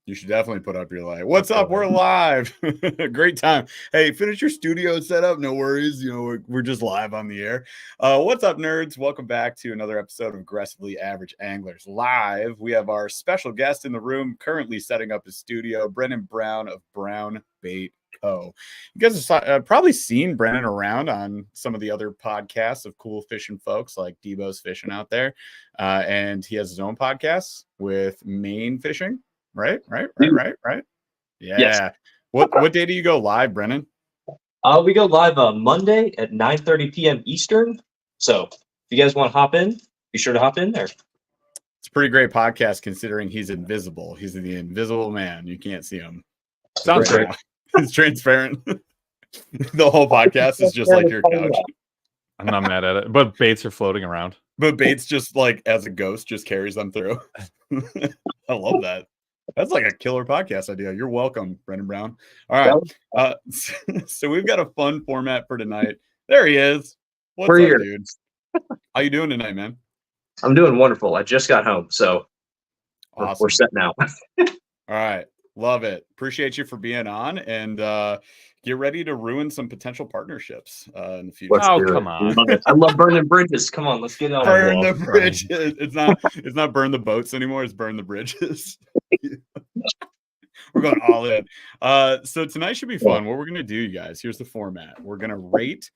You should definitely put up your live. What's up? We're live. Great time. Hey, finish your studio setup. No worries. You know, we're just live on the air. What's up, nerds? Welcome back to another episode of Aggressively Average Anglers Live. We have our special guest in the room, currently setting up his studio, Brennan Brown of Brown Bait Co. You guys have probably seen Brennan around on some of the other podcasts of cool fishing folks like Debo's Fishing out there. And he has his own podcast with Maine Fishing. Right. Yeah. Yes. What day do you go live, Brennan? We go live Monday at 9:30 p.m. Eastern. So if you guys want to hop in, be sure to hop in there. It's a pretty great podcast considering he's invisible. He's the invisible man. You can't see him. Sounds great. It's transparent. The whole podcast is just like your couch. I'm not mad at it, but baits are floating around. But Baits just like as a ghost just carries them through. I love that. That's like a killer podcast idea. You're welcome, Brendan Brown. All right. So we've got a fun format for tonight. There he is. What's up, dude? How you doing tonight, man? I'm doing wonderful. I just got home, so awesome. We're set now. All right. Love it. Appreciate you for being on, and get ready to ruin some potential partnerships in the future. Oh, come on. I love burning bridges. Come on, let's get on. Burn the bridges. It's not burn the boats anymore. It's burn the bridges. We're going all in. So tonight should be fun. What we're going to do, you guys, here's the format. We're going to rate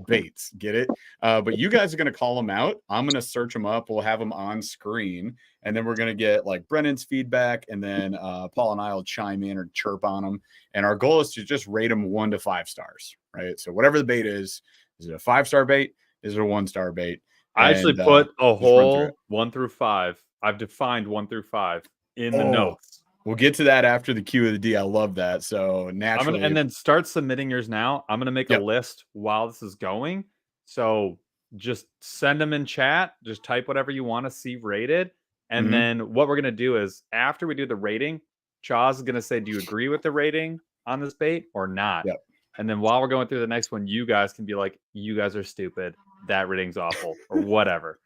baits. Get it? But you guys are going to call them out. I'm going to search them up. We'll have them on screen. And then we're going to get like Brennan's feedback. And then Paul and I will chime in or chirp on them. And our goal is to just rate them 1 to 5 stars, right? So whatever the bait is it a 5-star bait? Is it a 1-star bait? I actually put a whole 1 through 5. I've defined 1 through 5 in the notes. We'll get to that after the Q of the D. I love that. So naturally, and then start submitting yours now. I'm gonna make a list while this is going. So just send them in chat. Just type whatever you want to see rated. And then what we're gonna do is after we do the rating, Chaz is gonna say, "Do you agree with the rating on this bait or not?" Yep. And then while we're going through the next one, you guys can be like, "You guys are stupid. That rating's awful," or whatever.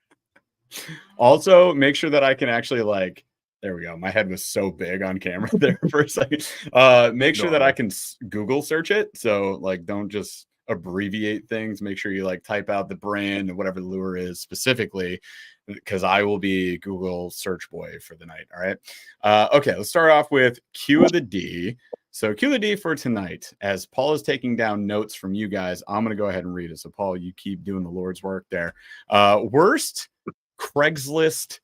Also, make sure that I can actually like. There we go. My head was so big on camera there for a second. Make sure that I can Google search it. So like, don't just abbreviate things. Make sure you like type out the brand and whatever the lure is specifically, because I will be Google search boy for the night. All right. Okay. Let's start off with Q of the D. So Q of the D for tonight, as Paul is taking down notes from you guys, I'm going to go ahead and read it. So Paul, you keep doing the Lord's work there. Worst Craigslist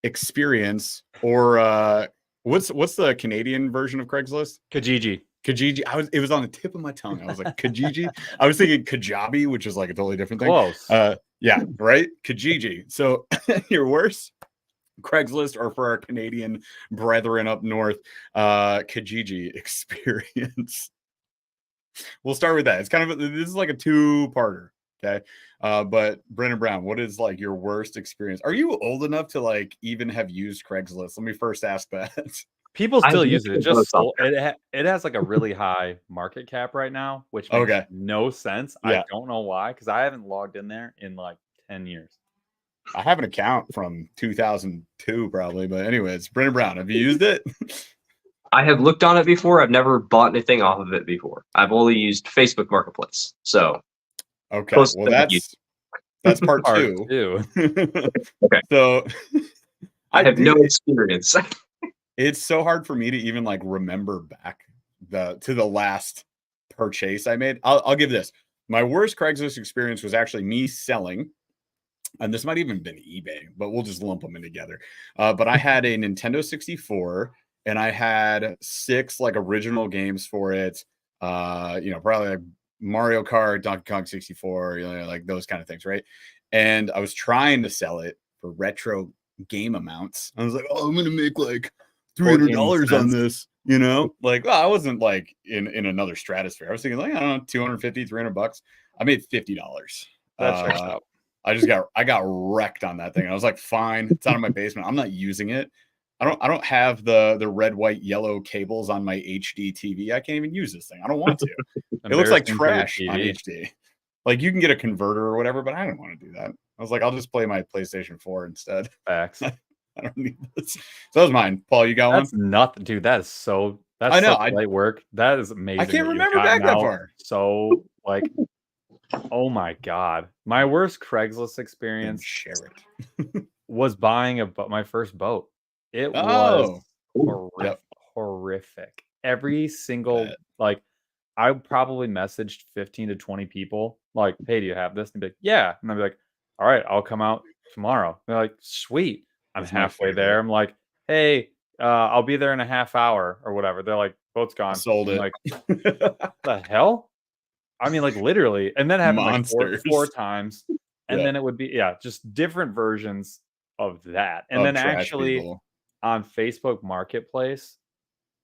experience, or what's the Canadian version of Craigslist? Kijiji. It was on the tip of my tongue. I was like Kijiji. I was thinking Kajabi, which is like a totally different thing. Close. Yeah, right. Kijiji. So your worst Craigslist, or for our Canadian brethren up north, Kijiji experience. We'll start with that. It's kind of this is like a 2-parter. Okay. But Brennan Brown, what is like your worst experience? Are you old enough to like even have used Craigslist? Let me first ask that. People still use it. It has like a really high market cap right now, which makes no sense. Yeah. I don't know why, because I haven't logged in there in like 10 years. I have an account from 2002 probably, but anyways, Brennan Brown, have you used it? I have looked on it before. I've never bought anything off of it before. I've only used Facebook Marketplace. So okay, well that's part 2. Okay, so I have no experience. It's so hard for me to even like remember back to the last purchase I made. I'll give this. My worst Craigslist experience was actually me selling, and this might even been eBay, but we'll just lump them in together. But I had a Nintendo 64, and I had 6 like original games for it. Probably like Mario Kart, Donkey Kong 64, like those kind of things, right? And I was trying to sell it for retro game amounts. I was like, oh, I'm gonna make like $300 on this, like, well, I wasn't like in another stratosphere. I was thinking like, I don't know, $250, $300. I made $50. That checks out. I got wrecked on that thing. I was like, fine, it's out of my basement. I'm not using it. I don't have the red, white, yellow cables on my HD TV. I can't even use this thing. I don't want to. It looks like trash on HD. Like you can get a converter or whatever, but I don't want to do that. I was like, I'll just play my PlayStation 4 instead. Facts. I don't need this. So that was mine. Paul, you got That's one? nothing, dude. That's I know, such light work. That is amazing. I can't that you've remember back gotten that out far. So like, oh my god, my worst Craigslist experience Share it. was buying my first boat. It Oh. was Yep. horrific. Every single Bet. like, I probably messaged 15 to 20 people like, "Hey, do you have this?" And they'd be like, "Yeah," and I'd be like, "All right, I'll come out tomorrow." And they're like, "Sweet." I'm That's my halfway favorite. there. I'm like, "Hey, I'll be there in a half hour or whatever." They're like, "Boat's I gone." sold I'm it. like, the hell? I mean, like literally, and then happened like Monsters. four times, and Yeah. then it would be just different versions of that. And Of then trash actually people. on Facebook Marketplace,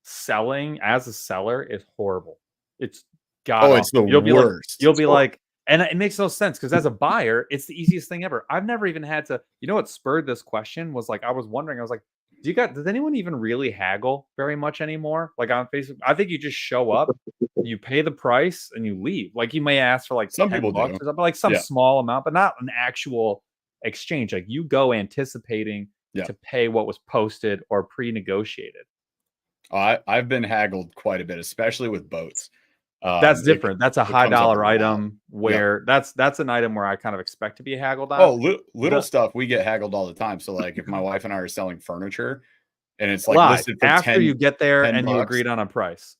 selling as a seller is horrible. It's Oh, it's the you'll be like, worst. you'll be like, and it makes no sense because as a buyer, it's the easiest thing ever. I've never even had to. You know what spurred this question was like I was wondering. I was like, does anyone even really haggle very much anymore? Like on Facebook, I think you just show up, you pay the price, and you leave. Like you may ask for like Some 10 people bucks do. or something, like some Yeah. small amount, but not an actual exchange. Like you go anticipating Yeah. to pay what was posted or pre-negotiated. I've been haggled quite a bit, especially with boats. That's different. That's a high comes up a dollar lot. item where that's an item where I kind of expect to be haggled on. Oh, little stuff we get haggled all the time. So like if my wife and I are selling furniture and it's like listed for after 10, you get there 10 and you bucks. agreed on a price.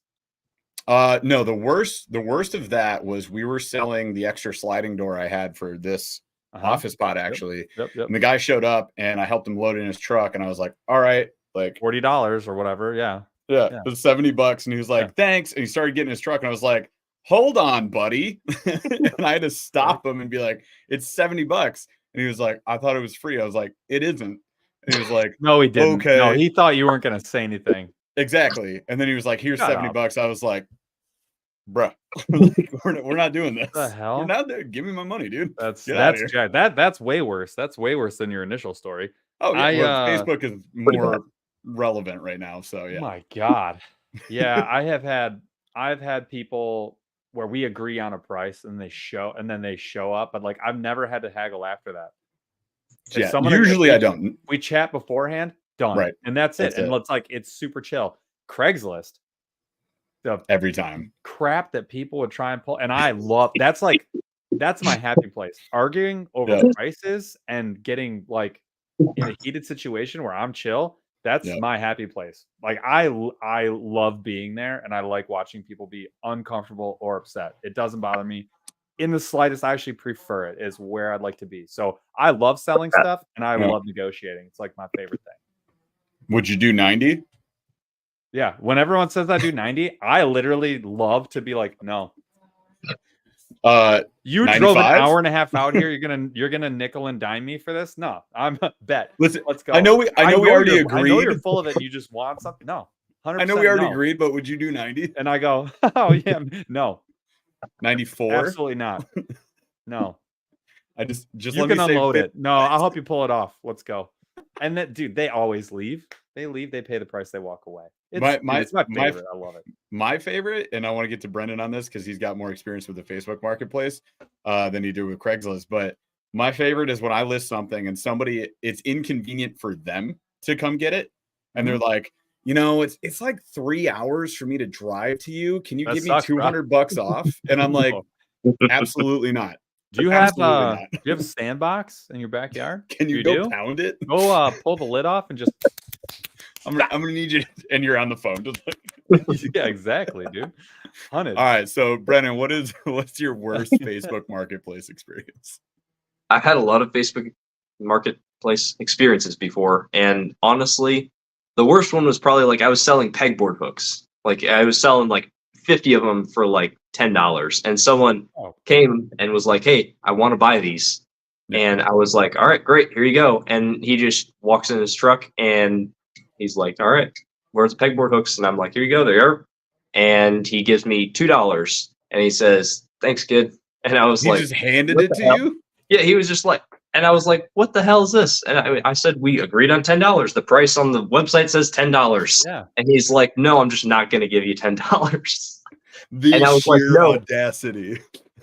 No, the worst of that was we were selling the extra sliding door I had for this office pod actually. Yep. And the guy showed up and I helped him load in his truck and I was like, all right, like $40 or whatever. Yeah. it was $70 and he was like, thanks. And he started getting his truck and I was like, hold on, buddy. And I had to stop him and be like, it's $70. And he was like, I thought it was free. I was like, it isn't. And he was like, no, he didn't. Okay. No, he thought you weren't going to say anything. Exactly. And then he was like, here's Shut $70. up. I was like, bruh, like, we're not doing this. The hell? We're not there. Give me my money, dude. That's way worse. That's way worse than your initial story. Oh yeah, Facebook is more relevant right now. So yeah. My God. Yeah, I've had people where we agree on a price and then they show up, but like I've never had to haggle after that. Yeah, usually I don't. We chat beforehand, done. Right. And that's it. And it's super chill. Craigslist. Every time. Crap that people would try and pull. And I love that's my happy place. Arguing over prices and getting like in a heated situation where I'm chill. That's my happy place. Like I love being there and I like watching people be uncomfortable or upset. It doesn't bother me in the slightest. I actually prefer it is where I'd like to be. So I love selling stuff and I love negotiating. It's like my favorite thing. Would you do 90? Yeah. When everyone says I do 90, I literally love to be like, no. You 95? Drove an hour and a half out here. You're gonna nickel and dime me for this? No, I'm bet. Listen, let's go. I know we already agreed. I know you're full of it. You just want something. No, 100%. I know we already agreed, but would you do 90? And I go, oh yeah, no, 94. Absolutely not. No, I just you can unload it. No, I'll help you pull it off. Let's go. And that dude, they always leave. They leave. They pay the price. They walk away. It's my favorite. I love it. My favorite, and I want to get to Brendan on this because he's got more experience with the Facebook Marketplace than you do with Craigslist. But my favorite is when I list something and it's inconvenient for them to come get it, and they're like, you know, it's like 3 hours for me to drive to you. Can you give me $200 off? And I'm like, absolutely not. Do you have a sandbox in your backyard? Can you go pound it? Go pull the lid off and just. I'm gonna need you, and you're on the phone. Just yeah, exactly, dude. Hunted. All right, so Brennan, what's your worst Facebook Marketplace experience? I've had a lot of Facebook Marketplace experiences before, and honestly, the worst one was probably like I was selling pegboard hooks. Like I was selling like 50 of them for like $10, and someone came and was like, "Hey, I want to buy these," and I was like, "All right, great, here you go." And he just walks in his truck and he's like, "All right, where's the pegboard hooks?" And I'm like, "Here you go, they are." And he gives me $2 and he says, "Thanks, kid." And I was like, he just handed it to you? Yeah, he was just like, and I was like, "What the hell is this?" And I said, "We agreed on $10. The price on the website says $10. Yeah. And he's like, "No, I'm just not going to give you $10. The and I was sheer like, "No." audacity.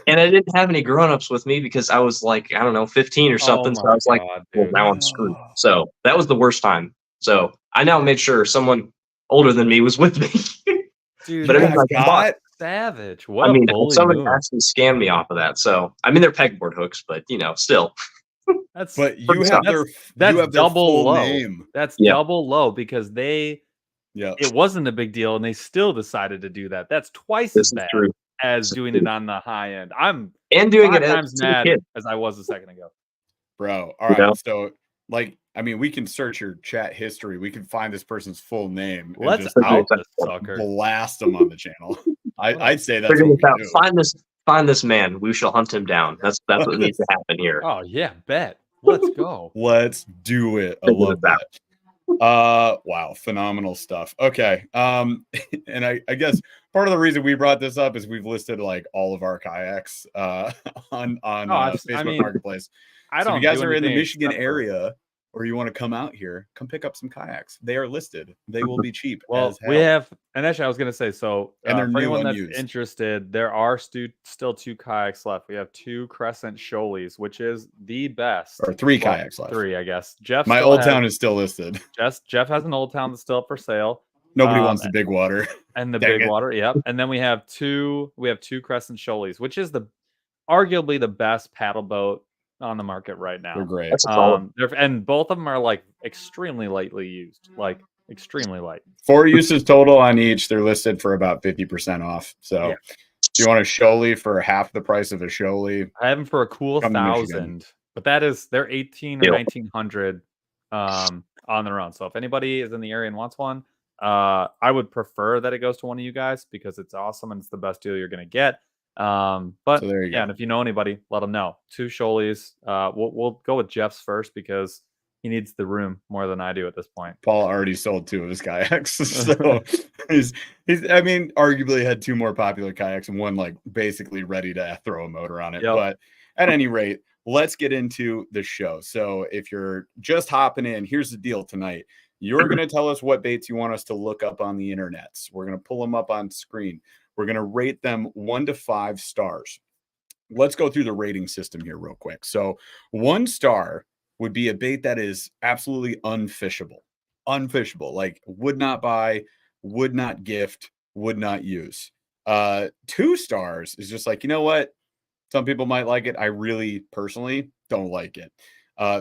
And I didn't have any grown-ups with me because I was like, I don't know, 15 or something. So I was like, well, dude. now I'm screwed. So that was the worst time. So I now made sure someone older than me was with me. Dude, But I mean, I've like, got savage. What I a mean, bully somebody move. actually scammed me off of that. So I mean, they're pegboard hooks, but you know, still. That's but you have their that's you have their double full low. name. That's Yeah. double low because it wasn't a big deal and they still decided to do that. That's twice This as is bad true. as doing it on the high end. I'm And doing 5 it times to the mad kid. as I was a second ago. Bro. All You right. know? So like, I mean, we can search your chat history. We can find this person's full name and Let's just out this sucker. blast them on the channel. I'd say that's Figure what this we out. do. Find this man. We shall hunt him down. That's what needs to happen here. Oh yeah, bet. Let's go. Let's do it. I Figure love this out. that. Wow, phenomenal stuff. Okay. And I guess part of the reason we brought this up is we've listed like all of our kayaks on Facebook Marketplace. I So don't if you guys do are in the anything Michigan except for- area or you want to come out here, come pick up some kayaks. They are listed. They will be cheap Well, as hell. we have, and actually, I was going to say, so And they're for new, anyone that's unused. interested, there are still 2 kayaks left. We have 2 Crescent Shoalies, which is the best. Or 3 kayaks left. 3, I guess. Jeff. My Old Town is still listed. Jeff has an Old Town that's still up for sale. Nobody wants the big water. And the Dang big it. water, yep. And then we have 2 Crescent Shoalies, which is arguably the best paddle boat on the market right now. They're great. That's solid. And both of them are like extremely lightly used, like extremely light. 4 uses total on each. They're listed for about 50% off. So Yeah. if you want a Shoalie for half the price of a Shoalie, I have them for a cool Come to Michigan. 1,000, but they're 18 or 1900 on their own. So if anybody is in the area and wants one, I would prefer that it goes to one of you guys because it's awesome and it's the best deal you're gonna get. But So there you go. and if you know anybody, let them know. 2 Shoalies. We'll go with Jeff's first because he needs the room more than I do at this point. Paul already sold 2 of his kayaks. So he's I mean, arguably had 2 more popular kayaks and one like basically ready to throw a motor on it. Yep. But at any rate, let's get into the show. So if you're just hopping in, here's the deal tonight. You're going to tell us what baits you want us to look up on the internets. We're going to pull them up on screen. We're going to rate them 1 to 5 stars. Let's go through the rating system here real quick. So 1 star would be a bait that is absolutely unfishable, like would not buy, would not gift, would not use. 2 stars is just like, you know what? Some people might like it. I really personally don't like it.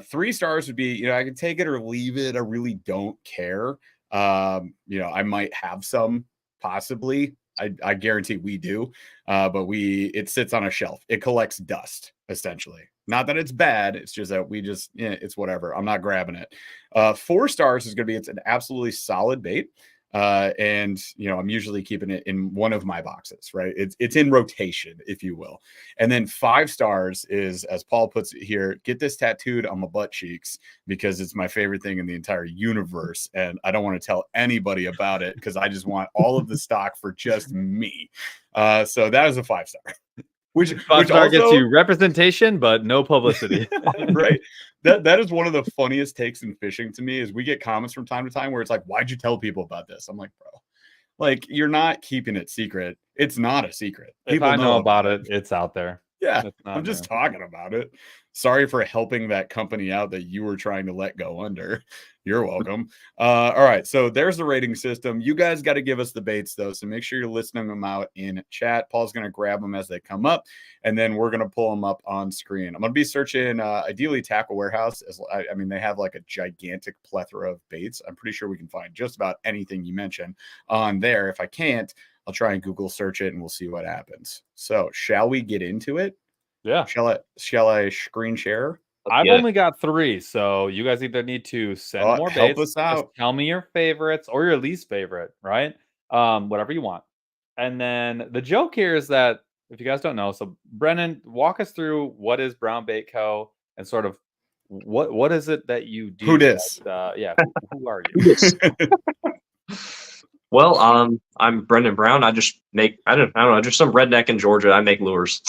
3 stars would be, you know, I can take it or leave it. I really don't care. You know, I might have some possibly. I guarantee we do. But it sits on a shelf. It collects dust, essentially. Not that it's bad. It's just that it's whatever. I'm not grabbing it. 4 stars is going to be, it's an absolutely solid bait. And you know, I'm usually keeping it in one of my boxes, right? It's in rotation, if you will. And then 5 stars is, as Paul puts it here, get this tattooed on my butt cheeks because it's my favorite thing in the entire universe. And I don't want to tell anybody about it because I just want all of the stock for just me. So that is a 5 star. Which also gets you representation, but no publicity. Right. That is one of the funniest takes in fishing to me is we get comments from time to time where it's like, why'd you tell people about this? I'm like, bro, like you're not keeping it secret. It's not a secret. If I know about it, it's out there. Yeah. I'm just talking about it. Sorry for helping that company out that you were trying to let go under. You're welcome. All right. So there's the rating system. You guys got to give us the baits, though. So make sure you're listening them out in chat. Paul's going to grab them as they come up, and then we're going to pull them up on screen. I'm going to be searching, ideally, Tackle Warehouse. I mean, they have like a gigantic plethora of baits. I'm pretty sure we can find just about anything you mention on there. If I can't, I'll try and Google search it, and we'll see what happens. So shall we get into it? Yeah. Shall I screen share? I've only got 3, so you guys either need to send more help baits. us out. Just tell me your favorites or your least favorite, right? Whatever you want. And then the joke here is that if you guys don't know, so Brennan, walk us through what is Brown Bait Co. and sort of what is it that you do? Who dis? Yeah, who are you? Well, I'm Brendan Brown. I just make I don't know, just some redneck in Georgia. I make lures.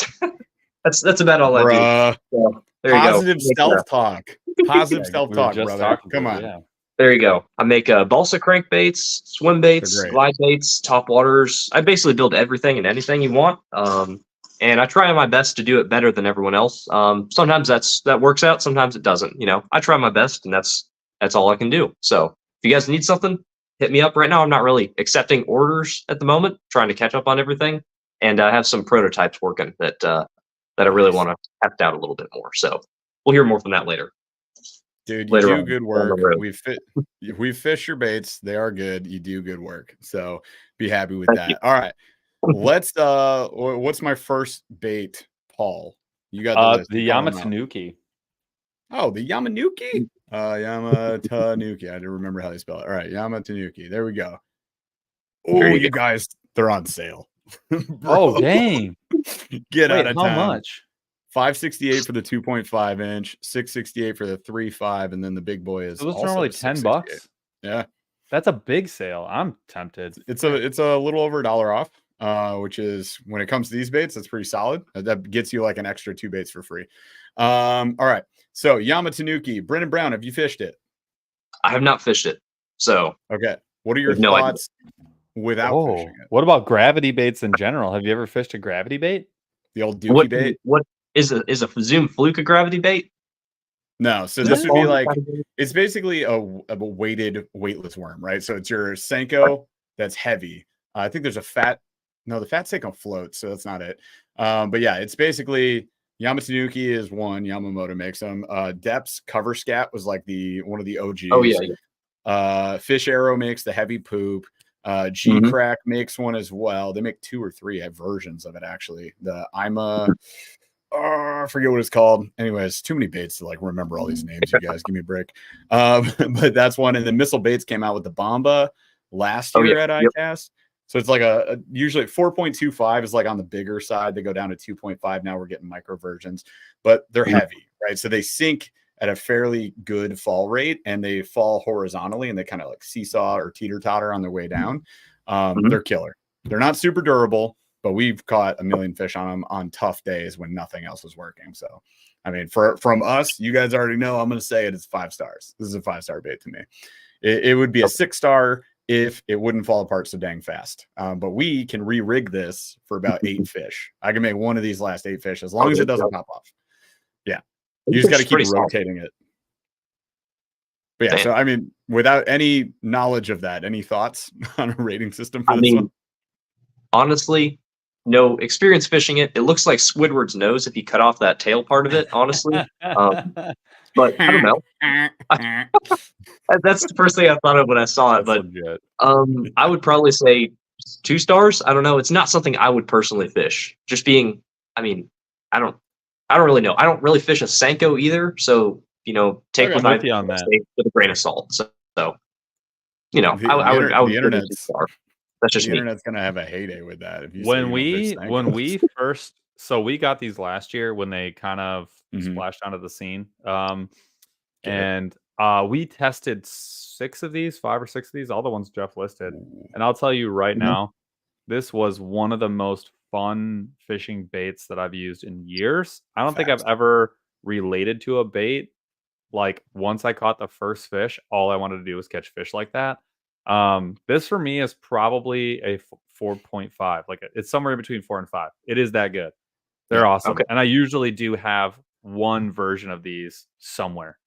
That's about all I do. So, there you go. Positive self-talk. Positive self-talk, just brother. Come on. Yeah. There you go. I make balsa crankbaits, swim baits, They're great. glide baits, top waters. I basically build everything and anything you want. and I try my best to do it better than everyone else. Sometimes that works out, sometimes it doesn't. You know, I try my best, and that's all I can do. So if you guys need something, hit me up. Right now, I'm not really accepting orders at the moment, trying to catch up on everything, and I have some prototypes working that I really want to test out a little bit more. So we'll hear more from that later. Dude, you do good work. We fish your baits. They are good. You do good work. So be happy with that. All right. Let's what's my first bait, Paul? You got the Yamatanuki. Oh, the Yamanuki? Yamatanuki. I didn't remember how they spell it. All right, Yamatanuki. There we go. Oh, you guys, they're on sale. Oh, dang. Get out of town. How much? $568 for the 2.5 inch, $668 for the 3.5, and then the big boy is those also normally $10. Yeah, that's a big sale. I'm tempted. It's a little over $1 off, which is, when it comes to these baits, that's pretty solid. That gets you like an extra 2 baits for free. All right, so Yamatanuki, Brennan Brown, have you fished it? I have not fished it. So okay, what are your thoughts without fishing it? What about gravity baits in general? Have you ever fished a gravity bait? The old Dookie bait. What is a Zoom Fluke a gravity bait? No, so this would be like, it's basically a weighted weightless worm, right? So it's your Senko that's heavy. I think there's a fat, no, the fat Senko floats, so that's not it. But yeah, it's basically Yamatanuki is one. Yamamoto makes them. Depths Cover Scat was like one of the OGs. Oh yeah. Fish Arrow makes the heavy poop. Geecrack makes one as well. They make 2 or 3 versions of it actually. The I forget what it's called. Anyways, too many baits to like remember all these names. You guys give me a break. But that's one. And then Missile Baits came out with the Bomba last year at ICAST. So it's like usually 4.25 is like on the bigger side. They go down to 2.5. Now we're getting micro versions, but they're heavy, right? So they sink at a fairly good fall rate, and they fall horizontally, and they kind of like seesaw or teeter totter on their way down. They're killer. They're not super durable, but we've caught a million fish on them on tough days when nothing else was working. So, I mean, from us, you guys already know, I'm going to say it's 5 stars. This is a 5-star bait to me. It would be a 6-star if it wouldn't fall apart so dang fast. But we can re-rig this for about 8 fish. I can make one of these last 8 fish as long as it doesn't pop off. Yeah. You just got to keep rotating it. But yeah, so I mean, without any knowledge of that, any thoughts on a rating system for this one? Honestly, no experience fishing it. It looks like Squidward's nose if you cut off that tail part of it, honestly. But I don't know. That's the first thing I thought of when I saw it. But I would probably say 2 stars. I don't know. It's not something I would personally fish. Just being, I mean, I don't really know. I don't really fish a Senko either. So, you know, take what I say with a grain of salt. So you know, I would the internet's, that's just the me. Internet's gonna have a heyday with that. If you when we first, so we got these last year when they kind of splashed onto the scene. And we tested 6 of these, 5 or 6 of these, all the ones Jeff listed. And I'll tell you right now, this was one of the most fun fishing baits that I've used in years. I don't think I've ever related to a bait. Like once I caught the first fish, all I wanted to do was catch fish like that. This for me is probably a 4.5. Like it's somewhere in between 4 and 5. It is that good. They're awesome. Okay. And I usually do have one version of these somewhere.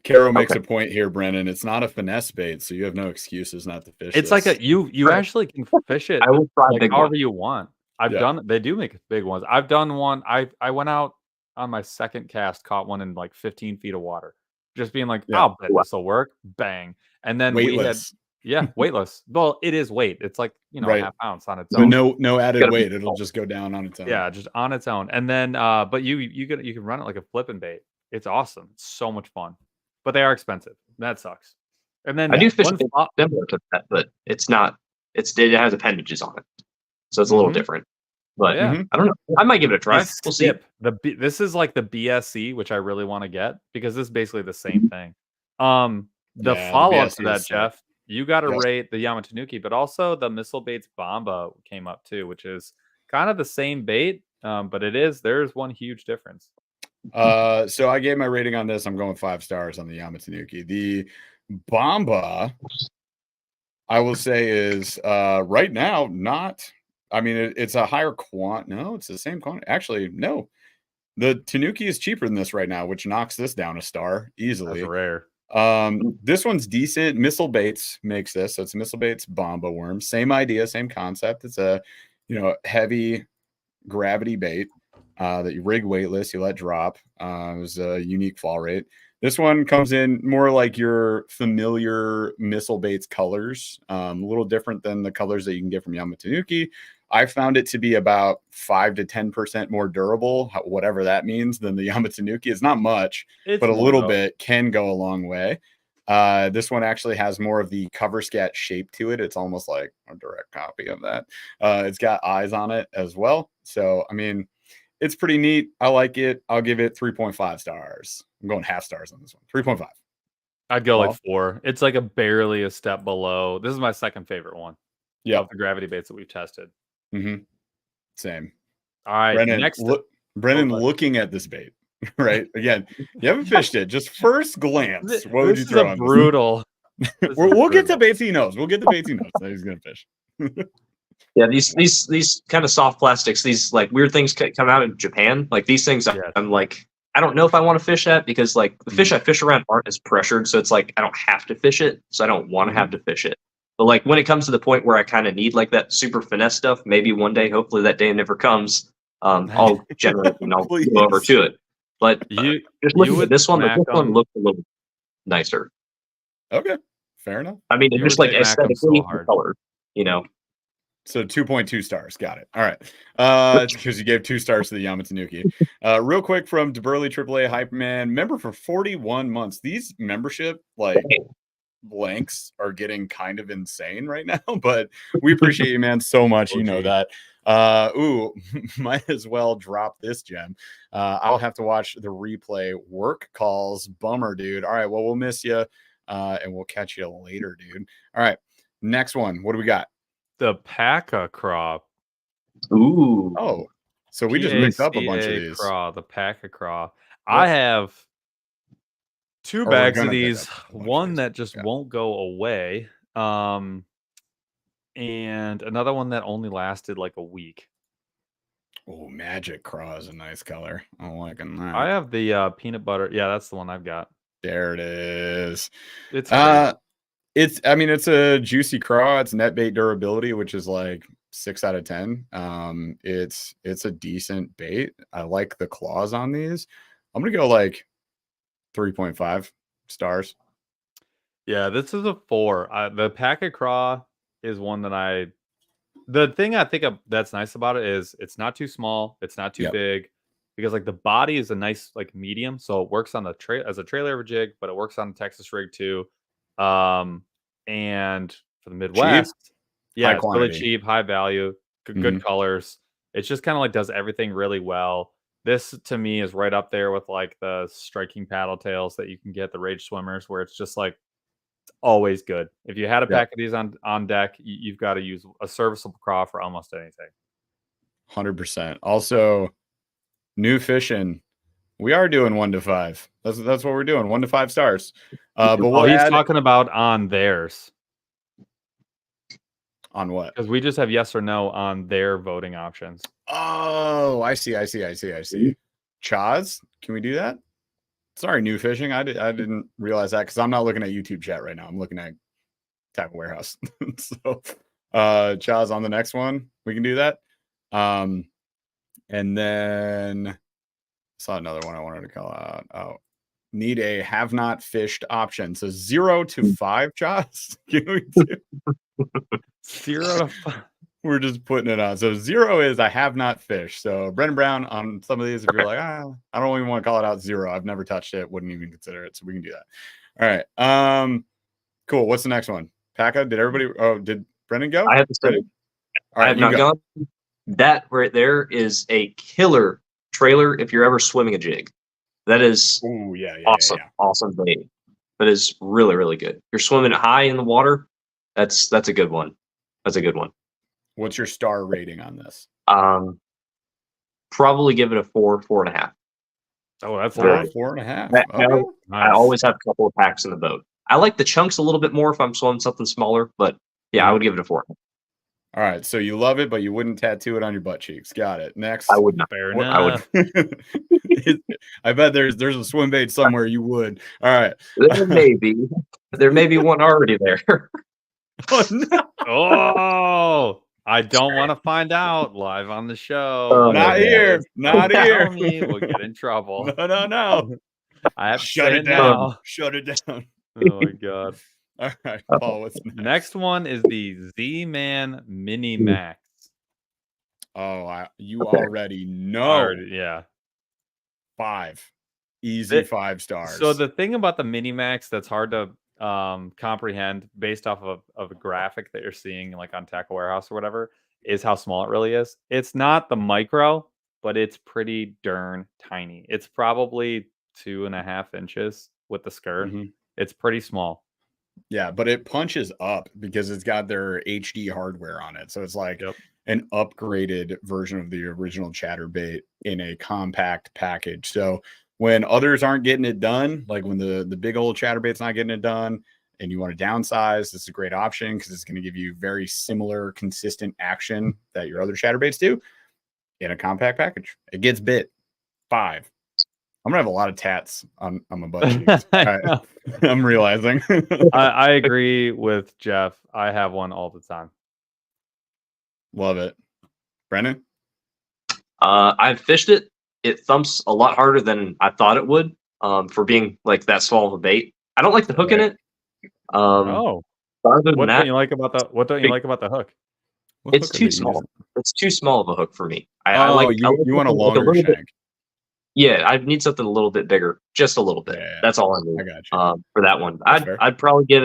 Caro makes a point here, Brennan. It's not a finesse bait, so you have no excuses not to fish. It's like you actually can fish it. I will try like however you want. I've done. They do make big ones. I've done one. I went out on my second cast, caught one in like 15 feet of water, just being like, I'll bet this will work. Bang, and then weightless. Weightless. Well, it is weight. It's like half ounce on its own. So no added weight. It'll just go down on its own. Yeah, just on its own. And then, but you can run it like a flipping bait. It's awesome. It's so much fun. But they are expensive. That sucks. And then I do fish similar to that, but it's not. It has appendages on it, so it's a little different. But I don't know. I might give it a try. We'll see. This is like the BSC, which I really want to get because this is basically the same thing. The follow-up to that, Jeff, you got to rate the Yamatanuki, but also the Missile Baits Bomba came up too, which is kind of the same bait, but there's one huge difference. So I gave my rating on this. I'm going 5 stars on the Yamatanuki. The Bomba, I will say, is right now not I mean, it's a higher no, it's the same quantity. Actually, no. The Tanuki is cheaper than this right now, which knocks this down a star easily. That's rare. This one's decent. Missile Baits makes this. So it's Missile Baits Bomba worm. Same idea, same concept. It's a, heavy gravity bait that you rig weightless, you let drop. It was a unique fall rate. This one comes in more like your familiar Missile Baits colors, a little different than the colors that you can get from Yamatanuki. I found it to be about 5 to 10% more durable, whatever that means, than the Yamatanuki. It's not much, but a little bit can go a long way. This one actually has more of the cover scat shape to it. It's almost like a direct copy of that. It's got eyes on it as well. So, I mean, it's pretty neat. I like it. I'll give it 3.5 stars. I'm going half stars on this one. 3.5. I'd go like 4. It's like barely a step below. This is my second favorite one. Yeah, of the gravity baits that we've tested. Same. All right. Brennan, looking at this bait, right? Again, you haven't fished it. Just first glance, what would you throw on brutal. We'll get to baits he knows. We'll get to baits he knows that he's gonna fish. Yeah, these kind of soft plastics, these like weird things come out in Japan. Like these things, I'm like, I don't know if I want to fish that because like the fish I fish around aren't as pressured, so it's like I don't have to fish it, so I don't want to have to fish it. But like when it comes to the point where I kind of need like that super finesse stuff, maybe one day, hopefully that day never comes, I'll generate and I'll go over to it. But just looking at this one, this one looks a little nicer. Okay, fair enough. I mean, just like aesthetically, the color, So 2.2 stars. Got it. All right. Because you gave 2 stars to the Yamatanuki. Real quick from DeBurley AAA Hyperman, member for 41 months. These membership blanks are getting kind of insane right now, but we appreciate you, man, so much. You know that. Might as well drop this gem. I'll have to watch the replay. Work calls. Bummer, dude. All right. Well, we'll miss you. And we'll catch you later, dude. All right. Next one. What do we got? The Paca Craw. Ooh. Oh, so we just mixed up a bunch of these. The Paca Craw. I have 2 bags of these. One that just won't go away. And another one that only lasted like a week. Oh, Magic Craw is a nice color. I'm liking that. I have the peanut butter. Yeah, that's the one I've got. There it is. It's it's a juicy craw. It's NetBait durability, which is like 6 out of 10. It's a decent bait. I like the claws on these. I'm gonna go like 3.5 stars. Yeah, this is a 4. The Paca Craw is one that the thing I think that's nice about it is it's not too small, it's not too big, because like the body is a nice like medium, so it works on the as a trailer jig, but it works on the Texas rig too. And for the Midwest, it's really cheap, high value, good colors. It's just kind of like does everything really well. This to me is right up there with like the striking paddle tails that you can get, the Rage Swimmers, where it's just like it's always good. If you had a pack of these on deck, you've got to use a serviceable craw for almost anything. 100%. Also, new fishing. We are doing 1 to 5. That's what we're doing. 1 to 5 stars. But he's talking about on theirs. On what? Because we just have yes or no on their voting options. Oh, I see. Chaz, can we do that? Sorry, new fishing. I didn't realize that because I'm not looking at YouTube chat right now. I'm looking at Tackle Warehouse. So, Chaz, on the next one, we can do that. And then I saw another one I wanted to call out. Oh, need a have not fished option. So 0 to 5, Chaz. Can we do 0 to 5? We're just putting it on. So 0 is I have not fished. So Brendan Brown on some of these, if you're like, I don't even want to call it out 0. I've never touched it. Wouldn't even consider it. So we can do that. All right. Cool. What's the next one? Paca, did Brendan go? I have to say, I have not gone. That right there is a killer trailer if you're ever swimming a jig. That is awesome bait. That is really, really good. You're swimming high in the water. That's a good one. That's a good one. What's your star rating on this? Probably give it a 4, 4.5. Oh, that's 4.5. Okay. I always have a couple of packs in the boat. I like the chunks a little bit more if I'm swimming something smaller, but yeah, I would give it a 4. All right, so you love it, but you wouldn't tattoo it on your butt cheeks. Got it. Next. I would not. Fair What- enough. I bet there's a swim bait somewhere you would. All right. There may be one already there. Oh, no. Oh, I don't want to find out live on the show. Oh, Not yeah. here. Not Don't here. tell me, we'll get in trouble. No. I have to Shut say it now. down. Shut it down. Oh my god. All right, Paul, what's next? Next one is the Z-Man Mini Max. Oh, you Okay. already I know. already- yeah. 5. Easy The- 5 stars. So the thing about the Mini Max that's hard to comprehend based off of a graphic that you're seeing like on Tackle Warehouse or whatever is how small it really is. It's not the micro, but it's pretty darn tiny. It's probably 2.5 inches with the skirt. Mhm. It's pretty small. Yeah, but it punches up because it's got their HD hardware on it. So it's like Yep. an upgraded version of the original ChatterBait in a compact package. So when others aren't getting it done, like when the big old ChatterBait's not getting it done and you want to downsize, this is a great option because it's going to give you very similar, consistent action that your other ChatterBaits do in a compact package. It gets bit. 5. I'm gonna have a lot of tats on my butt cheeks. I know. I'm realizing. I agree with Jeff. I have one all the time. Love it. Brennan? I've fished it. It thumps a lot harder than I thought it would. For being like that small of a bait. I don't like the hook in it. Oh, Other than what that, don't you like about the hook? What it's hook are too they small. using? It's too small of a hook for me. I Oh, like you want a something like longer little bit- shank. Yeah, I need something a little bit bigger, just a little bit. Yeah, That's all I I need. got you. For that one, That's fair. I'd probably give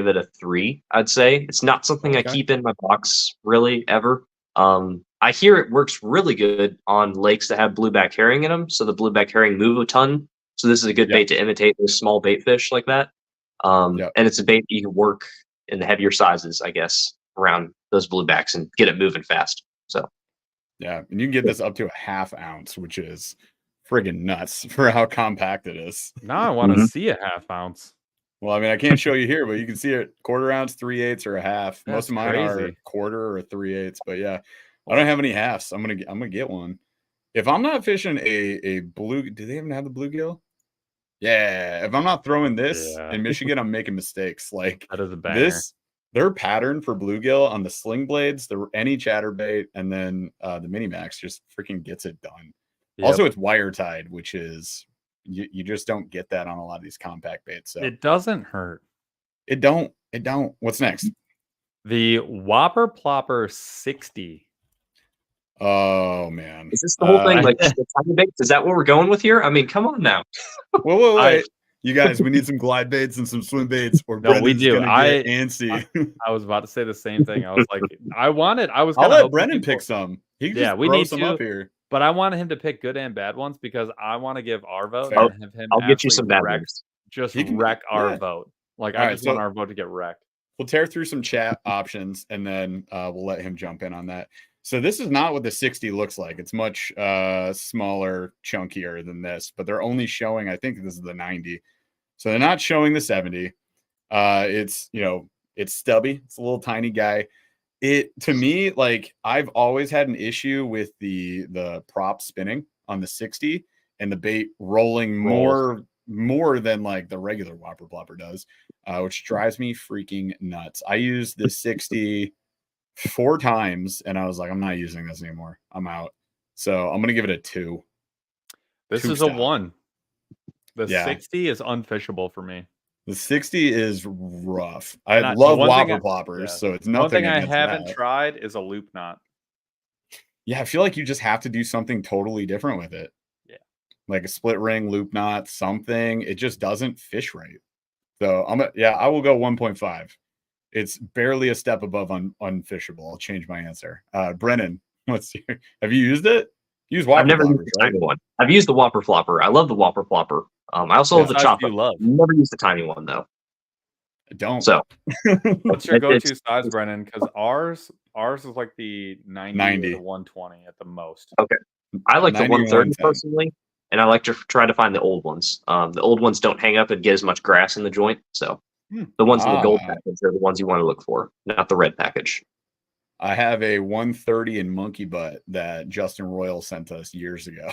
it a 3. I'd say it's not something I Okay. keep in my box really ever. I hear it works really good on lakes that have blueback herring in them, so the blueback herring move a ton. So this is a good Yep. bait to imitate those small bait fish like that. Yep. And it's a bait you can work in the heavier sizes, I guess, around those bluebacks and get it moving fast. So Yeah, and you can get this up to a 1/2 ounce, which is friggin' nuts for how compact it is. Now I want to Mhm. see a 1/2 ounce. Well, I mean, I can't show you here, but you can see it 1/4 ounce, 3/8, or a 1/2. Most That's of mine are crazy. 1/4 or 3/8. But yeah, I don't have any halves. I'm gonna get one. If I'm not fishing a blue, do they even have the bluegill? Yeah. If I'm not throwing this Yeah. in Michigan, I'm making mistakes. Like That is a banger. their pattern for bluegill on the sling blades, any chatterbait, and then the mini max just freaking gets it done. Yep. Also, it's wire tied, which is you just don't get that on a lot of these compact baits. So It doesn't hurt. it don't. What's next? The Whopper Plopper 60. Oh man, is this the whole thing? I- Like the tiny baits? Is that what we're going with here? I mean, come on now. wait. You guys, we need some glide baits and some swim baits, or No, we Brendan's do. gonna get antsy. I was about to say the same thing. I was like, I was I'll kind let of Brendan pick some. He can Yeah, just we throw need some to. up here. but I wanted him to pick good and bad ones because I want to give our vote Fair. and have him I'll get you absolutely some bad wreck, ones. just He can- wreck our yeah. vote. Like All I right, just want so- our vote to get wrecked. We'll tear through some chat options and then we'll let him jump in on that. So this is not what the 60 looks like. It's much smaller, chunkier than this, but they're only showing, I think this is the 90. So they're not showing the 70. It's, it's stubby. It's a little tiny guy. To me, like I've always had an issue with the prop spinning on the 60 and the bait rolling more than like the regular Whopper Plopper does, which drives me freaking nuts. I used the 60 4 times and I was like, I'm not using this anymore. I'm out. So I'm gonna give it a 2. This Two is stop. a 1. The Yeah. 60 is unfishable for me. The 60 is rough. And I the love one thing Whopper Ploppers, yeah. so it's One nothing thing I against haven't that. tried is a loop knot. Yeah, I feel like you just have to do something totally different with it. Yeah. Like a split ring, loop knot, something. It just doesn't fish right. So I will go 1.5. It's barely a step above unfishable. I'll change my answer. Brennan, have you used it? Use Whopper I've never used Ploppers, the right? tiny one. I've used the Whopper Flopper. I love the Whopper Flopper. I also love the What size chopper. do you love? Never used the tiny one though. I don't. So What's your It's- go-to size, Brennan? Because ours is like the 90 to 120 at the most. I like the 90, 130 110. personally, and I like to try to find the old ones. The old ones don't hang up and get as much grass in the joint. So the ones in the gold Ah. package are the ones you want to look for, not the red package. I have a 130 in monkey butt that Justin Royal sent us years ago,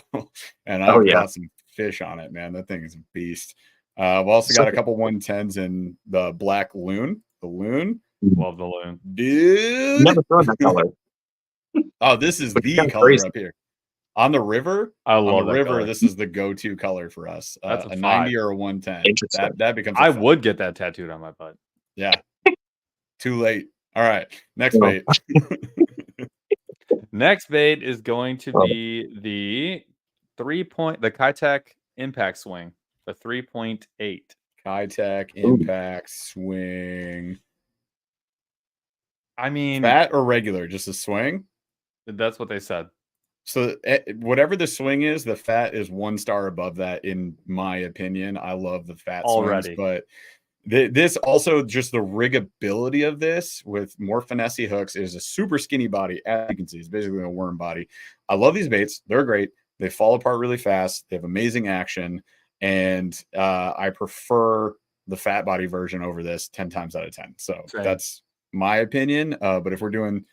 and I've got some fish on it, man. That thing is a beast. I've also got a couple 110s in the black loon. The loon, love the loon, dude. Never thrown that color. Oh, this is the color up here on the river. I love on the that river. color. This is the go-to color for us. That's a 90 or a 110. Interesting. That becomes. I would get that tattooed on my butt. Yeah. Too late. All right. Next bait. Next bait is going to be the the Keitech Impact Swing, the 3.8. Keitech Impact Swing. I mean, fat or regular? Just a swing? That's what they said. So whatever the swing is, the fat is 1 star above that, in my opinion. I love the fat swings, but this also, just the riggability of this with more finessey hooks, is a super skinny body. As you can see, it's basically a worm body. I love these baits. They're great. They fall apart really fast. They have amazing action. And I prefer the fat body version over this 10 times out of 10. So that's my opinion. But if we're doing,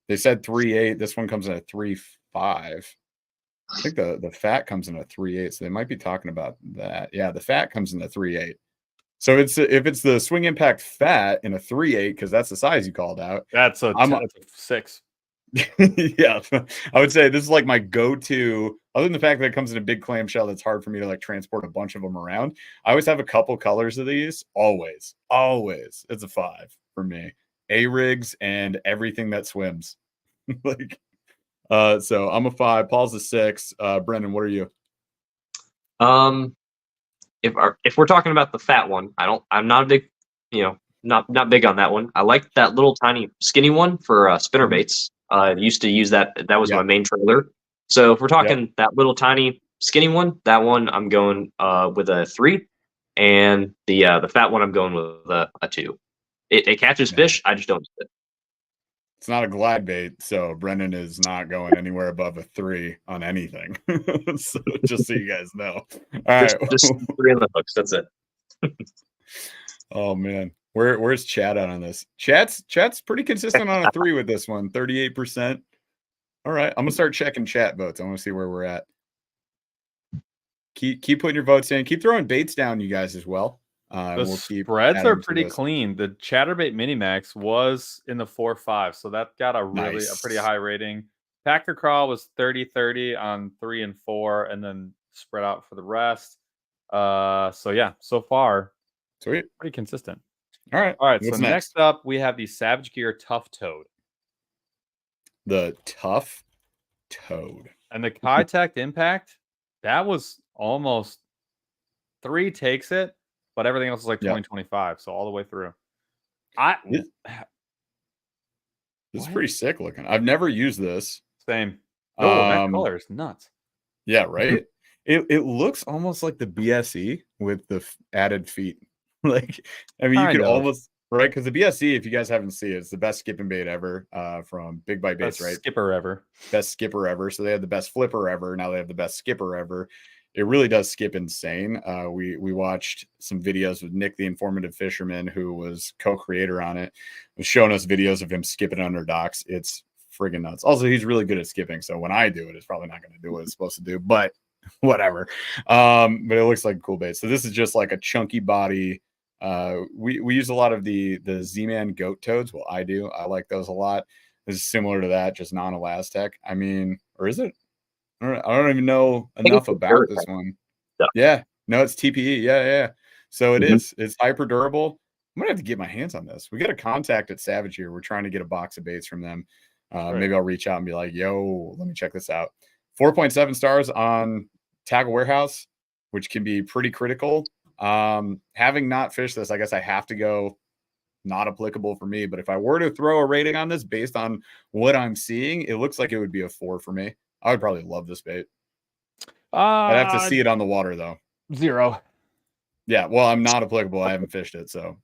they said 3.8, this one comes in at 3.5. I think the fat comes in at 3.8. So they might be talking about that. Yeah, the fat comes in at 3.8. So if it's the Swing Impact fat in a 3.8, because that's the size you called out. That's a 6. Yeah, I would say this is like my go-to, other than the fact that it comes in a big clamshell that's hard for me to like transport a bunch of them around. I always have a couple colors of these. Always. It's a 5 for me. A-rigs and everything that swims. Like, so I'm a 5. Paul's a 6. Brendan, what are you? If we're talking about the fat one, I'm not a big, not big on that one. I like that little tiny skinny one for spinnerbaits. I used to use that. That was my main trailer. So if we're talking that little tiny skinny one, that one I'm going with a 3, and the fat one I'm going with a 2. It catches fish. I just don't use it. It's not a glide bait, so Brendan is not going anywhere above a 3 on anything. So just so you guys know. All right, just 3 on the hooks. That's it. Oh man, where's Chad on this? Chat's pretty consistent on a 3 with this one, 38%. All right, I'm gonna start checking chat votes. I want to see where we're at. Keep putting your votes in. Keep throwing baits down, you guys, as well. The spreads are pretty clean. The ChatterBait Minimax was in the 4.5, so that got a pretty high rating. Paca Craw was 30-30 on 3 and 4, and then spread out for the rest. So yeah, so far, sweet, pretty consistent. All right. So next up, we have the Savage Gear Tough Toad. The Tough Toad. And the Keitech Impact, that was almost 3 takes it, but everything else is like 20-25, so all the way through. This is pretty sick looking. I've never used this. Same. Oh, that color is nuts. Yeah, right? It looks almost like the BSE with the added feet. Like, I mean, you could almost, right? Because the BSE, if you guys haven't seen it, it's the best skipping bait ever from Big Bite Baits, right? Skipper ever. Best skipper ever. So they had the best flipper ever. Now they have the best skipper ever. It really does skip insane. We watched some videos with Nick, the Informative Fisherman, who was co-creator on it, was showing us videos of him skipping under docks. It's friggin' nuts. Also, he's really good at skipping. So when I do it, it's probably not going to do what it's supposed to do, but whatever. But it looks like a cool bait. So this is just like a chunky body. We use a lot of the Z-Man goat toads. Well, I do. I like those a lot. This is similar to that, just non-elastic. I mean, or is it? I don't even know enough about this one. Yeah. No, it's TPE. Yeah. So it is. It's hyper durable. I'm gonna have to get my hands on this. We got a contact at Savage here. We're trying to get a box of baits from them. Maybe I'll reach out and be like, yo, let me check this out. 4.7 stars on Tackle Warehouse, which can be pretty critical. Having not fished this, I guess I have to go not applicable for me. But if I were to throw a rating on this based on what I'm seeing, it looks like it would be a 4 for me. I would probably love this bait. I'd have to see it on the water, though. 0. Yeah, well, I'm not applicable. I haven't fished it, so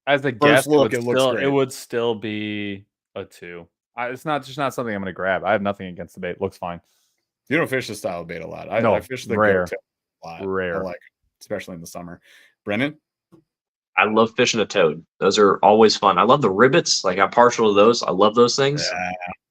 as a guess, look, it looks great. It would still be a 2. It's not something I'm going to grab. I have nothing against the bait. It looks fine. You don't fish the style of bait a lot. I fish the rare. a lot. Rare, I like, especially in the summer. Brennan? I love fishing a toad. Those are always fun. I love the ribbits. Like I'm partial to those. I love those things.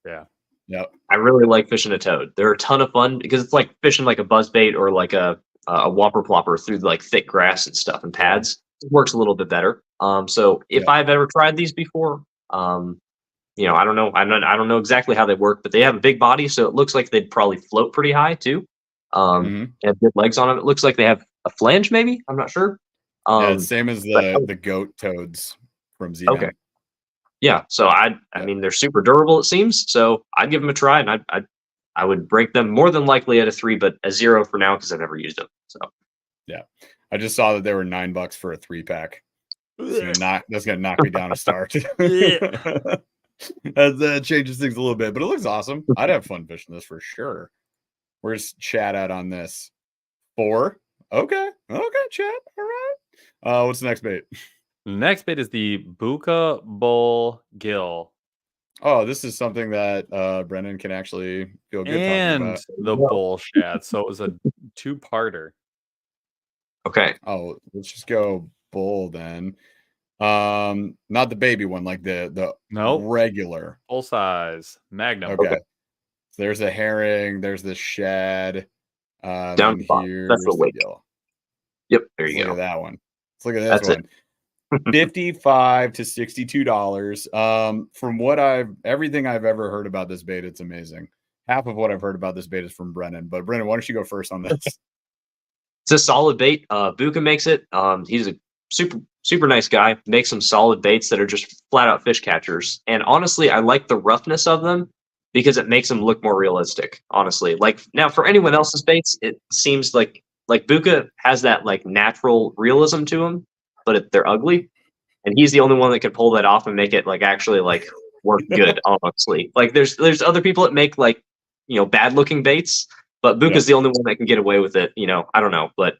Yeah. Yep. I really like fishing a toad. They're a ton of fun because it's like fishing like a buzzbait or like a Whopper Plopper through like thick grass and stuff and pads. It works a little bit better. So if I've ever tried these before, you know, I don't know. I don't know exactly how they work, but they have a big body, so it looks like they'd probably float pretty high too. They have good legs on them. It looks like they have a flange, maybe. I'm not sure. Yeah, same as the goat toads from Z. Okay. Yeah, so I mean they're super durable, it seems. So I'd give them a try, and I would rank them more than likely at a 3, but a 0 for now because I've never used them. So yeah, I just saw that they were $9 for a 3-pack. That's gonna knock me down a star. That changes things a little bit, but it looks awesome. I'd have fun fishing this for sure. Where's Chad at on this? 4. Okay, Chad. All right. What's the next bait? Next bait is the Bucca Bull Gill. Oh, this is something that Brennan can actually feel good talking about. The bull shad. So it was a 2-parter. Okay. Oh, let's just go bull then. Not the baby one, like the regular full size Magnum. Okay. So there's a herring, there's the shad. Down here. That's the wake. Yep, there you go. Look at that one. Let's look at this one. $55 to $62. From what everything I've ever heard about this bait, it's amazing. Half of what I've heard about this bait is from Brennan. But Brennan, why don't you go first on this? It's a solid bait. Bucca makes it. He's a super nice guy. Makes some solid baits that are just flat out fish catchers. And honestly, I like the roughness of them because it makes them look more realistic. Honestly, like now for anyone else's baits, it seems like Bucca has that like natural realism to him, but they're ugly. And he's the only one that can pull that off and make it like actually like work good. Honestly, like there's other people that make like, you know, bad looking baits, but Bucca's the only one that can get away with it. You know, I don't know, but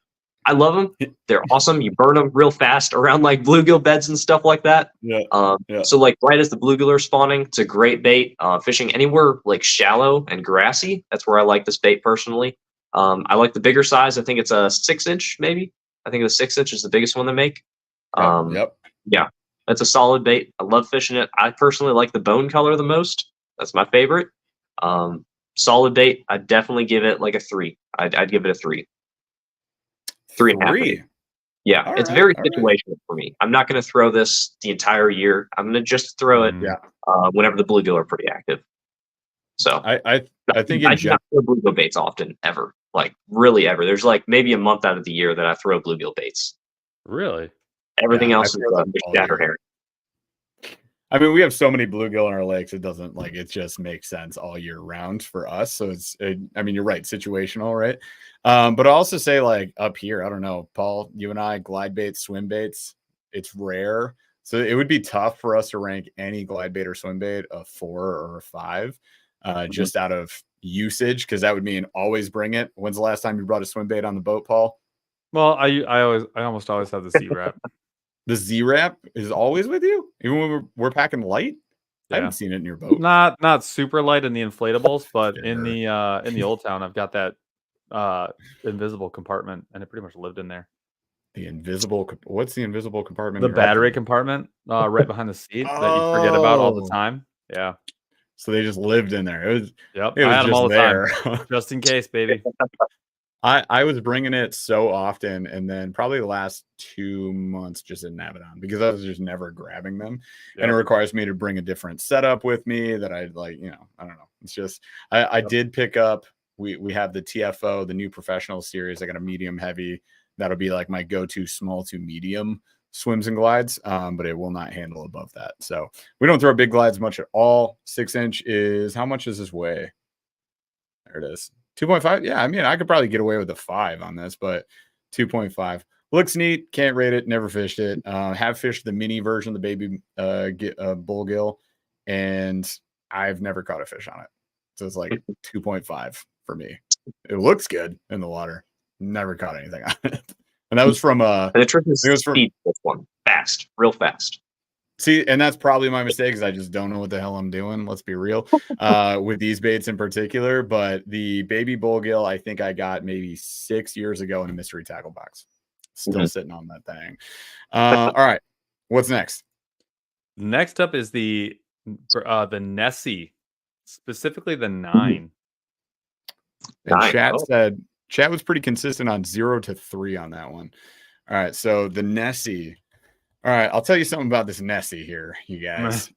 I love them. They're awesome. You burn them real fast around like bluegill beds and stuff like that. So like right as the bluegill are spawning, it's a great bait. Fishing anywhere like shallow and grassy, that's where I like this bait personally. I like the bigger size. I think it's a 6-inch maybe. I think the 6-inch is the biggest one they make. Yeah, that's a solid bait. I love fishing it. I personally like the bone color the most. That's my favorite. Solid bait. I'd definitely give it like a 3. I'd give it a 3. 3.5. Yeah, it's very situational for me. I'm not going to throw this the entire year. I'm going to just throw it whenever the bluegill are pretty active. So I think I do not throw bluegill baits often, ever. Like really ever. There's like maybe a month out of the year that I throw bluegill baits. Really? Everything else is shatter hair. I mean, we have so many bluegill in our lakes. It doesn't like it just makes sense all year round for us. So I mean, you're right, situational, right? But I'll also say like up here, I don't know, Paul, you and I, glide baits, swim baits, it's rare. So it would be tough for us to rank any glide bait or swim bait a 4 or a 5, just out of usage, because that would mean always bring it. When's the last time you brought a swim bait on the boat, Paul? Well, I almost always have the Z-Wrap. The Z-Wrap is always with you, even when we're packing light. I haven't seen it in your boat. Not super light in the inflatables, but in the old town, I've got that invisible compartment, and it pretty much lived in there. The invisible. What's the invisible compartment? The battery compartment, right behind the seat that you forget about all the time. Yeah. So they just lived in there. It was. Yep. It was I had them all the there. time, just in case, baby. I was bringing it so often, and then probably the last 2 months just didn't have it on because I was just never grabbing them. And it requires me to bring a different setup with me that I like, you know, I don't know. It's just I did pick up. We have the TFO, the new professional series. I got a medium heavy. That'll be like my go-to small to medium swims and glides, but it will not handle above that. So we don't throw big glides much at all. 6-inch is, how much does this weigh? There it is. 2.5. Yeah, I mean, I could probably get away with a 5 on this, but 2.5 looks neat. Can't rate it. Never fished it. Have fished the mini version, the baby bull gill, and I've never caught a fish on it. So it's like 2.5 for me. It looks good in the water. Never caught anything on it. And that was from and the trick is speed. This one fast, real fast. See, and that's probably my mistake because I just don't know what the hell I'm doing. Let's be real with these baits in particular. But the baby bull gill, I think I got maybe 6 years ago in a mystery tackle box. Still sitting on that thing. All right. What's next? Next up is the Nessie, specifically the 9. And 9. Chat said Chat was pretty consistent on 0 to 3 on that one. All right, so the Nessie. All right, I'll tell you something about this Nessie here, you guys.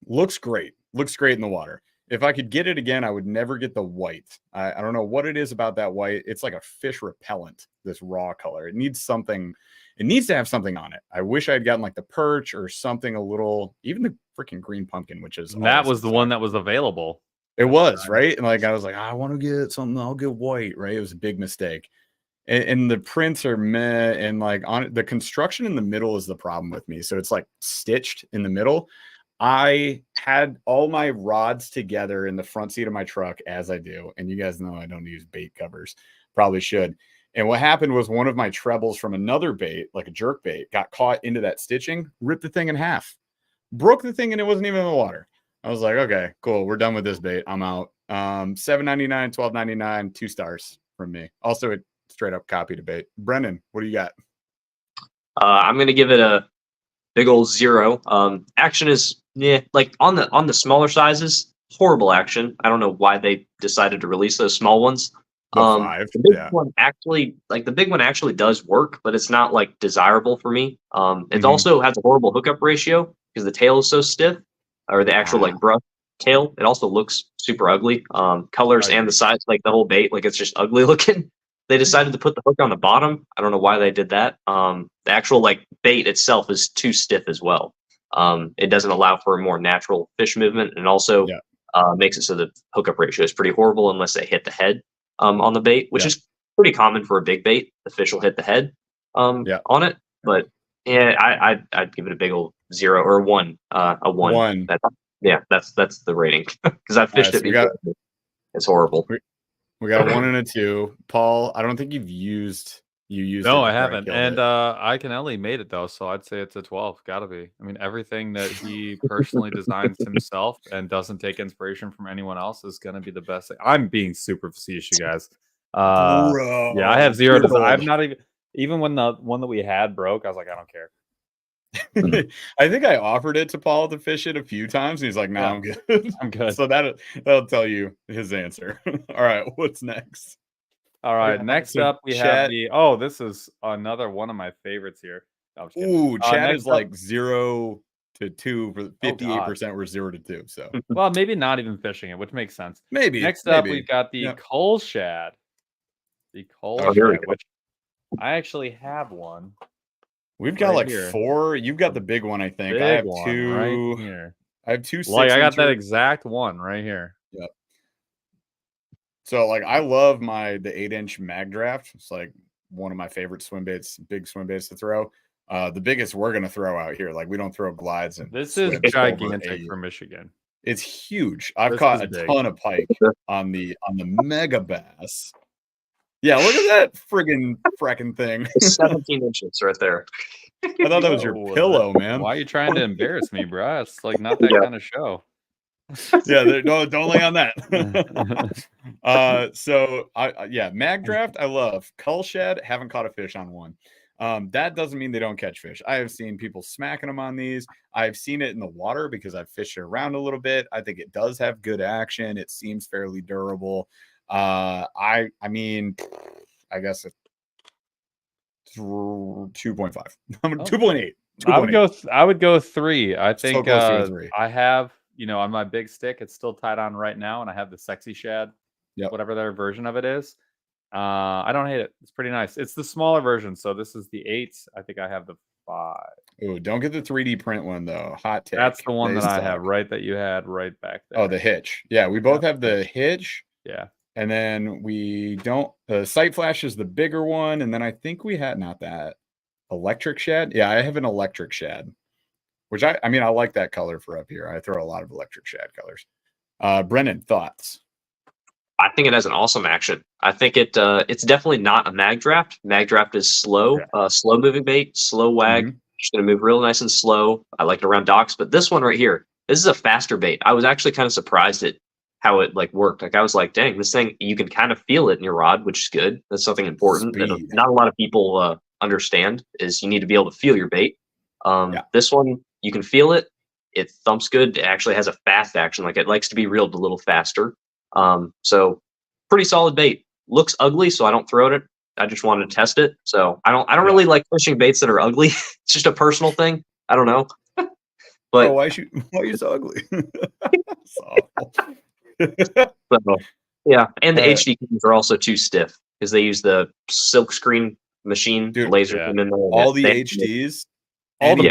Looks great. Looks great in the water. If I could get it again, I would never get the white. I don't know what it is about that white. It's like a fish repellent, this raw color. It needs something. It needs to have something on it. I wish I had gotten like the perch or something a little, even the freaking green pumpkin, which is that was the one that was available. It was, right? And like I was like, I want to get something, I'll get white, right? It was a big mistake. And the prints are meh, and like on the construction in the middle is the problem with me. So it's like stitched in the middle. I had all my rods together in the front seat of my truck, as I do. And you guys know I don't use bait covers. Probably should. And what happened was one of my trebles from another bait, like a jerk bait, got caught into that stitching, ripped the thing in half, broke the thing, and it wasn't even in the water. I was like, okay, cool. We're done with this bait. I'm out. $7.99, $12.99, 2 stars from me. Also, a straight up copy to bait. Brendan, what do you got? I'm going to give it a big old 0. Action is like on the smaller sizes, horrible action. I don't know why they decided to release those small ones. The big one actually, like the big one actually does work, but it's not like desirable for me. It also has a horrible hookup ratio because the tail is so stiff, or the actual like brush tail. It also looks super ugly. Colors and the size, like the whole bait, like it's just ugly looking. They decided to put the hook on the bottom. I don't know why they did that. The actual like bait itself is too stiff as well. It doesn't allow for a more natural fish movement, and also makes it so the hookup ratio is pretty horrible unless they hit the head on the bait, which is pretty common for a big bait. The fish will hit the head on it. But yeah, I'd give it a big old 0 or 1. A 1. That's the rating because I've fished it before. It's horrible. We got a 1 and a 2. Paul, I don't think you've used. No, I haven't. And Iaconelli made it though, so I'd say it's a 12. Gotta be. I mean, everything that he personally designs himself and doesn't take inspiration from anyone else is gonna be the best thing. I'm being super facetious, you guys. Bro, yeah, I have 0 design. I'm not even when the one that we had broke, I was like, I don't care. I think I offered it to Paul to fish it a few times, and he's like, "No, I'm good. I'm good." So that'll tell you his answer. All right, what's next? All right, next up we have the. Oh, this is another one of my favorites here. No, ooh, Chad is like 0 to 2 for 58%. We're 0 to 2. So well, maybe not even fishing it, which makes sense. Maybe. Next up, we've got the Coal Shad. The Coal Shad, which I actually have one. We've got like 4. You've got the big one, I think. I have 2 right here. I have 2. Like I got that exact one right here. Yep. So like I love the 8-inch Magdraft. It's like one of my favorite swim baits, big swim baits to throw. The biggest we're gonna throw out here. Like we don't throw glides. And this is gigantic for Michigan. It's huge. I've caught a ton of pike on the Megabass. Yeah, look at that frickin' thing. 17 inches right there. I thought that was your pillow, man. Why are you trying to embarrass me, bro? It's like not that kind of show. Yeah, no, don't lay on that. Magdraft, I love. Cull Shad, haven't caught a fish on one. That doesn't mean they don't catch fish. I have seen people smacking them on these. I've seen it in the water because I've fished it around a little bit. I think it does have good action. It seems fairly durable. I mean, I guess it's 2.5. 2.8. I would go 3. I think so 3. I have, on my big stick, it's still tied on right now, and I have the Sexy Shad, whatever their version of it is. I don't hate it. It's pretty nice. It's the smaller version, so this is the 8. I think I have the 5. Ooh, don't get the 3D print one though. Hot take. That's the one that I have, right? That you had right back there. Oh, the hitch. Yeah, we both have the hitch. Yeah. And then we don't. The Sight Flash is the bigger one, and then I think we had not that electric shad. Yeah, I have an electric shad, which I mean I like that color for up here. I throw a lot of electric shad colors. Brennan, thoughts? I think it has an awesome action. I think it's definitely not a Magdraft. Magdraft is slow, slow moving bait, slow wag. It's going to move real nice and slow. I like it around docks, but this one right here, this is a faster bait. I was actually kind of surprised at how it like worked. Like I was like, dang, this thing, you can kind of feel it in your rod, which is good. That's something important that Speed. not a lot of people understand, is you need to be able to feel your bait. This one, you can feel it. It thumps good. It actually has a fast action. Like it likes to be reeled a little faster. So pretty solid bait. Looks ugly, so I don't throw it. I just wanted to test it. So I don't really like fishing baits that are ugly. It's just a personal thing. I don't know. But why are you so ugly? So, yeah, and the HD cameras are also too stiff because they use the silk screen machine laser them in there. All the HDs, all the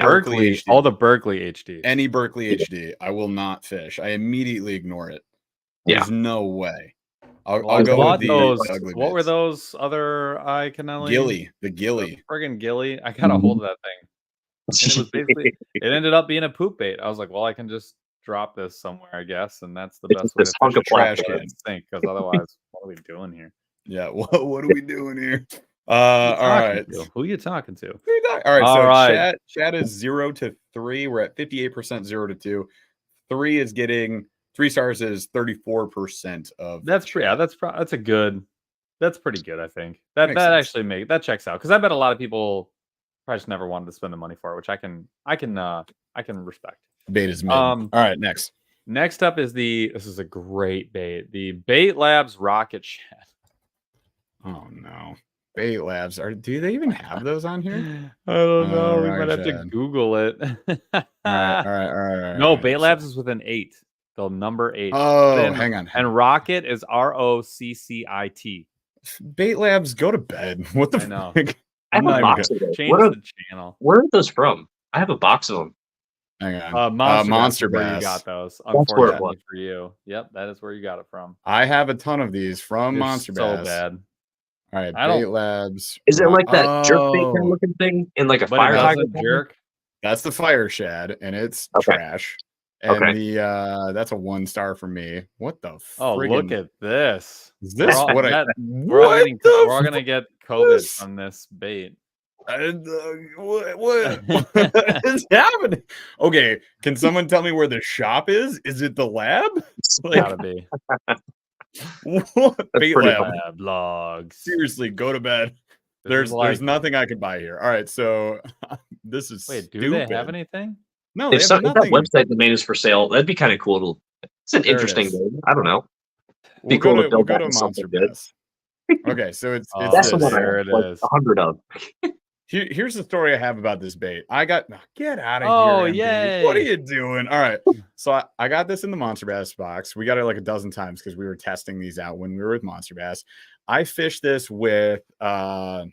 Berkley HD, any Berkley HD, I will not fish. I immediately ignore it. There's no way. I'll go with those. Ugly what bits. were those other Gilly? The Gilly. Friggin' Gilly. I got a hold of that thing. And it was basically, it ended up being a poop bait. I was like, well, I can just drop this somewhere, I guess, and that's the best way to fish a trash can sink. Because otherwise, what are we doing here? Yeah, what are we doing here? All right, who are you talking to? All right, so Shad is 0 to 3. We're at 58%, 0 to 2. 3 is getting 3 stars is 34% of. That's that's a good. That's pretty good, I think. That actually checks out, because I bet a lot of people probably just never wanted to spend the money for it, which I can respect. Bait is mid. All right, next up is this is a great bait, the Bait Labs Roccit Shad. Oh no, Bait Labs, do they even have those on here? I don't know. We might have to Google it. All right. No, Bait Labs is with an 8. The number 8. Oh, hang on. And Roccit is ROCCIT. Bait Labs, go to bed. What the? I know. I have a box of those. Change the channel. Where are those from? I have a box of them. Hang on. Monster Bass. Where you got those? Unfortunately for you. Yep, that is where you got it from. I have a ton of these from Monster Bass. So bad. All right, Bait Labs. Is it like that jerkbait kind of looking thing in like a fire hydrant? Jerk. That's the fire shad, and it's trash. And that's a 1 star for me. What the? Oh, look at this! Is this we're all gonna get COVID from this bait. What is happening? Okay, can someone tell me where the shop is? Is it the lab? It's gotta be. What? Bait lab logs. Seriously, go to bed. There's nothing I can buy here. All right, so this is do they have anything? No, if that website domain is for sale, that'd be kind of cool. It's an interesting name. I don't know. We'll go to Monster Bass. Okay, so it's that's the one there it is. 100 of. Here's the story I have about this bait. Get out of here. Oh, yay. What are you doing? All right. So I got this in the Monster Bass box. We got it like a dozen times because we were testing these out when we were with Monster Bass. I fished this with Ralph,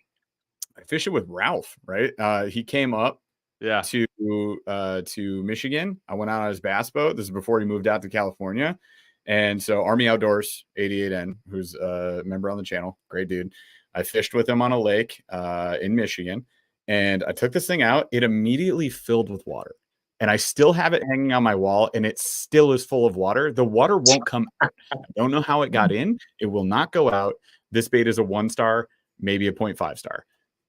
right? He came up to Michigan. I went out on his bass boat. This is before he moved out to California. And so Army Outdoors 88N, who's a member on the channel, great dude. I fished with him on a lake in Michigan, and I took this thing out. It immediately filled with water, and I still have it hanging on my wall, and it still is full of water. The water won't come out. I don't know how it got in. It will not go out. This bait is a 1 star, maybe a 0.5 star.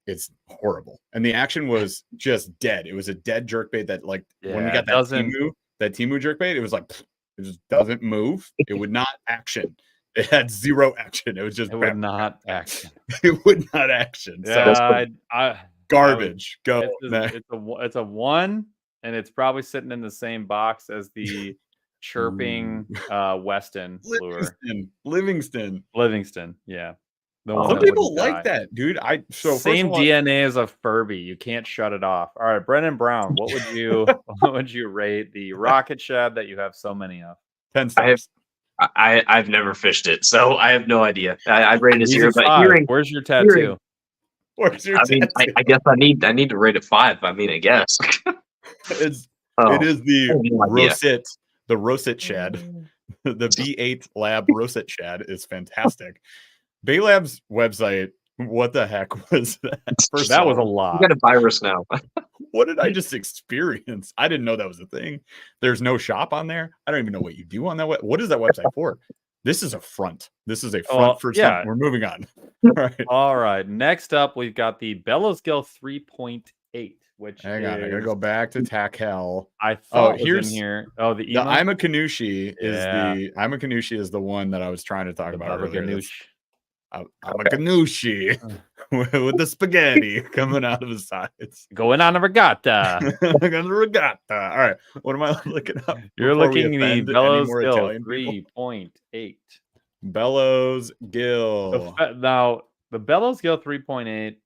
It's horrible. And the action was just dead. It was a dead jerkbait that when we got that Temu jerkbait, it was like, it just doesn't move. It would not action. It had 0 action. It was just would not action. It would not action. Yeah, so garbage. Go. It's a 1, and it's probably sitting in the same box as the chirping Weston lure. Livingston. Yeah. Some people like that, dude. Same DNA as a Furby. You can't shut it off. All right, Brennan Brown. What would you rate the Roccit Shad that you have so many of? 10 stars. I've never fished it, so I have no idea. I'd rate it a 0. But where's your tattoo? I guess I need to rate it 5. I mean, I guess it is the Roccit Shad. The B8 Lab Roccit Shad is fantastic. Bait Lab's website. What the heck was that? That was a lot. You got a virus now. What did I just experience? I didn't know that was a thing. There's no shop on there. I don't even know what you do on that. What is that website for? This is a front. This is a front for something. We're moving on. All right. Next up, we've got the Bellows Gill 3.8. which Hang on, I gotta is go back to Tackle. I thought was here's in here. Oh, the the emo. I'm a Kanushi Yeah. I'm a Kanushi is the one that I was trying to talk The about Baba earlier. Ganoush. I'm a Kanushi with the spaghetti coming out of his sides. Going on a regatta. Like on the regatta. All right, what am I looking up? You're before we looking the offend any Bellows more Gill Italian people? 3.8. Bellows Gill. Now the Bellows Gill 3.8.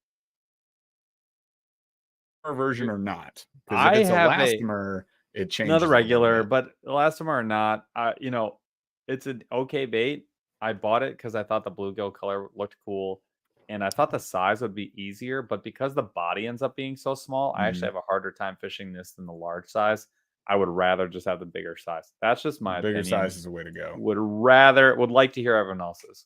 Version or not? Because if I it's have elastomer, it changes. another a little regular, bit. but elastomer or not, you know, it's an okay bait. I bought it because I thought the bluegill color looked cool, and I thought the size would be easier. But because the body ends up being so small, I actually have a harder time fishing this than the large size. I would rather just have the bigger size. That's just my bigger opinion. size is the way to go. Would like to hear everyone else's.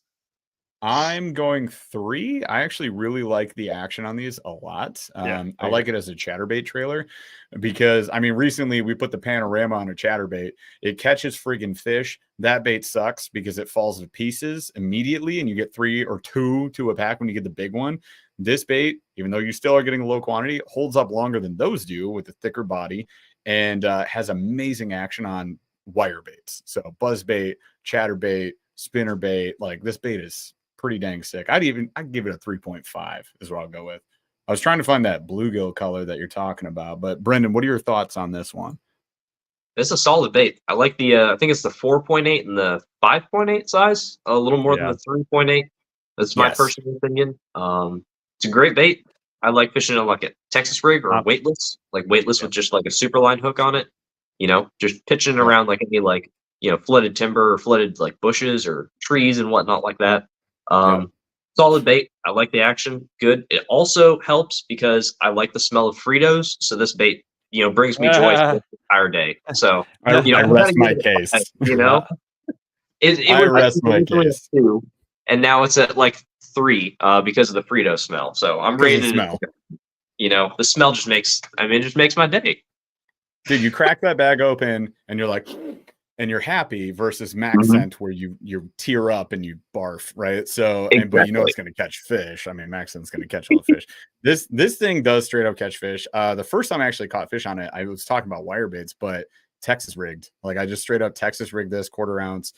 I'm going 3. I actually really like the action on these a lot. I like it as a ChatterBait trailer because, I mean, recently we put the panorama on a ChatterBait. It catches freaking fish. That bait sucks because it falls to pieces immediately and you get 3 or 2 to a pack when you get the big one. This bait, even though you still are getting a low quantity, holds up longer than those do with a thicker body and has amazing action on wire baits. So buzz bait, ChatterBait, spinnerbait, like this bait is pretty dang sick. I'd give it a 3.5 is what I'll go with. I was trying to find that bluegill color that you're talking about, but Brendan, what are your thoughts on this one? It's a solid bait. I like the I think it's the 4.8 and the 5.8 size, a little more than the 3.8. That's my personal opinion. It's a great bait. I like fishing on like a Texas rig or weightless, with just like a super line hook on it. You know, just pitching it around like any like, you know, flooded timber or flooded like bushes or trees and whatnot like that. Solid bait. I like the action. Good. It also helps because I like the smell of Fritos. So this bait, you know, brings me joy the entire day. So I rest my case. You know, I rest my case. 2, and now it's at like 3 because of the Frito smell. So I'm ready to smell. You know, the smell just makes. I mean, it just makes my day. Dude, you crack that bag open and you're like, and you're happy versus max scent where you tear up and you barf, right? So, but you know it's going to catch fish. I mean, max scent's going to catch all the fish. This thing does straight up catch fish. The first time I actually caught fish on it, I was talking about wire baits, but Texas rigged. Like I just straight up Texas rigged this 1/4 ounce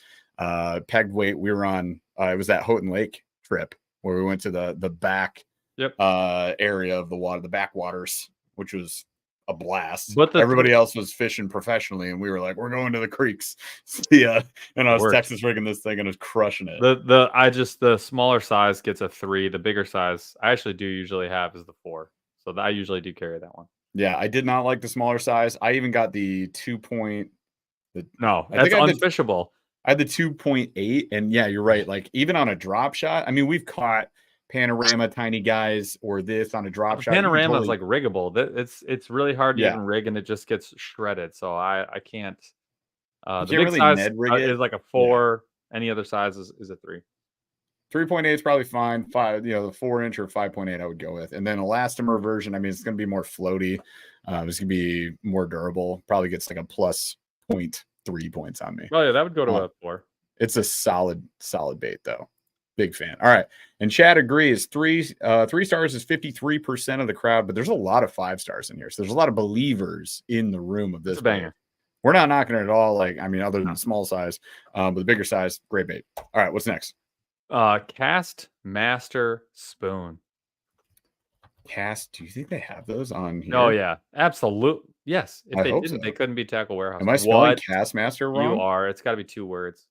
pegged weight. We were on it was that Houghton Lake trip where we went to the back area of the water, the backwaters, which was a blast. But everybody else was fishing professionally, and we were like, "We're going to the creeks." Yeah, and I was Texas rigging this thing, and I was crushing it. The smaller size gets a 3. The bigger size I actually do usually have is the 4. So I usually do carry that one. Yeah, I did not like the smaller size. I even got the 2. No, that's unfishable. I had the 2.8, and yeah, you're right. Like even on a drop shot, I mean, we've caught panorama tiny guys or this on a drop shot. Panorama is like riggable. It's really hard to even rig, and it just gets shredded. So I can't. The big really size is like a 4. Any other size is a 3. 3.8 is probably fine. 5, you know, the 4-inch or 5.8 I would go with. And then elastomer version, I mean, it's going to be more floaty. It's going to be more durable. Probably gets like a plus 0.3 points on me. Oh yeah, that would go to a 4. It's a solid bait though. Big fan. All right. And Chad agrees. 3 stars is 53% of the crowd, but there's a lot of 5 stars in here. So there's a lot of believers in the room of this banger. We're not knocking it at all. Like, I mean, other than the small size, but the bigger size, great bait. All right. What's next? Kastmaster spoon. Do you think they have those on here? Oh yeah, absolutely. Yes. If they didn't, they couldn't be Tackle Warehouse. Am I spelling Kastmaster wrong? You are. It's got to be 2 words.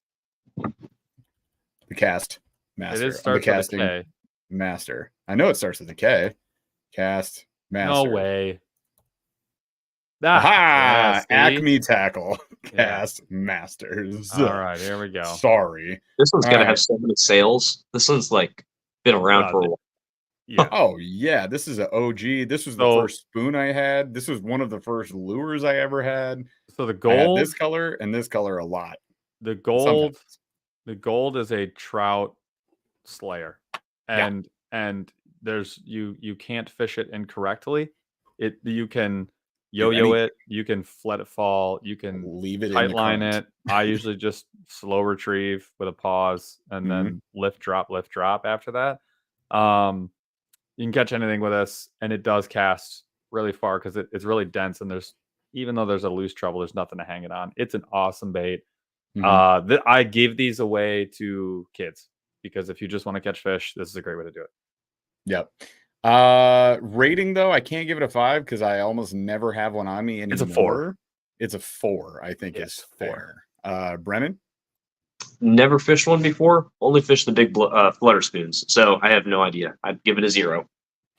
The Kastmaster. It is starts with a K. Master. I know it starts with a K. Kastmaster. No way. Aha! Acme Tackle. Kastmasters. All right, here we go. Sorry. This one's gonna have so many sales. This one's like been around for a while. Yeah. Oh yeah, this is an OG. This was the first spoon I had. This was one of the first lures I ever had. So the gold, this color and this color a lot. The gold is a trout slayer, and there's you can't fish it incorrectly. You can yo-yo it, you can let it fall, you can leave it tight line it. I usually just slow retrieve with a pause and then lift drop after that. You can catch anything with this, and it does cast really far because it's really dense, and even though there's a loose treble, there's nothing to hang it on. It's an awesome bait. I give these away to kids because if you just want to catch fish, this is a great way to do it. Yep. Rating though, I can't give it a 5 because I almost never have one on me anymore. It's a 4. It's a 4, I think is fair. Brennan? Never fished one before. Only fished the big flutter spoons, so I have no idea. I'd give it a 0.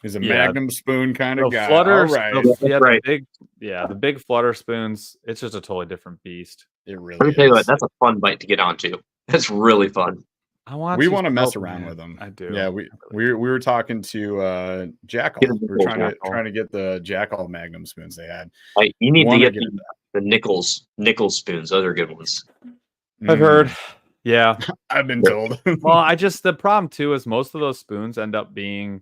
He's a Magnum spoon kind of guy. Flutter, all right. The big flutter spoons. It's just a totally different beast. It really Let me is. tell you what, that's a fun bite to get onto. That's really fun. We want to mess around with them. I do. Yeah, we were talking to Jackal. We were trying to get the Jackal Magnum spoons they had. You need to get the Nichols spoons. Those are good ones. I've heard. Yeah, I've been told. Well, the problem too is most of those spoons end up being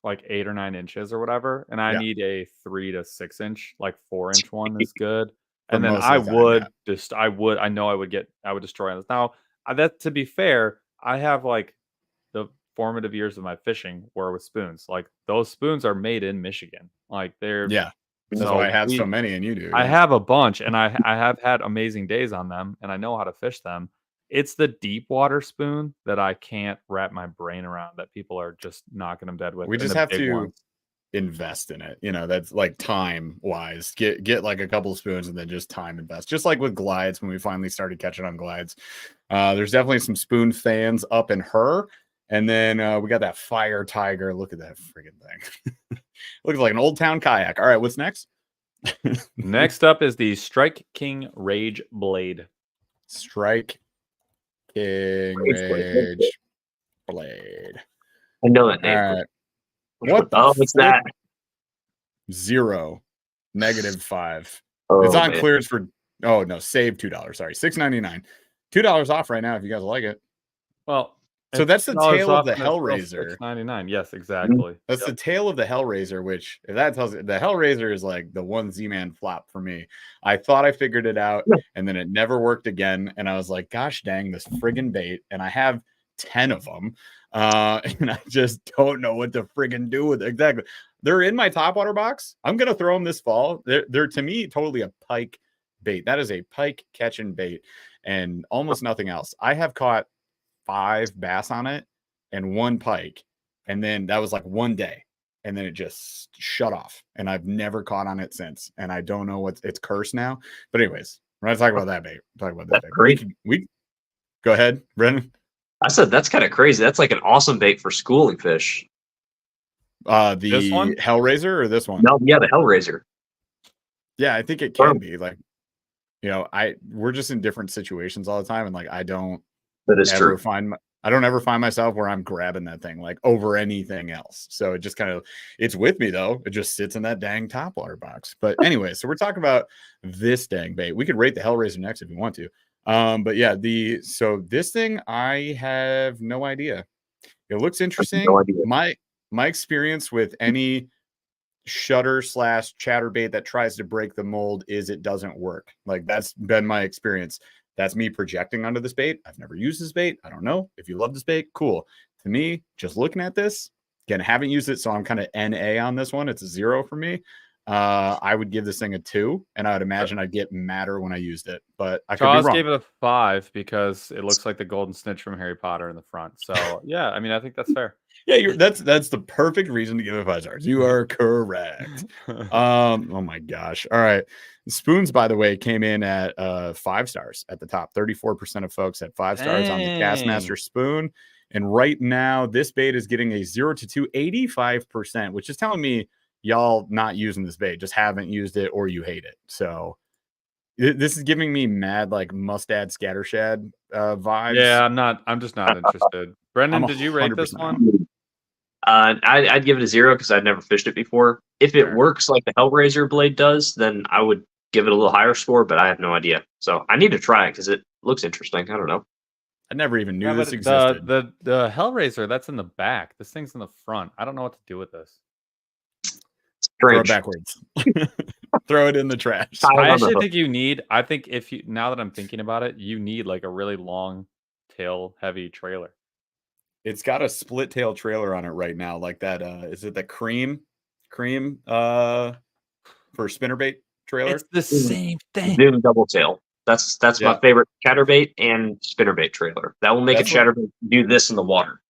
like 8 or 9 inches or whatever, and I need a 3 to 6 inch, like 4-inch one is good. And then I would destroy this. Now, that to be fair, I have like the formative years of my fishing were with spoons. Like those spoons are made in Michigan. Like they're That's why I have so many, and you do. I have a bunch, and I have had amazing days on them, and I know how to fish them. It's the deep water spoon that I can't wrap my brain around that people are just knocking them dead with. We just have to invest in it. That's like time wise. Get like a couple of spoons and then just time invest. Just like with glides when we finally started catching on glides. There's definitely some spoon fans up in her. And then we got that Fire Tiger. Look at that friggin' thing. Looks like an Old Town kayak. All right, what's next? Next up is the Strike King Rage Blade. Strike King Rage Blade. I know that name. All right. What's that? 0. -5. Oh, it's on man. clearance for save $2. Sorry, $6.99. $2 off right now if you guys like it. Well, so that's the tail of the Hellraiser. $6.99. Yes, exactly. That's the tail of the Hellraiser, which if that tells you, the Hellraiser is like the one Z-Man flop for me. I thought I figured it out, and then it never worked again. And I was like, gosh dang, this friggin' bait. And I have 10 of them. And I just don't know what to friggin' do with it. Exactly. They're in my topwater box. I'm gonna throw them this fall. They're to me totally a pike bait. That is a pike catching bait and almost nothing else. I have caught 5 bass on it and 1 pike, and then that was like one day, and then it just shut off, and I've never caught on it since. And I don't know it's cursed now. But anyways, we're not talking about that bait. We're talking about that bait. We go ahead, Brennan. I said that's kind of crazy. That's like an awesome bait for schooling fish. The one? Hellraiser or this one? No, the Hellraiser. Yeah, I think it can be like, we're just in different situations all the time, and like I don't ever find myself where I'm grabbing that thing like over anything else. So it just it's with me though. It just sits in that dang topwater box. But anyway, so we're talking about this dang bait. We could rate the Hellraiser next if you want to. But yeah, this thing, I have no idea. It looks interesting. No idea. My experience with any shutter / chatterbait that tries to break the mold is it doesn't work. Like that's been my experience. That's me projecting onto this bait. I've never used this bait. I don't know. If you love this bait, cool. To me, just looking at this, again, haven't used it, so I'm kind of NA on this one. It's a 0 for me. I would give this thing a 2, and I would imagine I'd get madder when I used it. But I could be wrong. Gave it a 5 because it looks like the golden snitch from Harry Potter in the front. So yeah, I mean, I think that's fair. Yeah, that's the perfect reason to give it 5 stars. You are correct. Oh my gosh. All right. Spoons, by the way, came in at 5 stars at the top. 34% of folks had 5 stars on the Kastmaster spoon. And right now, this bait is getting a 0 to 2, 85%, which is telling me y'all not using this bait, just haven't used it, or you hate it. So this is giving me mad like mustad scattershad vibes. Yeah, I'm just not interested. Brendan, did you rate this one? I'd give it a 0 because I'd never fished it before. If it works like the Hellraiser blade does, then I would give it a little higher score, but I have no idea. So I need to try it because it looks interesting. I don't know. I never even knew this existed. The Hellraiser, that's in the back. This thing's in the front. I don't know what to do with this. Throw it backwards. Throw it in the trash. I actually think I think now that I'm thinking about it, you need like a really long tail heavy trailer. It's got a split tail trailer on it right now, like that. Is it the cream for spinnerbait trailer. It's the same thing. Zoom double tail. That's my favorite chatterbait and spinnerbait trailer. That will make a chatterbait do this in the water.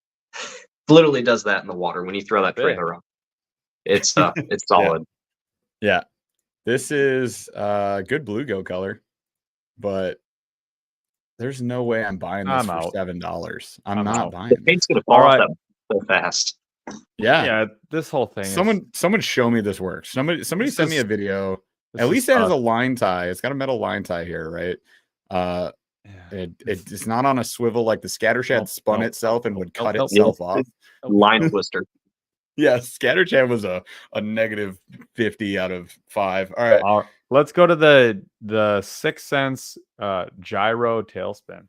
Literally does that in the water when you throw that trailer up. It's solid. Yeah. This is good bluegill color, but there's no way I'm buying this for $7. I'm not buying the paint's gonna fall off that so fast. Yeah. This whole thing. Someone show me this works. Somebody send me a video. At least it has a line tie. It's got a metal line tie here, right? It's not on a swivel like the Scattershad spun itself and would cut itself off. Line twister. Yeah, Scattershad was a negative 50 out of 5. All right. Let's go to the 6 cents gyro tailspin.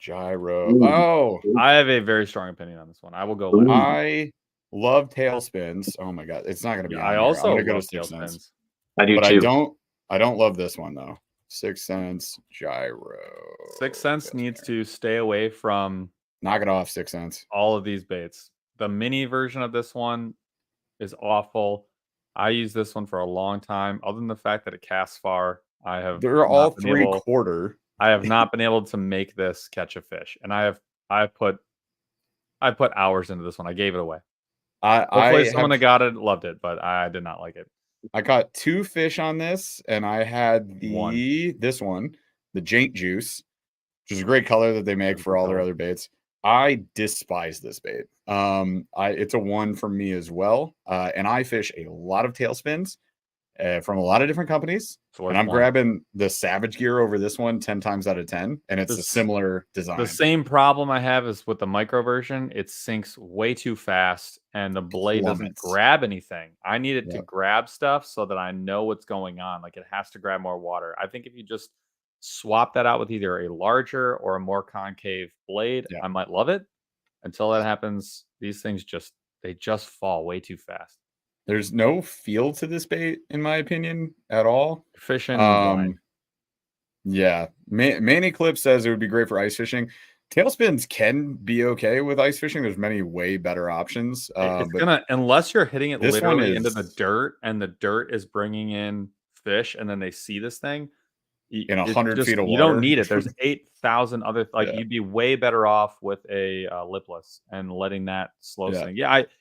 Gyro. Oh, I have a very strong opinion on this one. I will go. I love tailspins. Oh my god, it's not going to be. I also I'm gonna go love to 6 cents. I do too. I don't love this one though. 6 cents gyro. 6 cents needs to stay away from. Knock it off, 6 cents. All of these baits. The mini version of this one is awful. I use this one for a long time. Other than the fact that it casts far, they're all 3/4. I have not been able to make this catch a fish, and I put hours into this one. I gave it away. Hopefully someone that got it loved it, but I did not like it. I caught 2 fish on this, and I had this one, the Jaint Juice, which is a great color that they make for all their other baits. I despise this bait. It's a 1 for me as well. And I fish a lot of tailspins from a lot of different companies. And I'm grabbing the Savage Gear over this one 10 times out of 10. And it's a similar design. The same problem I have is with the micro version. It sinks way too fast and the blade doesn't grab anything. I need it to grab stuff so that I know what's going on. Like it has to grab more water. I think if you just swap that out with either a larger or a more concave blade, I might love it. Until that happens, these things just fall way too fast. There's no feel to this bait, in my opinion, at all. Fishing. Yeah. Manny Clip says it would be great for ice fishing. Tailspins can be okay with ice fishing. There's many way better options. Unless you're hitting it literally into the dirt, and the dirt is bringing in fish, and then they see this thing in 100 feet of water. You don't need it. There's 8,000 other you'd be way better off with a lipless and letting that slow sink.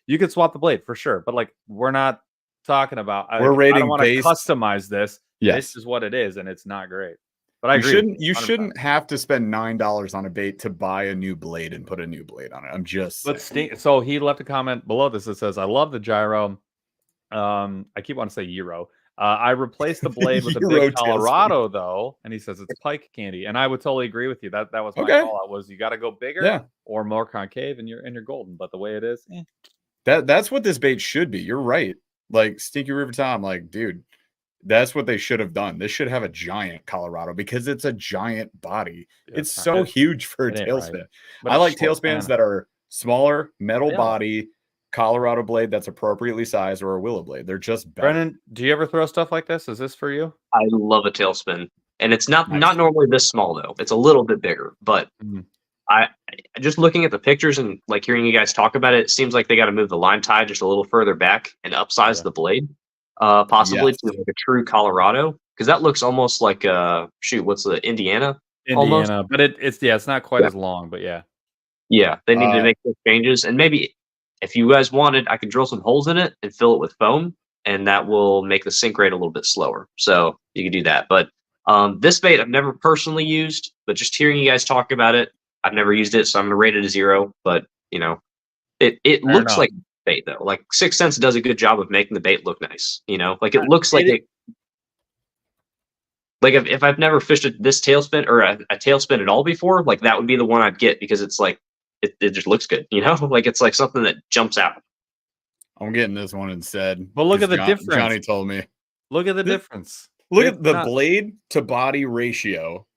You could swap the blade for sure, but like we're not talking about. We're rating. I don't want to customize this. This is what it is, and it's not great. But I agree. You shouldn't have to spend $9 on a bait to buy a new blade and put a new blade on it. I'm just. So he left a comment below this that says, "I love the gyro." I keep wanting to say gyro. I replaced the blade with a big Colorado though, and he says it's pike candy, and I would totally agree with you. That was my call out. Was you got to go bigger or more concave, and you're golden. But the way it is, that's what this bait should be. You're right. Like Stinky River Tom, like dude. That's what they should have done. This should have a giant Colorado because it's a giant body. It's so huge for a tailspin. Right. I like tailspins that are smaller, metal body, Colorado blade that's appropriately sized, or a willow blade. They're just better. Brennan, do you ever throw stuff like this? Is this for you? I love a tailspin. And it's not normally this small though. It's a little bit bigger, but I just looking at the pictures and like hearing you guys talk about it, it seems like they got to move the line tie just a little further back and upsize the blade. Possibly to like a true Colorado, because that looks almost like what's the Indiana almost? But it's not quite as long, but they need to make those changes. And maybe if you guys wanted, I could drill some holes in it and fill it with foam, and that will make the sink rate a little bit slower, so you could do that. But this bait I've never personally used, but just hearing you guys talk about it, I've never used it, so I'm gonna rate it a 0. But it looks like bait though. Like 6 cents does a good job of making the bait look nice. Like it looks like it. Like if I've never fished this tailspin or a tailspin at all before, like that would be the one I'd get because it's like it just looks good. Like it's like something that jumps out. I'm getting this one instead. But look at the difference. Johnny told me. Look at the difference. Look at the blade to body ratio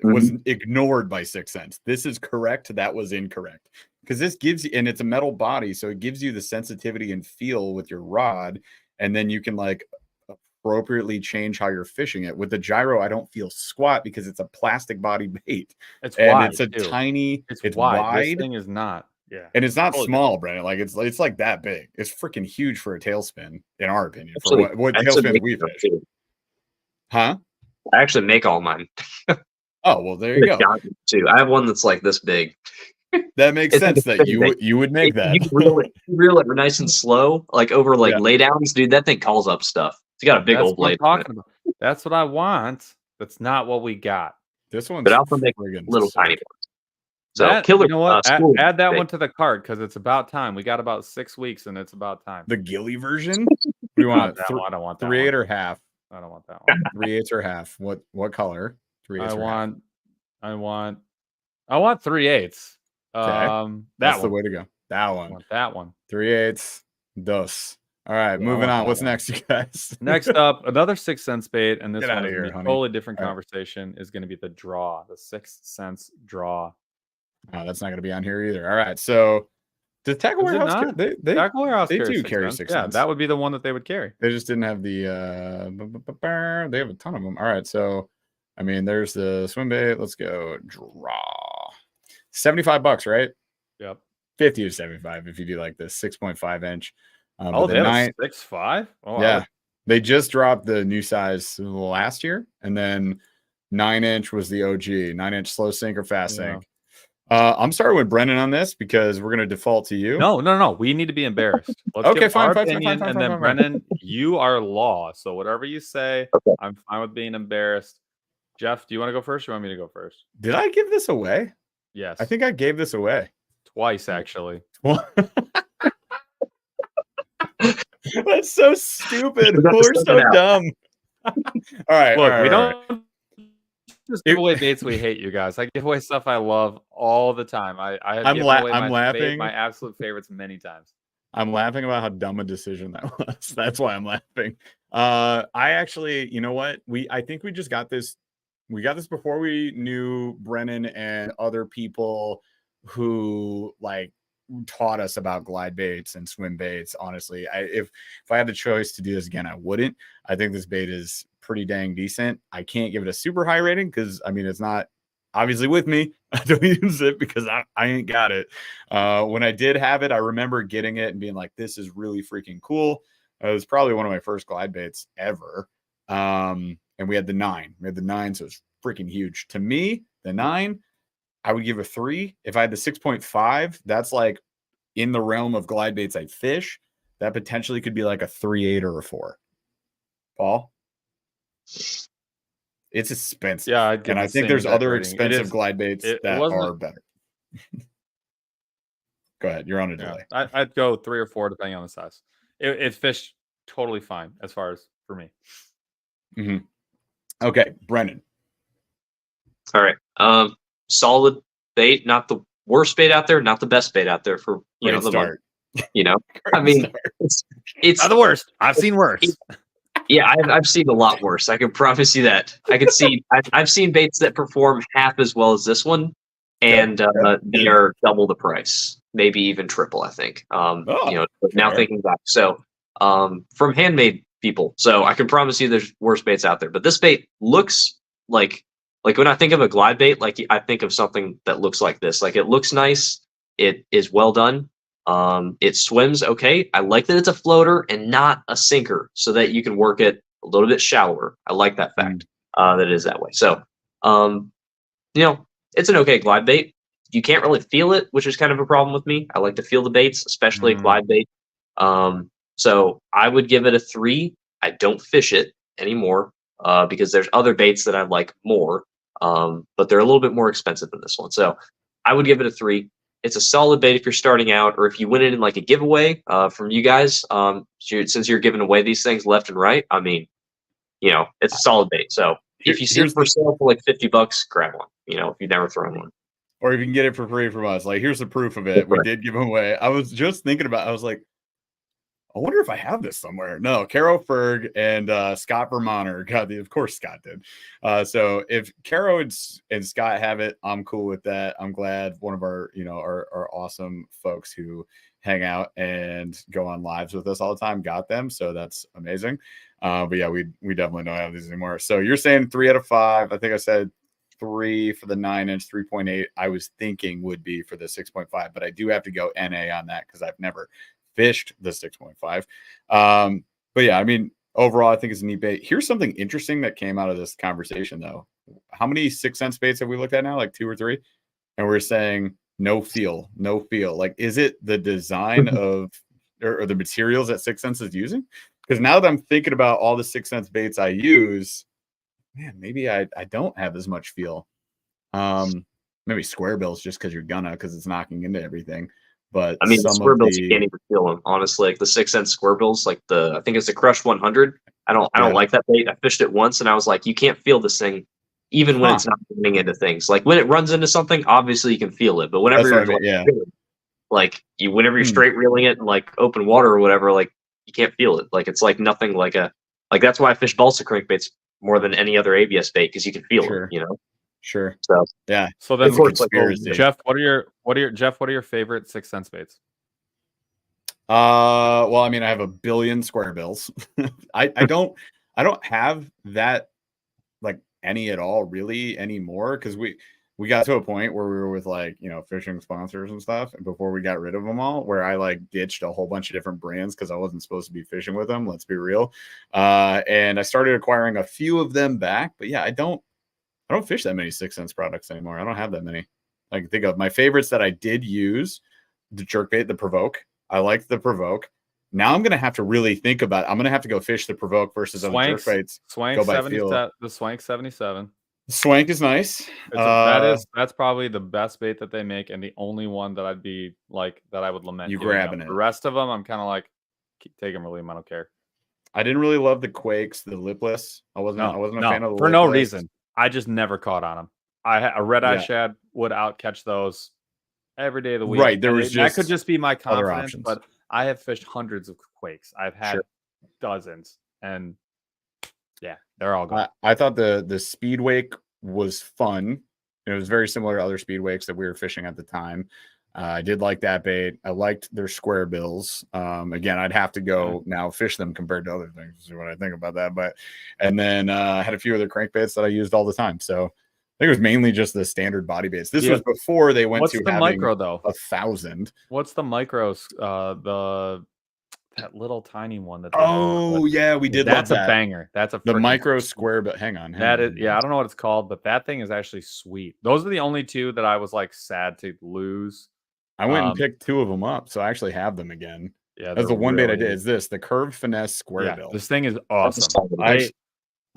was ignored by 6 cents. This is correct. That was incorrect. Because this gives you, and it's a metal body, so it gives you the sensitivity and feel with your rod, and then you can like appropriately change how you're fishing it. With the gyro, I don't feel squat because it's a plastic body bait. It's wide. It's a tiny. It's wide. This thing is not. Yeah. And it's not Totally small, Brennan. Like it's like that big. It's freaking huge for a tailspin, in our opinion. Actually, For what I actually tailspin make we them fish. too. Huh? I actually make all mine. Oh, well, there you go. Too. I have one that's like this big. That makes It's like sense a that spin bait. you would make that. You reel it nice and slow, like over like Yeah. laydowns, dude. That thing calls up stuff. It's got a big That's old what I'm blade. on it. talking about. That's what I want. That's not what we got. This one's But I also make friggin' little sick. tiny ones. So That, killer. you know what? School Add that bait. one to the cart because it's about time. We got about 6 weeks and it's about time. The gilly version? What do you want? That one. I don't want that 3/8 one. or half? I don't want that one. 3/8 or half? What color? 3/8 or half? I want 3/8. That's That the one. way to go. That I one. want that one. 3/8. Dos. All right, Yeah, I moving want on. that What's one. next, you guys? Next up, another 6 cents bait, and this Get one outta is gonna here, be a honey. totally different All right. conversation. Is going to be the draw, the 6 cents draw. Oh, that's not going to be on here either. All right, so the Tackle Is it Warehouse, not? they Tackle Warehouse they carries do 6 carry cents. 6 Yeah, cents. that would be the one that they would carry. They just didn't have the they have a ton of them. All right, so I mean, there's the swim bait. Let's go draw. $75, right? Yep. 50 to 75 if you do like this 6.5 inch. Oh, the they have 9, a 6.5? Oh, yeah, they just dropped the new size last year, and then 9-inch was the OG 9-inch slow sink or fast Yeah. sink. I'm starting with Brennan on this because we're going to default to you. No. We need to be embarrassed. Let's Okay, give fine, our fine, opinion, fine, and fine, then fine. Brennan, you are law. So whatever you say, Okay. I'm fine with being embarrassed. Jeff, do you want to go first or you want me to go first? Did I give this away? Yes. I think I gave this away. Twice, actually. That's so stupid. We got We're this so out. dumb. All right. Look, all right, we all right. don't just give away baits we hate, you guys. I give away stuff I love all the time. I have I'm given away I'm laughing. my absolute favorites many times. I'm laughing about how dumb a decision that was. That's why I'm laughing. I actually, you know what? I think we just got this. We got this before we knew Brennan and other people who like taught us about glide baits and swim baits. Honestly, if I had the choice to do this again, I wouldn't. I think this bait is pretty dang decent. I can't give it a super high rating because I mean it's not obviously with me. I don't use it because I ain't got it. When I did have it, I remember getting it and being like, this is really freaking cool. It was probably one of my first glide baits ever. And we had the 9. We had the 9, so it's freaking huge. To me, the 9, I would give a 3. If I had the 6.5, that's like in the realm of glide baits I fish. That potentially could be like a 3/8 or a 4. Paul? It's expensive. Yeah, I'd give and the I think same there's exact other rating. expensive glide baits it that wasn't- are better. Go ahead. You're on a delay. Yeah, I'd go 3 or 4 depending on the size. It fished totally fine as far as for me. Mm-hmm. Okay, Brennan. All right. Solid bait, not the worst bait out there, not the best bait out there for Great the start. month. You know, Great I mean, start. it's Not the worst. I've seen worse. Yeah, I've seen a lot worse. I can promise you that. I can see. I've seen baits that perform half as well as this one, and they are double the price, maybe even triple. I think. Now fair. thinking back, so from handmade people, so I can promise you there's worse baits out there. But this bait looks like when I think of a glide bait, like I think of something that looks like this. Like it looks nice. It is well done. It swims okay. I like that it's a floater and not a sinker, so that you can work it a little bit shallower. I like that fact that it is that way. So, it's an okay glide bait. You can't really feel it, which is kind of a problem with me. I like to feel the baits, especially a glide bait. So I would give it a 3. I don't fish it anymore because there's other baits that I like more, but they're a little bit more expensive than this one. So I would give it a 3. It's a solid bait if you're starting out, or if you win it in like a giveaway from you guys. Since you're giving away these things left and right, I mean, it's a solid bait. So if you see it for sale for like $50, grab one. If you've never thrown one, or if you can get it for free from us, like here's the proof of it. We did give them away. I was just thinking about. I was like, I wonder if I have this somewhere. No, Caro Ferg and Scott Vermonter got the. Of course, Scott did. So if Caro and Scott have it, I'm cool with that. I'm glad one of our, our awesome folks who hang out and go on lives with us all the time got them. So that's amazing. But yeah, we definitely don't have these anymore. So you're saying 3 out of 5. I think I said 3 for the 9-inch, 3.8 I was thinking would be for the 6.5, but I do have to go NA on that because I've never fished the 6.5. But yeah, I mean, overall, I think it's a neat bait. Here's something interesting that came out of this conversation, though. How many 6 cents baits have we looked at now? Like 2 or 3? And we're saying no feel. Like, is it the design of or the materials that 6 cents is using? Because now that I'm thinking about all the 6 cents baits I use, man, maybe I don't have as much feel. Maybe square bills just because because it's knocking into everything. But I mean, the square bills, you can't even feel them, honestly. Like the 6 cent square bills, like I think it's the Crush 100. I don't like that bait. I fished it once and I was like, you can't feel this thing even when it's not running into things. Like when it runs into something, obviously you can feel it. But whenever whenever you're straight reeling it in like open water or whatever, like you can't feel it. Like it's like nothing like that's why I fish balsa crankbaits more than any other ABS bait, because you can feel it, you know? Sure. So yeah. So then, Jeff, what are your favorite 6 cents baits? Well, I mean, I have a billion square bills. I don't have that like any at all really anymore, because we got to a point where we were with like, you know, fishing sponsors and stuff, and before we got rid of them all, where I like ditched a whole bunch of different brands because I wasn't supposed to be fishing with them. Let's be real. And I started acquiring a few of them back, but yeah, I don't fish that many 6 cents products anymore. I don't have that many. I can think of my favorites that I did use: the Jerkbait, the Provoke. I like the Provoke. Now I'm going to have to really think about it. I'm going to have to go fish the Provoke versus other jerkbaits. Swank 77. The Swank 77. Swank is nice. That's probably the best bait that they make, and the only one that I'd be like that I would lament. You grabbing it. The rest of them, I'm kind of like, take them or leave them. I don't care. I didn't really love the Quakes, the lipless. I wasn't a fan of the for lipless. no reason. I just never caught on them. A red eye shad would out catch those every day of the week. Right. That could just be my confidence, but I have fished hundreds of Quakes. I've had dozens, and yeah, they're all good. I thought the speed wake was fun. It was very similar to other speed wakes that we were fishing at the time. I did like that bait. I liked their square bills. Again, I'd have to go now fish them compared to other things to see what I think about that. But and then I had a few other crankbaits that I used all the time. So I think it was mainly just the standard body baits. This was before they went to having micro though 1,000. What's the micros? That little tiny one that. We did. That's love a that. Banger. That's the micro square. But hang on. I don't know what it's called, but that thing is actually sweet. Those are the only two that I was like sad to lose. I went and picked 2 of them up, so I actually have them again. Yeah, that's the one bait I did. Is this the curved finesse square bill? This thing is awesome.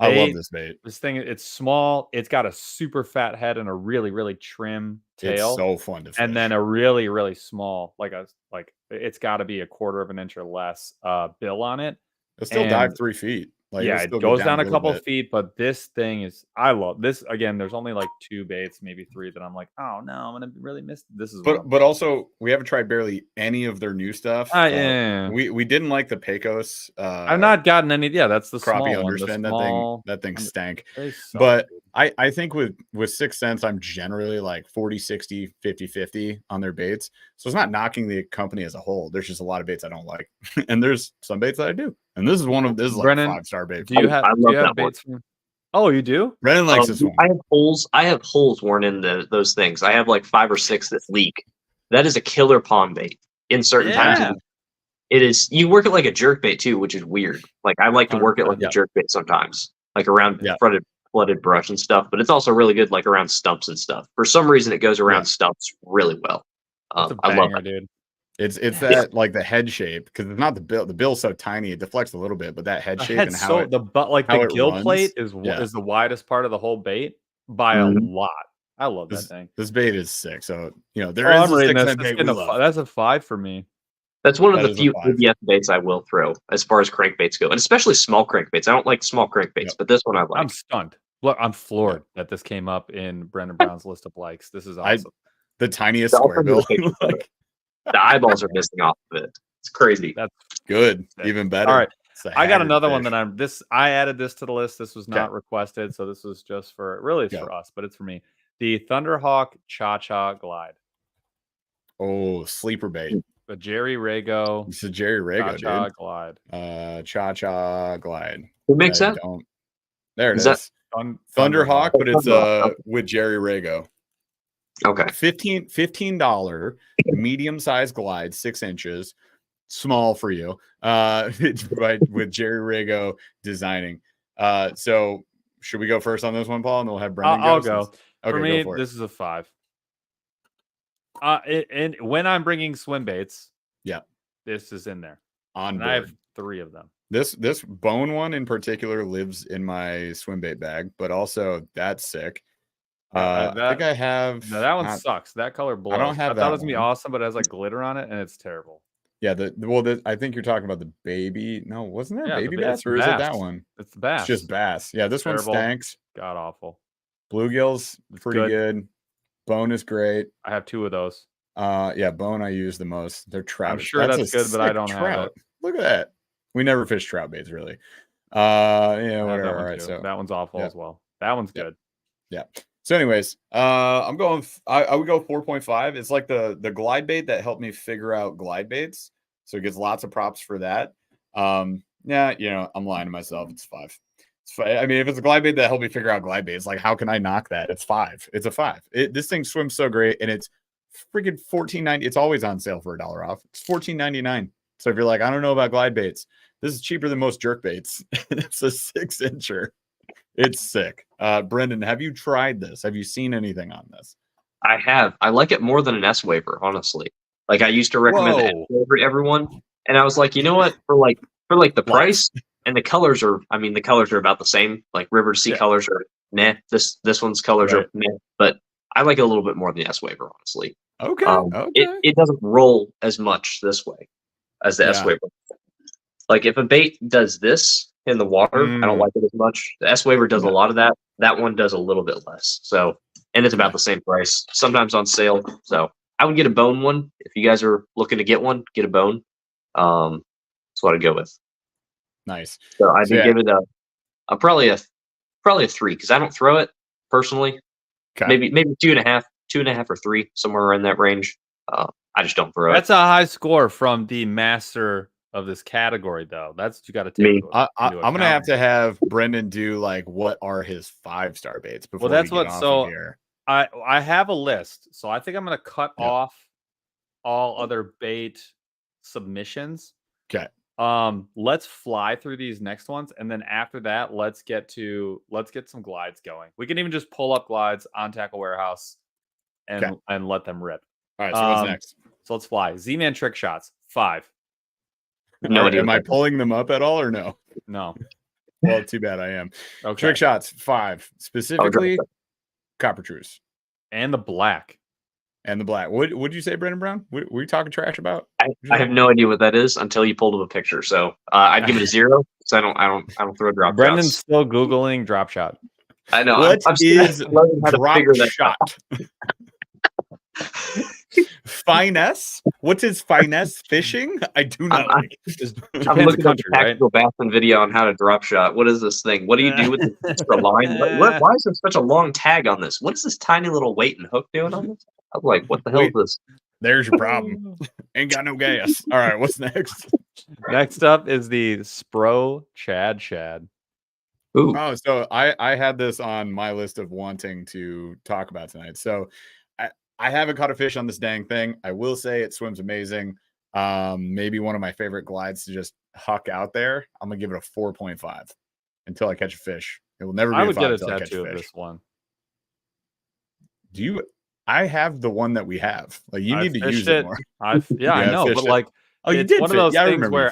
I love this bait. This thing, it's small. It's got a super fat head and a really, really trim tail. It's so fun to fish. And then a really, really small, it's got to be 1/4 of an inch or less bill on it. It'll still dive 3 feet. It goes down a couple feet, but this thing is, I love this. Again, there's only like 2 baits, maybe 3 that I'm like, oh no, I'm gonna really miss this. But also we haven't tried barely any of their new stuff. We didn't like the Pecos. I've not gotten any. Yeah, that's the crappie small underspin. That thing stank. But I think with 6 cents, I'm generally like 40-60, 50-50 on their baits. So it's not knocking the company as a whole. There's just a lot of baits I don't like, and there's some baits that I do. And this is like Brennan, 5-star bait. Do you have baits? Oh, you do? Brennan likes this one. I have holes worn in those things. I have like 5 or 6 that leak. That is a killer pond bait in certain times. It is. You work it like a jerkbait too, which is weird. Like I like to work it like a jerkbait sometimes, like around flooded brush and stuff. But it's also really good like around stumps and stuff. For some reason, it goes around stumps really well. I love it, dude. It's that like the head shape, because it's not the bill. The bill's so tiny it deflects a little bit, but that head shape and how the gill plate is the widest part of the whole bait by a lot. I love that thing. This bait is sick. So there is a 6 cent bait. That's a 5 for me. That's one of the few ABS baits I will throw as far as crankbaits go, and especially small crankbaits. I don't like small crankbaits, but this one I like. I'm stunned. Look, I'm floored that this came up in Brendan Brown's list of likes. This is awesome. The tiniest square bill. The eyeballs are missing off of it. It's crazy. That's good. Even better. All right. I got another one that I added this to the list. This was not requested, so this was just for for us, but it's for me. The Thunderhawk Cha-Cha Glide. Oh, sleeper bait. The Jerry Rago. It's a Jerry Rago, Cha-Cha dude. Glide. Cha-Cha Glide. Who makes that? There it Is is. that- Thunderhawk, but it's Thunderhawk. with Jerry Rago. Okay. $15 medium-sized glide, 6 inches, small for you. With Jerry Rago designing. So should we go first on this one, Paul? And we'll have Brendan I'll go. Okay, For me, go for this is a 5. And when I'm bringing swim baits, yeah, this is in there. On and board. I have 3 of them. This bone one in particular lives in my swim bait bag, but also that's sick. I think I have. No, that one sucks. That color blows. I don't have that. I thought it was gonna be one. awesome, but it has like glitter on it, and it's terrible. Yeah, I think you're talking about the baby. No, wasn't there baby bass, or is it that one? It's the bass. It's just bass. Yeah, this Terrible. one stanks. God awful. Bluegill's pretty good. Bone is great. I have 2 of those. Yeah, bone I use the most. They're trout. I'm sure that's good, but I don't trout. have it. Look at that. We never fish trout baits, really. Yeah, whatever. All right, so that one's awful as well. That one's good. Yeah. So, anyways, I'm going. I would go 4.5. It's like the glide bait that helped me figure out glide baits, so it gets lots of props for that. Yeah, I'm lying to myself. It's 5. It's 5. I mean, if it's a glide bait that helped me figure out glide baits, like how can I knock that? It's 5. It's a 5. This thing swims so great, and it's freaking $14.90. It's always on sale for $1 off. It's $14.99. So if you're like, I don't know about glide baits, this is cheaper than most jerk baits. It's a 6-incher. It's sick. Brendan, have you tried this? Have you seen anything on this? I have. I like it more than an S waiver, honestly. Like I used to recommend an S waiver to everyone, and I was like, you know what? For the price and the colors are. I mean, the colors are about the same. Like river to sea colors are meh. This one's colors are meh, but I like it a little bit more than the S waiver, honestly. Okay. It doesn't roll as much this way as the S waiver. Like if a bait does this in the water, I don't like it as much. The S waiver does a lot of that. That one does a little bit less. So, and it's about the same price. Sometimes on sale. So I would get a bone one if you guys are looking to get one. Get a bone. That's what I'd go with. Nice. So I'd give it a probably a 3 because I don't throw it personally. Okay. Maybe 2.5 or 3, somewhere in that range. I just don't throw it. That's a high score from the master of this category, though. That's what you got to take. I'm gonna have Brendan do like what are his 5-star baits before. Well, that's we get what. off So of here. I have a list. So I think I'm gonna cut off all other bait submissions. Okay. Let's fly through these next ones, and then after that, let's get some glides going. We can even just pull up glides on Tackle Warehouse and let them rip. All right. So what's next? So let's fly. Z-Man trick shots 5. No idea. Am I pulling them up at all or no? No. Well, too bad I am. Okay. Trick shots 5, specifically Copper Truce and the black. And the black. What would you say, Brendan Brown? What were you talking trash about? I have no idea what that is until you pulled up a picture. So I'd give it a 0 because I don't throw drop Brendan's shots. still Googling drop shot. I know. What is drop shot? Finesse? What is finesse fishing? I do not. I'm looking at the Tactical Bathman video on how to drop shot. What is this thing? What do you do with this extra line? Why is there such a long tag on this? What is this tiny little weight and hook doing on this? I'm like, what the hell is this? There's your problem. Ain't got no gas. All right, what's next? Next up is the Spro Chad Shad. Ooh. Oh, so I had this on my list of wanting to talk about tonight. So I haven't caught a fish on this dang thing. I will say it swims amazing. Maybe one of my favorite glides to just huck out there. I'm gonna give it a 4.5 until I catch a fish. It will never be. I would get a until I catch tattoo a of fish. this one. Do you? I have the one that we have. Like you need to use it more. I know, but like, oh, you it's did. One of those yeah, things where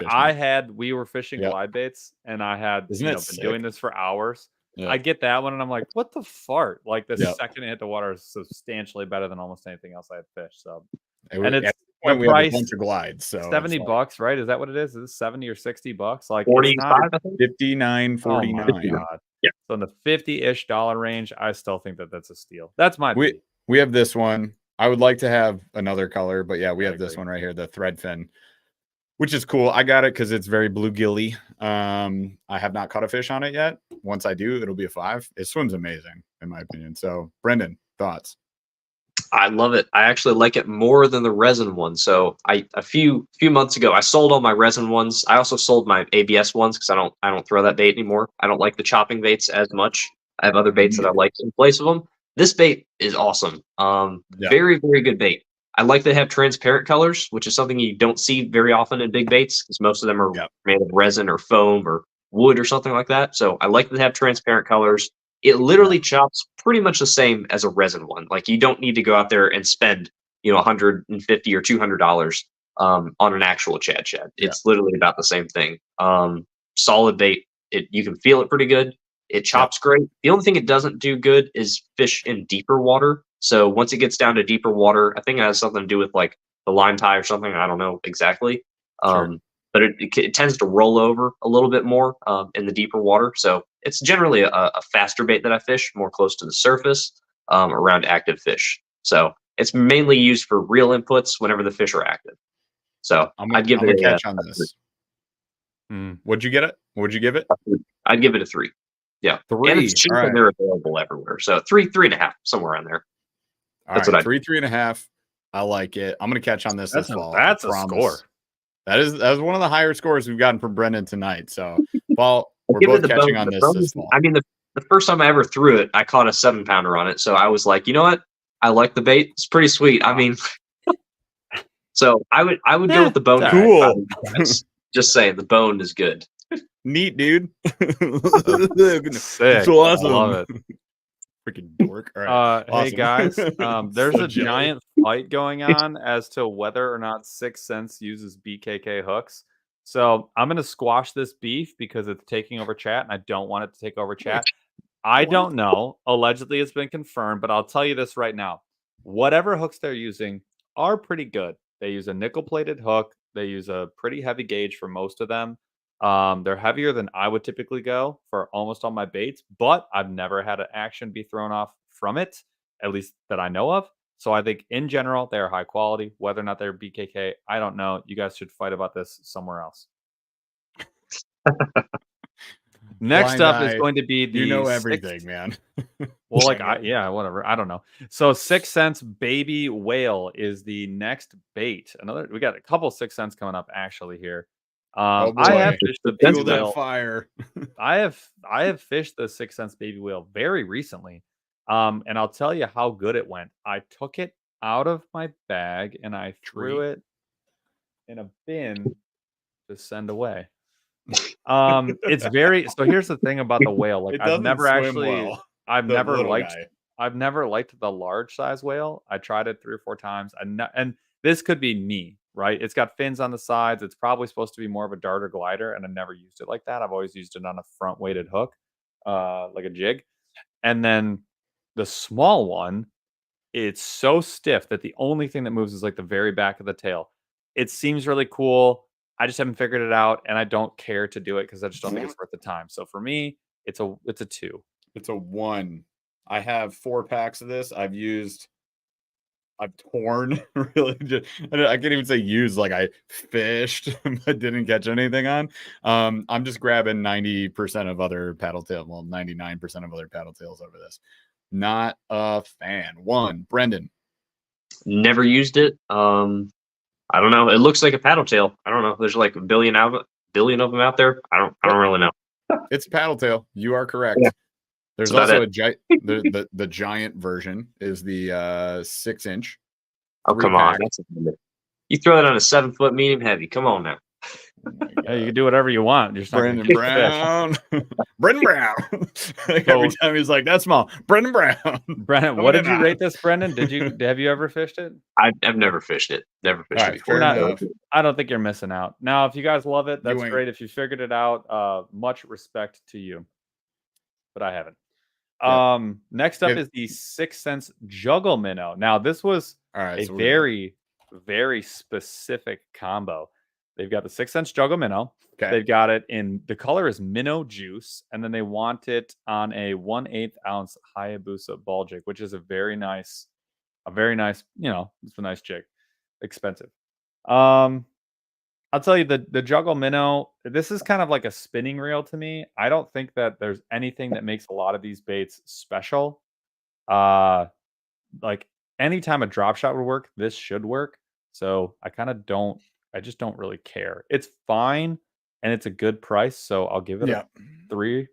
we were fishing glide baits, and I had been doing this for hours. Yeah. I get that one, and I'm like, what the fart? Like the second it hit the water is substantially better than almost anything else I had fished. So, and it's the price, a bunch of glides. So $70, right? Is that what it is? Is it 70 or $60? Like 45, I think. 59.49. Oh my God. Yeah. So in the $50-ish range, I still think that's a steal. That's my we have this one. I would like to have another color, but yeah, we have this one right here, the threadfin, which is cool. I got it because it's very bluegilly. I have not caught a fish on it yet. Once I do, it'll be a 5. It swims amazing, in my opinion. So, Brendan, thoughts? I love it. I actually like it more than the resin one. So a few months ago I sold all my resin ones. I also sold my ABS ones because I don't throw that bait anymore. I don't like the chopping baits as much. I have other baits that I like in place of them. This bait is awesome. Very, very good bait. I like to have transparent colors, which is something you don't see very often in big baits because most of them are made of resin or foam or wood or something like that. So I like to have transparent colors. It literally chops pretty much the same as a resin one. Like you don't need to go out there and spend, $150 or $200 on an actual Shad. It's literally about the same thing. Solid bait. You can feel it pretty good. It chops great. The only thing it doesn't do good is fish in deeper water. So once it gets down to deeper water, I think it has something to do with like the line tie or something. I don't know exactly. But it tends to roll over a little bit more in the deeper water. So it's generally a faster bait that I fish, more close to the surface around active fish. So it's mainly used for real inputs whenever the fish are active. So I'd give it a catch on this. Would you get it? Would you give it? I'd give it a 3. Yeah, 3. And it's cheap and they're available everywhere. So 3.5, somewhere around there. That's what 3.5. I like it. I'm gonna catch on this fall. That's a score. That was one of the higher scores we've gotten from Brendan tonight. So, Paul, we're both catching on this fall. I mean, the first time I ever threw it, I caught a 7-pounder on it. So I was like, you know what? I like the bait. It's pretty sweet. I mean, so I would go with the bone. Cool. Just saying, the bone is good. Neat, dude. Sick. So awesome. I love it. Freaking dork. All right. Hey guys, there's a giant fight going on as to whether or not 6th Sense uses BKK hooks. So I'm going to squash this beef because it's taking over chat and I don't want it to take over chat. I don't know. Allegedly, it's been confirmed, but I'll tell you this right now. Whatever hooks they're using are pretty good. They use a nickel-plated hook. They use a pretty heavy gauge for most of them. They're heavier than I would typically go for almost all my baits, but I've never had an action be thrown off from it, at least that I know of. So I think in general, they're high quality. Whether or not they're BKK, I don't know. You guys should fight about this somewhere else. Next up is going to be the everything, man. Well, like whatever. I don't know. So 6th Sense Baby Whale is the next bait. We got a couple 6th Sense coming up actually here. I have fished the baby whale. Fire. I have fished the 6th Sense Baby Whale very recently. And I'll tell you how good it went. I took it out of my bag and I threw it in a bin to send away. It's very so here's the thing about the whale. Like I've never liked the large size whale. I tried it 3 or 4 times. And this could be me, right? It's got fins on the sides. It's probably supposed to be more of a darter glider, and I've never used it like that. I've always used it on a front weighted hook, like a jig. And then the small one, it's so stiff that the only thing that moves is like the very back of the tail. It seems really cool. I just haven't figured it out, and I don't care to do it because I just don't think it's worth the time. So for me, it's a 2. It's a 1. I have 4 packs of this. I've torn really. I can't even say used. Like I fished, but didn't catch anything on. I'm just grabbing 90% of other paddle tail. Well, 99% of other paddle tails over this. Not a fan. 1, Brendan. Never used it. I don't know. It looks like a paddle tail. I don't know. There's like a billion of them out there. I don't really know. It's paddle tail. You are correct. Yeah. There's also the giant version is the 6-inch. Oh, come on. You throw that on a 7-foot medium heavy. Come on now. Yeah, you can do whatever you want. You're Brendan Brown. Brendan Brown. Like every time he's like, that's small. Brendan Brown. Brendan, what did you rate this, Brendan? Have you ever fished it? I've never fished it. Never fished it before. I don't think you're missing out. Now, if you guys love it, that's great. If you figured it out, much respect to you. But I haven't. Next up is the 6th Sense Juggle Minnow. Now, this was a very, very specific combo. They've got the 6th Sense Juggle Minnow. Okay. They've got it in the color is Minnow Juice, and then they want it on a 1/8 ounce Hayabusa ball jig, which is a very nice, it's a nice jig. Expensive. I'll tell you the Juggle Minnow, this is kind of like a spinning reel to me. I don't think that there's anything that makes a lot of these baits special. Like anytime a drop shot would work, this should work. So I just don't really care. It's fine and it's a good price. So I'll give it a three.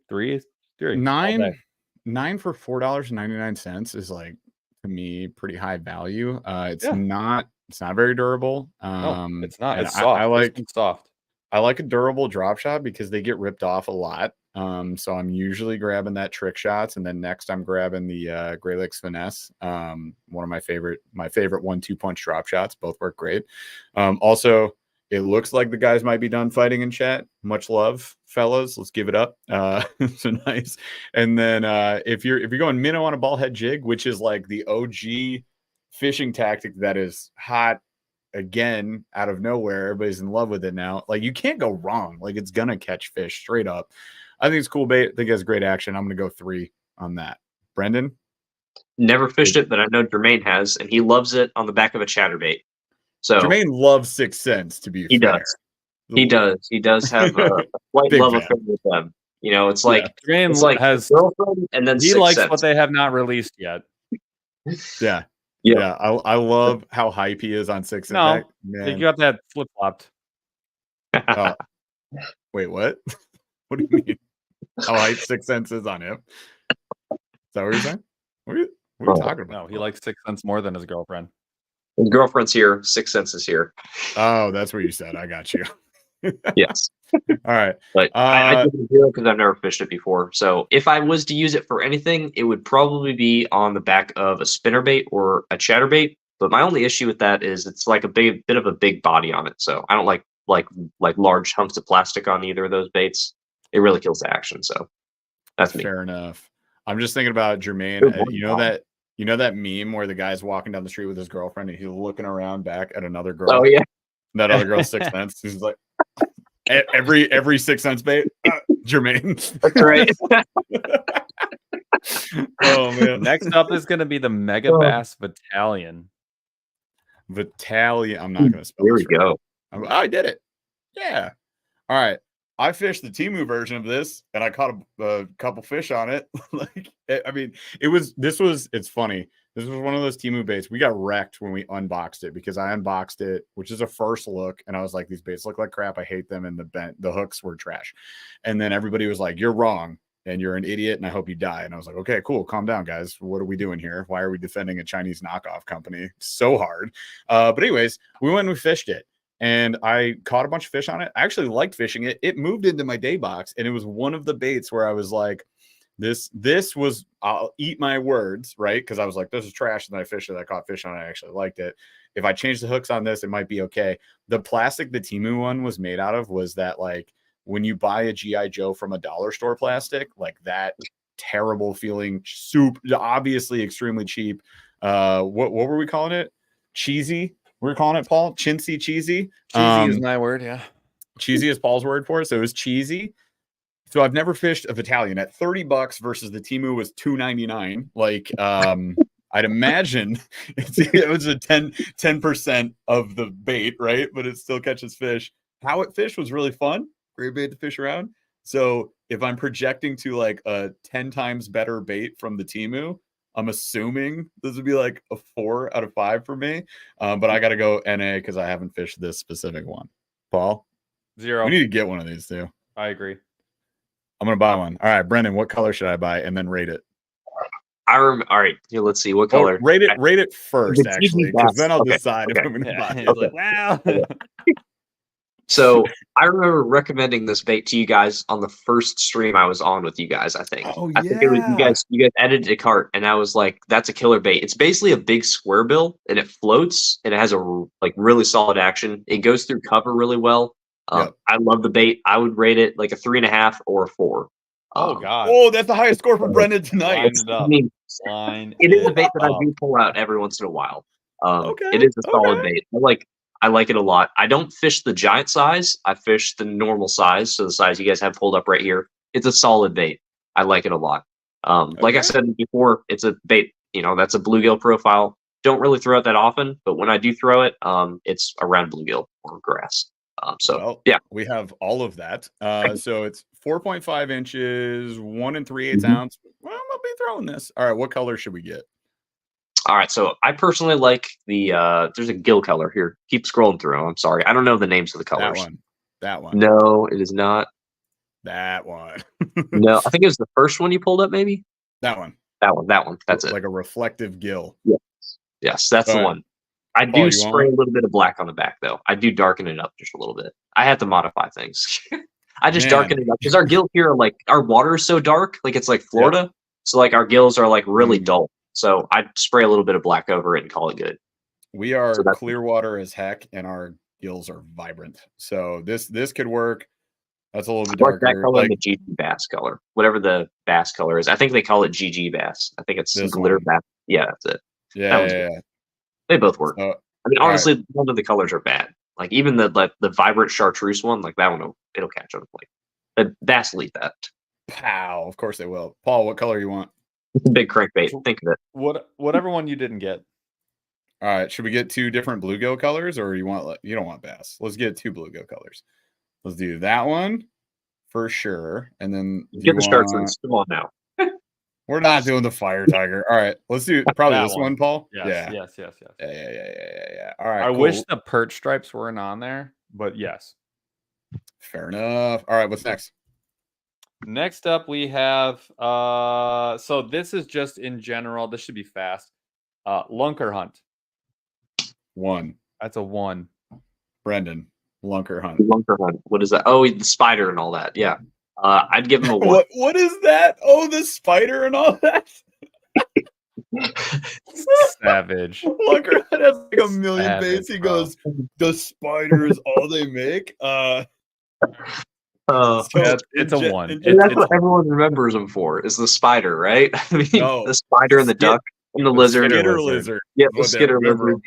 Nine for $4.99 is like, to me, pretty high value. It's not very durable. No, it's not. It's soft. I like soft. I like a durable drop shot because they get ripped off a lot. So I'm usually grabbing that trick shots, and then next I'm grabbing the Grey Lakes Finesse. One of my favorite 1-2 punch drop shots. Both work great. Also, it looks like the guys might be done fighting in chat. Much love, fellas. Let's give it up. So nice. And then if you're going minnow on a ball head jig, which is like the OG fishing tactic that is hot again out of nowhere, everybody's in love with it now. Like, you can't go wrong. Like, it's gonna catch fish straight up. I think it's cool bait. I think it has great action. I'm gonna go 3 on that. Brendan? Never fished it, but I know Jermaine has, and he loves it on the back of a chatterbait. So Jermaine loves 6 cents, to be fair. He does have a slight love affair with them. You know, it's like Jermaine has girlfriend, and then he likes what they have not released yet. Yeah. I love how hype he is on 6 Cent. No, you got that flip flopped. Wait, what? What do you mean? How hype 6 Cents is on him? Is that what you're saying? What are you talking about? No, he likes 6 Cents more than his girlfriend. His girlfriend's here. 6 Cents is here. Oh, that's what you said. I got you. Yes. All right. But I did it because I've never fished it before. So if I was to use it for anything, it would probably be on the back of a spinnerbait or a chatterbait. But my only issue with that is it's like a bit of a big body on it. So I don't like large hunks of plastic on either of those baits. It really kills the action. So that's me. Fair enough. I'm just thinking about Jermaine. You know that meme where the guy's walking down the street with his girlfriend and he's looking around back at another girl. Oh yeah. That other girl's 6 Cents. He's like, every 6 Cents bait, Jermaine. That's right. Oh man. Next up is going to be the Megabass Battalion. I'm not going to spell. Here we go. I did it. Yeah. All right. I fished the Temu version of this, and I caught a couple fish on it. It's funny. This was one of those Temu baits. We got wrecked when we unboxed it because I unboxed it, which is a first look, and I was like, these baits look like crap. I hate them, and the hooks were trash. And then everybody was like, you're wrong, and you're an idiot, and I hope you die. And I was like, okay, cool. Calm down, guys. What are we doing here? Why are we defending a Chinese knockoff company so hard? But anyways, we went and we fished it. And I caught a bunch of fish on it. I actually liked fishing it. It moved into my day box, and it was one of the baits where I was like, this was, I'll eat my words, right? Because I was like, this is trash. And then I fished it. I caught fish on it. I actually liked it. If I change the hooks on this, it might be okay. The plastic the Temu one was made out of was that, like, when you buy a G.I. Joe from a dollar store plastic, like that terrible feeling, soup, obviously extremely cheap. What were we calling it? Cheesy? We're calling it, Paul? Chintzy cheesy? Cheesy is my word, yeah. Cheesy is Paul's word for it, so it was cheesy. So I've never fished a Battalion at $30 versus the Temu was $2.99. Like, I'd imagine it was a 10% of the bait, right? But it still catches fish. How it fished was really fun. Great bait to fish around. So if I'm projecting to like a 10 times better bait from the Temu, I'm assuming this would be like a 4 out of 5 for me. But I got to go NA because I haven't fished this specific one. Paul? 0. We need to get one of these too. I agree. I'm going to buy one. All right, Brendan, what color should I buy? And then rate it. All right, here, let's see what color. Rate it first, actually, because then I'll decide if I'm going to buy it. Okay. Wow. So I remember recommending this bait to you guys on the first stream I was on with you guys. I think. Oh, I think it was you guys. You guys edited a cart, and I was like, "That's a killer bait." It's basically a big square bill, and it floats, and it has a really solid action. It goes through cover really well. Yep. I love the bait. I would rate it like a 3.5 or a 4. Oh God! Oh, that's the highest score from Brendan tonight. I mean, it is a bait that I do pull out every once in a while. It is a solid bait. I like it a lot. I don't fish the giant size. I fish the normal size. So the size you guys have pulled up right here. It's a solid bait. I like it a lot. Like I said before, it's a bait, that's a bluegill profile. Don't really throw it that often, but when I do throw it, it's around bluegill or grass. Yeah. We have all of that. So it's 4.5 inches, 1 3/8 ounce. Well, I'll be throwing this. All right. What color should we get? All right, so I personally like the there's a gill color here. Keep scrolling through. I'm sorry, I don't know the names of the colors. That one. That one. No, it is not. That one. No, I think it was the first one you pulled up, maybe. That one. That one. That one. That's it. Like a reflective gill. Yes, yes, that's the one. I do spray a little bit of black on the back, though. I do darken it up just a little bit. I have to modify things. I just darken it up because our gills here are like our water is so dark, like it's like Florida. So like our gills are like really dull. So I spray a little bit of black over it and call it good. We are clear water as heck, and our gills are vibrant. So this could work. That's a little bit darker. That color, like the GG bass color, whatever the bass color is. I think they call it GG bass. I think it's glitter bass. Yeah, that's it. Yeah. They both work. I mean, honestly, none of the colors are bad. Like even the vibrant chartreuse one, like that one, it'll catch on. Like the bass will eat that. Pow! Of course they will. Paul, what color you want? It's a big crankbait. Think of it. Whatever one you didn't get. All right. Should we get 2 different bluegill colors, or you don't want bass? Let's get 2 bluegill colors. Let's do that one for sure, and then get the chartreuse. Come on now. We're not doing the fire tiger. All right, let's do probably this one, Paul. Yes. Yeah. All right. I wish the perch stripes weren't on there, but yes. Fair enough. All right, what's next? Next up, we have so this is just in general. This should be fast. Lunker Hunt. 1. That's a 1. Brendan, Lunker Hunt. Lunker Hunt. What is that? Oh, the spider and all that. Yeah. I'd give him a 1. What is that? Oh, the spider and all that. Savage. Lunker Hunt has like a million baits. He goes, the spider is all they make. It's a 1. That's what everyone remembers him for, is the spider, right? I mean, the spider and the duck and the lizard. Lizard. Yeah, the skitter lizard.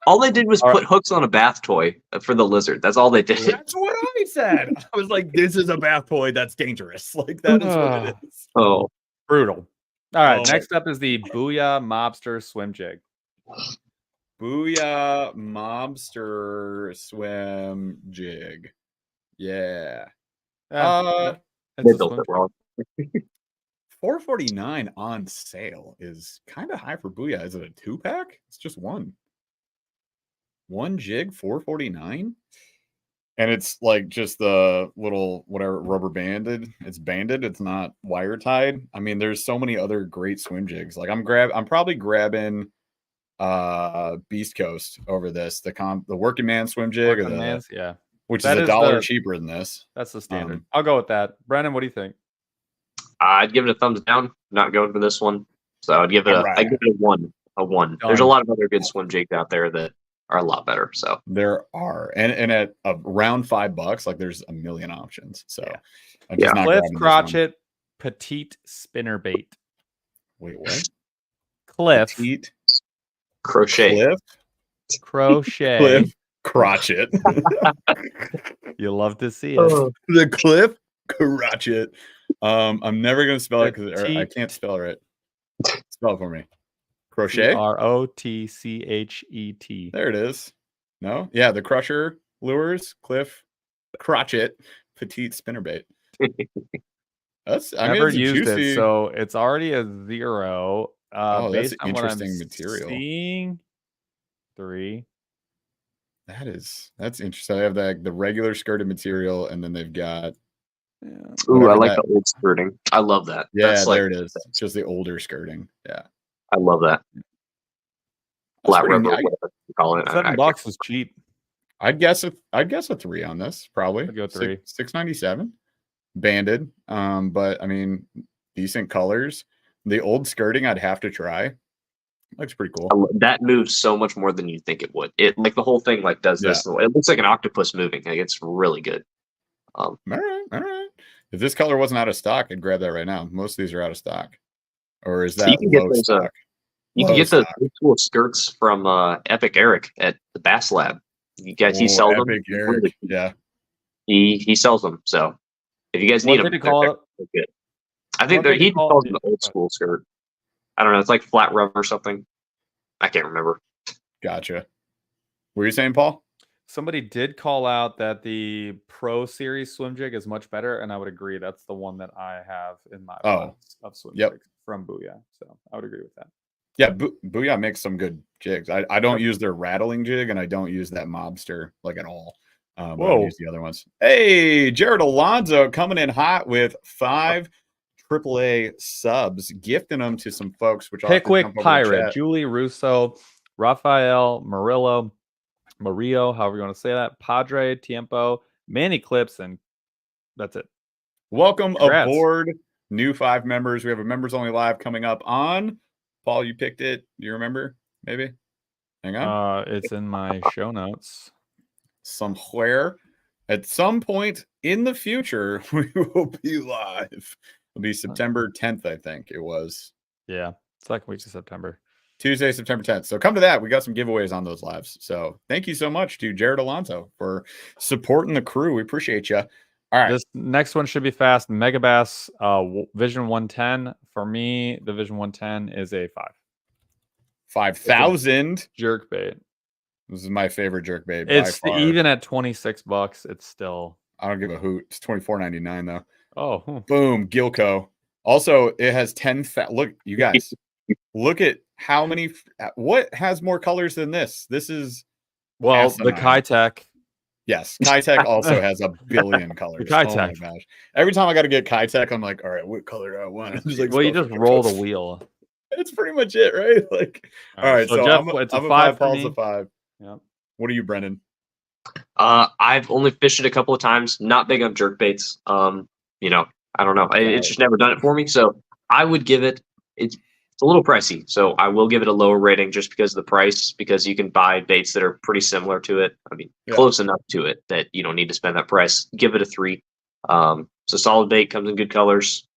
All they did was put hooks on a bath toy for the lizard. That's all they did. That's what I said. I was like, this is a bath toy that's dangerous. Like, that is what it is. Oh, brutal. All right, next up is the Booyah Mobster Swim Jig. Booyah Mobster Swim Jig. Yeah. they built it wrong. $4.49 on sale is kind of high for Booyah. Is it a 2-pack? It's just one. One jig, $4.49, and it's like just the little whatever rubber banded. It's banded. It's not wire tied. I mean, there's so many other great swim jigs. Like I'm probably grabbing Beast Coast over this. The working man swim jig, which is $1 cheaper than this. That's the standard. I'll go with that. Brandon, what do you think? I'd give it a thumbs down. Not going for this one, so I'd give it I'd give it a 1. A 1. There's a lot of other good swim jigs out there that are a lot better. So there are, and at around $5, like there's a million options. So Cliff Roccit petite spinnerbait. Wait, what? Cliff petite crochet. Cliff Roccit. You love to see it. The Cliff Roccit. I'm never gonna spell it because I can't spell it right. Spell it for me. Crochet. Rotchet. There it is. No, yeah, the Crusher lures, Cliff Roccit, petite spinnerbait. That's never used it, so it's already a 0. That's an interesting material. Seeing 3. That's interesting. They have the regular skirted material, and then they've got. Ooh, I like the old skirting. I love that. Yeah, there it is. It's just the older skirting. Yeah. I love that. Flat rubber, whatever you call it. $7 is cheap. I'd guess a 3 on this, probably. I'd go 3. $6.97. Banded. But I mean, decent colors. The old skirting I'd have to try. Looks pretty cool. That moves so much more than you think it would. It like the whole thing like does this. It looks like an octopus moving. Like it's really good. All right. If this color wasn't out of stock, I'd grab that right now. Most of these are out of stock. Or is that so you can low get those, stock? You can get the cool skirts from Epic Eric at the Bass Lab. You guys, he sells them. Eric. Yeah, he sells them. So if you guys need them, they're good. I think he calls them the old school skirt. I don't know. It's like flat rubber or something. I can't remember. Gotcha. What were you saying, Paul? Somebody did call out that the Pro Series swim jig is much better, and I would agree. That's the one that I have in my box of swim jigs from Booyah. So I would agree with that. Yeah, Booyah makes some good jigs. I don't use their rattling jig, and I don't use that mobster like at all. But I use the other ones. Hey, Jared Alonzo coming in hot with 5 AAA subs, gifting them to some folks. Which I'll have to Pickwick jump over to Pirate, chat. Julie Russo, Rafael Murillo, Mario, however you want to say that, Padre Tiempo, Manny Clips, and that's it. Welcome Congrats. aboard, new 5 members. We have a members only live coming up on. Paul, you picked it. Do you remember? Maybe. Hang on. It's in my show notes. Somewhere at some point in the future, we will be live. It'll be September 10th, I think it was. Yeah, second week of September. Tuesday, September 10th. So come to that. We got some giveaways on those lives. So thank you so much to Jared Alonso for supporting the crew. We appreciate you. All right. This next one should be fast. Megabass Vision 110. For me, the Vision 110 is a 5. 5,000 jerkbait. This is my favorite jerkbait. It's by far. even at $26. It's still. I don't give a hoot. It's $24.99 though. Oh, boom, Gilco. Also, it has 10. Look, you guys, look at how many. What has more colors than this? This is the Keitech. Yes, Keitech also has a billion colors. Keitech. Oh my gosh! Every time I got to get Keitech, I'm like, all right, what color do I want? Like, well, you just roll the wheel. That's pretty much it, right? Like, all right. So Jeff, I'm it's a a 5. Paul's a 5. Yeah. What are you, Brendan? I've only fished it a couple of times. Not big on jerkbaits. You know, I don't know. It's just never done it for me. So I would give it. It's a little pricey, so I will give it a lower rating just because of the price. Because you can buy baits that are pretty similar to it. I mean, close enough to it that you don't need to spend that price. Give it a 3. It's a solid bait. Comes in good colors.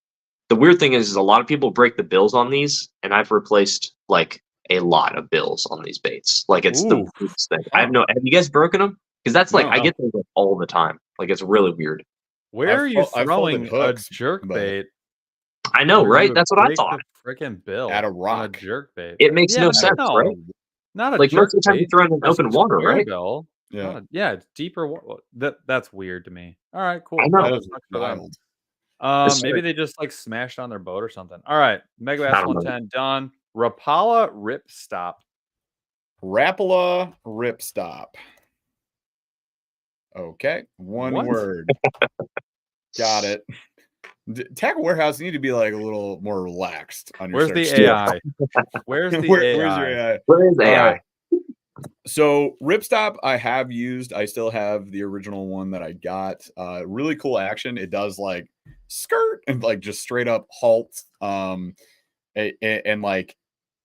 The weird thing is a lot of people break the bills on these, and I've replaced like a lot of bills on these baits. Like it's the weirdest thing. I have you guys broken them? Because that's like I get those like, all the time. Like it's really weird. Where are you throwing a jerkbait? I know, right? That's what I thought. Freaking bill at a rock. A jerkbait. It makes no sense, right? Not a like jerkbait. Most of the time you throw it in open water, right? Bill. Yeah, yeah, it's deeper. That's weird to me. All right, cool. I know. That is wild. Maybe they just like smashed on their boat or something. All right, Megabass 110 done. Rapala Ripstop. Rapala Ripstop. Okay, one word. Got it. Tackle Warehouse need to be like a little more relaxed on your Where's search. the AI? Where's the AI? Where's your AI? Where is AI? So Ripstop I have used. I still have the original one that I got. Really cool action. It does like skirt and like just straight up halt. And like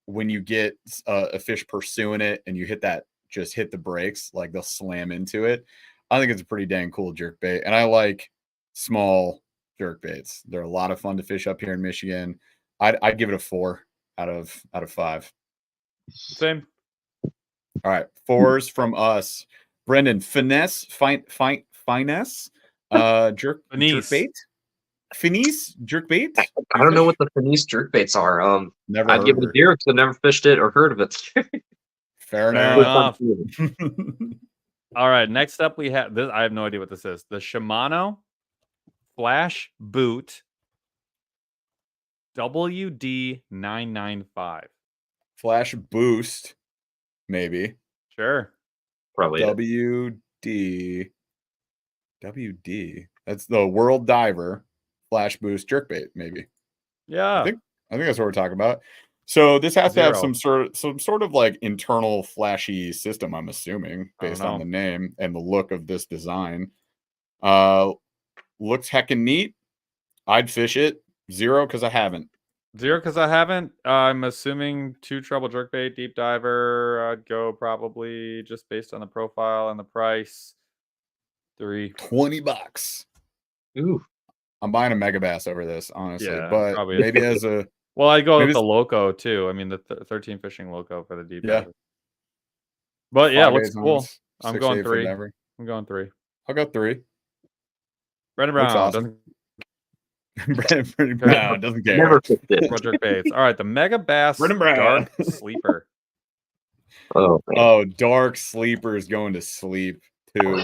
when you get a fish pursuing it and you hit the brakes, like they'll slam into it. I think it's a pretty dang cool jerkbait, and I like small jerkbaits. They're a lot of fun to fish up here in Michigan. I'd give it a 4 out of 5. Same. All right, 4s from us. Brendan, finesse, finesse, jerkbait, finesse, jerkbait. I don't know what the finesse jerkbaits are. Never. I'd give it a 0 because I've never fished it or heard of it. Fair enough. All right, next up we have this. I have no idea what this is. The Shimano Flash Boot WD995. Flash Boost, maybe. Sure. Probably. WD. That's the World Diver Flash Boost jerkbait, maybe. Yeah. I think that's what we're talking about. So this has to have some sort of like internal flashy system, I'm assuming, based on the name and the look of this design. Looks heckin' neat. I'd fish it. 0 because I haven't. 0 because I haven't. I'm assuming 2 treble jerkbait deep diver. I'd go probably just based on the profile and the price. 3. $20. Ooh. I'm buying a Megabass over this, honestly. Yeah, but maybe as a well, I'd go with the Loco too. I mean, the 13 fishing Loco for the deep diver. But yeah, looks cool. I'm going 3. I'm going 3. I'll go 3. Brendan Brown awesome. Brendan Brown doesn't care. Never picked it. Jerkbaits. All right, the Megabass Dark Sleeper. Oh, Dark Sleeper is going to sleep too.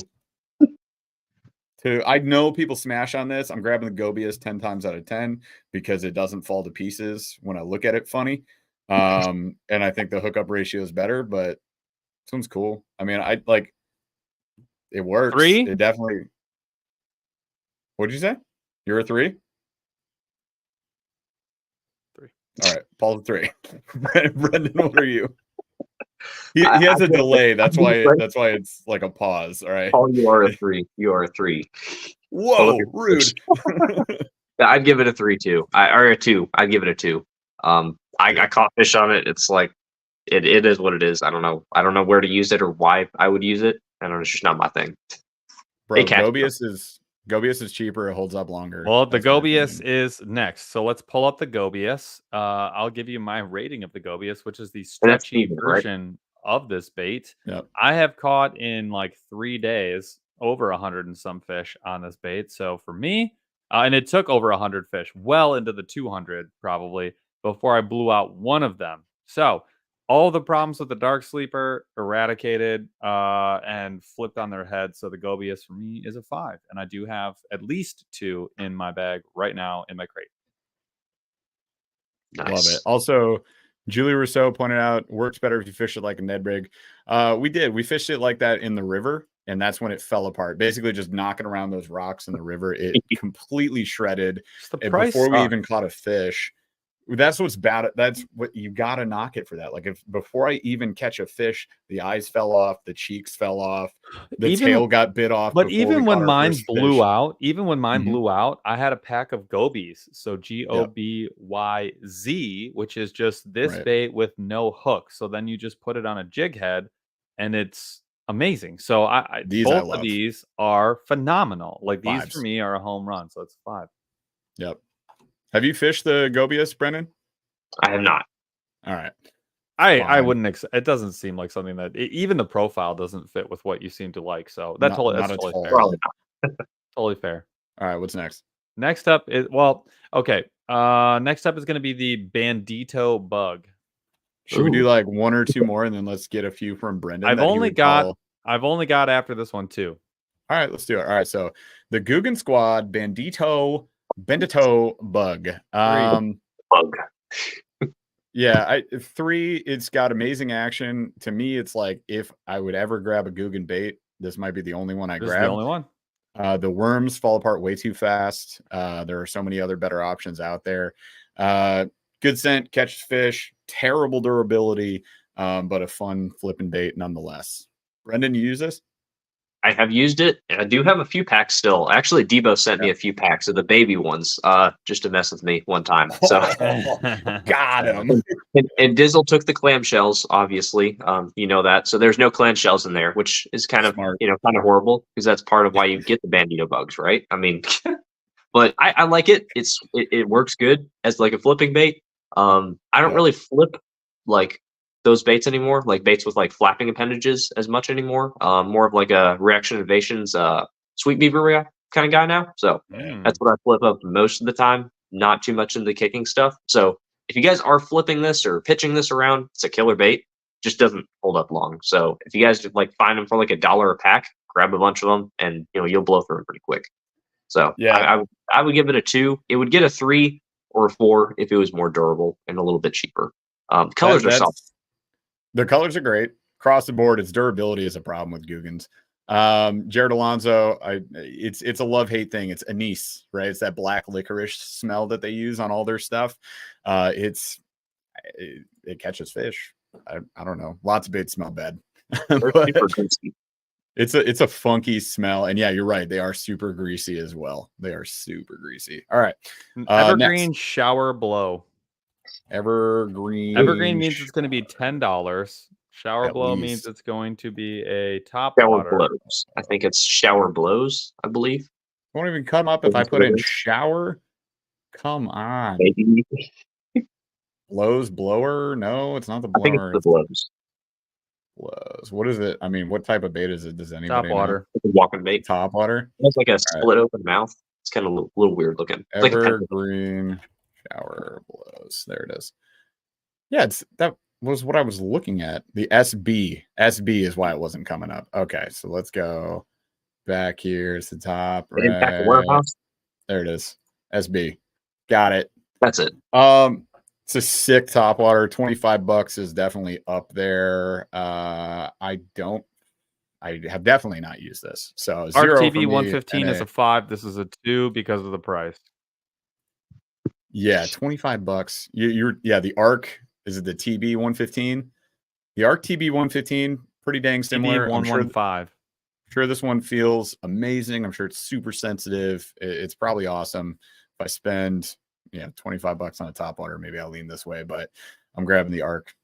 I know people smash on this. I'm grabbing the Gobius 10 times out of 10 because it doesn't fall to pieces when I look at it funny. And I think the hookup ratio is better, but this one's cool. I mean, I like it works. 3? It definitely. What'd you say? You're a 3? 3. All right, Paul's a 3. Brendan, what are you? He has a delay. That's why it's like a pause. All right. Paul, you are a 3. You are a 3. Whoa, rude. I'd give it a 3 too. Or a 2. I'd give it a 2. I caught fish on it. It's like it is what it is. I don't know. I don't know where to use it or why I would use it. I don't know. It's just not my thing. Bro, Gobius is cheaper. It holds up longer. Well, the Gobius is next. So let's pull up the Gobius. I'll give you my rating of the Gobius, which is the stretchy version of this bait. Yep. I have caught in like 3 days over 100 and some fish on this bait. So for me, and it took over 100 fish, well into the 200 probably, before I blew out one of them. So all the problems with the dark sleeper eradicated and flipped on their head. So the Gobius for me is a 5. And I do have at least 2 in my bag right now in my crate. Nice. Love it. Also, Julie Rousseau pointed out, works better if you fish it like a Ned rig. We did. We fished it like that in the river, and that's when it fell apart. Basically, just knocking around those rocks in the river. It completely shredded. Before we even caught a fish. That's what's bad. That's what you got to knock it for that. Like if before I even catch a fish, the eyes fell off, the cheeks fell off, the tail got bit off. But even when mine blew out, I had a pack of Gobies. So Gobyz, which is just this bait with no hook. So then you just put it on a jig head and it's amazing. So both of these are phenomenal. Like these for me are a home run. So it's 5. Yep. Have you fished the Gobius, Brennan? I have not. All right. I wouldn't. It doesn't seem like something that even the profile doesn't fit with what you seem to like. So that's totally fair. Totally fair. All right. What's next? Next up is okay. Next up is going to be the Bandito Bug. Should we do like 1 or 2 more and then let's get a few from Brendan? I've only got after this one too. All right, let's do it. All right, so the Guggen Squad Bandito Bug. Bug. Yeah, 3. It's got amazing action. To me, it's like if I would ever grab a Guggen bait, this might be the only one I grab. The only one. The worms fall apart way too fast. There are so many other better options out there. Good scent, catches fish, terrible durability, but a fun flipping bait nonetheless. Brendan, you use this? I have used it, and I do have a few packs still. Actually, Debo sent me a few packs of the baby ones, just to mess with me one time. So got him. And Dizzle took the clamshells, obviously. You know that. So there's no clamshells in there, which is kind of kind of horrible because that's part of why you get the Bandito bugs, right? I mean, but I like it. It works good as like a flipping bait. I don't really flip like those baits anymore, like baits with like flapping appendages as much anymore. More of like a reaction innovations, sweet beaver kind of guy now. So that's what I flip up most of the time. Not too much into kicking stuff. So if you guys are flipping this or pitching this around, it's a killer bait. Just doesn't hold up long. So if you guys like find them for like $1 a pack, grab a bunch of them, and you'll blow through them pretty quick. So yeah, I would give it a 2. It would get a 3 or a 4 if it was more durable and a little bit cheaper. Colors are solid. The colors are great across the board. Its durability is a problem with Guggens. Jared Alonso, it's a love-hate thing. It's anise, right? It's that black licorice smell that they use on all their stuff. It catches fish. I don't know. Lots of baits smell bad. It's a funky smell, and yeah, you're right. They are super greasy as well. They are super greasy. All right, Evergreen shower blow. Evergreen means it's going to be $10. Shower blow means it's going to be a top shower water. Blows. I think it's shower blows, I believe. Won't even come up if I put in shower. Come on. Maybe. Blows, blower? No, it's not the blower. I think it's the blows. Blows. What is it? I mean, what type of bait is it? Does anybody Top water. It's a walking bait. Top water? It's like a split open mouth. It's kind of a little weird looking. It's Evergreen shower blows. There it is. Yeah, that was what I was looking at. The SB. SB is why it wasn't coming up. Okay, so let's go back here. It's the top. Right. Warehouse. There it is. SB. Got it. That's it. It's a sick topwater. $25 is definitely up there. I have definitely not used this. So 0 for RTV me. 115 is NA. a 5. This is a 2 because of the price. Yeah, $25. Yeah, the ARC, is it the TB 115? The ARC TB 115, pretty dang similar. TB 115. Sure this one feels amazing. I'm sure it's super sensitive. It's probably awesome. If I spend $25 on a topwater, maybe I'll lean this way, but I'm grabbing the ARC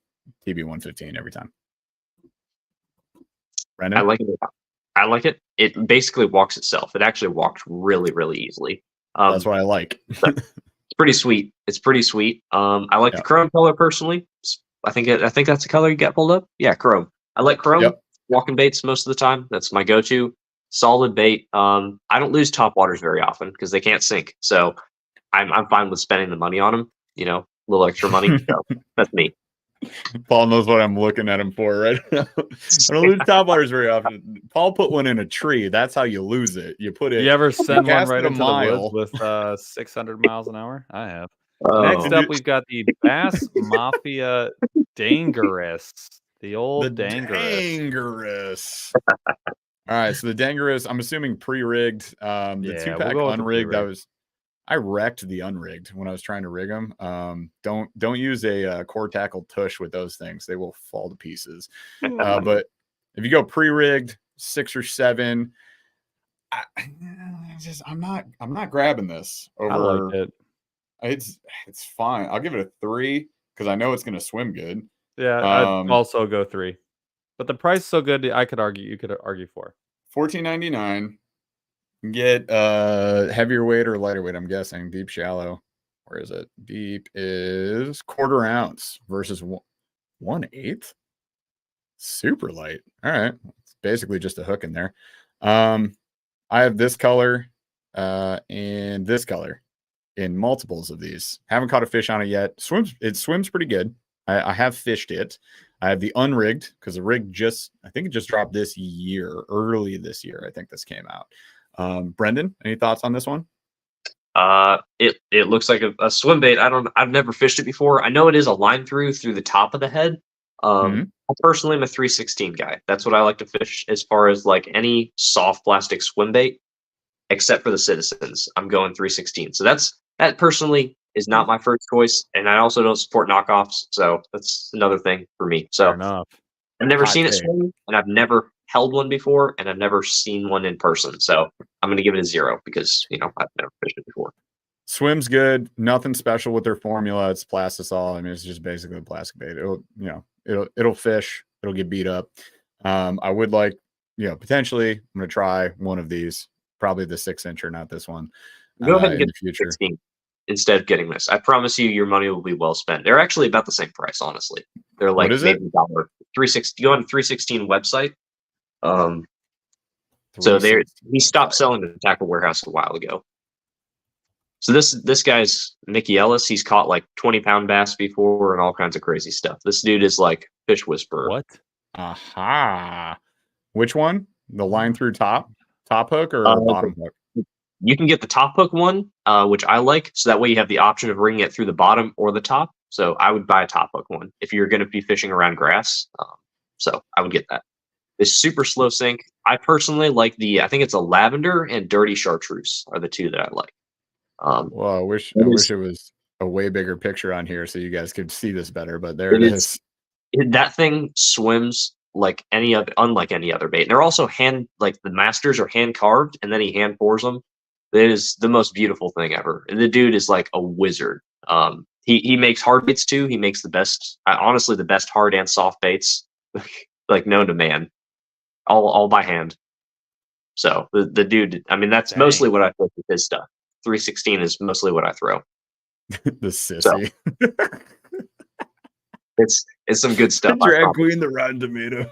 TB 115 every time. Brendan? I like it. I like it. It basically walks itself. It actually walked really, really easily. That's what I like. It's pretty sweet. It's pretty sweet. I like the chrome color personally. I think that's the color you got pulled up. Yeah, chrome. I like chrome. Yep. Walking baits most of the time. That's my go-to. Solid bait. I don't lose top waters very often because they can't sink. So I'm fine with spending the money on them. A little extra money. So that's me. Paul knows what I'm looking at him for right now. I don't lose topwaters very often. Paul put one in a tree. That's how you lose it. You put it. You ever send one right a into mile. the woods with 600 miles an hour? I have. Oh. Next up, we've got the Bass Mafia Dangerous. The old Dangerous. All right, so the Dangerous, I'm assuming pre-rigged. The two-pack unrigged, I wrecked the unrigged when I was trying to rig them. Don't use a core tackle tush with those things; they will fall to pieces. But if you go pre-rigged, 6 or 7, I'm not grabbing this over. I like it. It's fine. I'll give it a 3 because I know it's going to swim good. Yeah, I'd also go 3. But the price is so good, you could argue for $14.99. Get heavier weight or lighter weight. I'm guessing deep, shallow. Where is it? Deep is 1/4 ounce versus 1/8. Super light. All right, it's basically just a hook in there. I have this color and this color in multiples of these. Haven't caught a fish on it yet. It swims pretty good. I have fished it. I have the unrigged because the rig I think it just dropped this year, early this year. I think this came out. Brendan, any thoughts on this one? It looks like a swim bait. I've never fished it before. I know it is a line through the top of the head. I personally am a 316 guy. That's what I like to fish as far as like any soft plastic swim bait, except for the Citizens. I'm going 316. So that personally is not my first choice, and I also don't support knockoffs. So that's another thing for me. So I've never seen it swim, and I've never held one before, and I've never seen one in person. So I'm going to give it a 0 because I've never fished it before. Swims good. Nothing special with their formula. It's plastisol. I mean, it's just basically a plastic bait. It'll fish. It'll get beat up. I would like, potentially, I'm going to try one of these. Probably the 6-incher, not this one. Go ahead and get the future 16 instead of getting this. I promise you, your money will be well spent. They're actually about the same price, honestly. They're like maybe $3.60. Go on the 316 website. So he stopped selling to the Tackle Warehouse a while ago. So this guy's Mickey Ellis. He's caught like 20-pound bass before and all kinds of crazy stuff. This dude is like fish whisperer. What? Aha. Which one? The line through top hook or bottom hook? You can get the top hook one, which I like. So that way you have the option of rigging it through the bottom or the top. So I would buy a top hook one if you're going to be fishing around grass. So I would get that. It's super slow sink. I personally like I think it's a lavender and dirty chartreuse are the two that I like. Well, I wish it was a way bigger picture on here so you guys could see this better, but there it is. That thing swims like unlike any other bait. And they're also the masters are hand carved, and then he hand pours them. It is the most beautiful thing ever. And the dude is like a wizard. He makes hard baits too. He makes the best, honestly, the best hard and soft baits like known to man. All by hand. So the dude, I mean, that's mostly what I think with his stuff. 316 is mostly what I throw. The sissy. So, it's some good stuff. Drag Queen, the Rotten Tomato.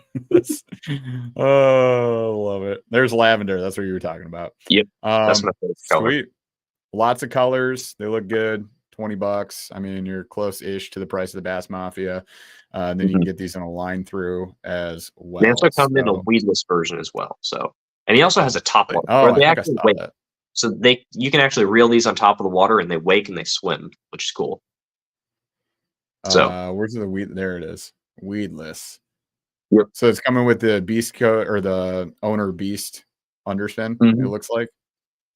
Oh, love it. There's lavender. That's what you were talking about. Yep. That's my favorite color. Sweet. Lots of colors. They look good. $20. I mean, you're close-ish to the price of the Bass Mafia. And then you can get these in a line through as well. They also come in a weedless version as well. So, and he also has a top one where they actually wake. So you can actually reel these on top of the water, and they wake and they swim, which is cool. So where's the weed? There it is. Weedless. Yep. So it's coming with the beast coat or the owner beast underspin. It looks like.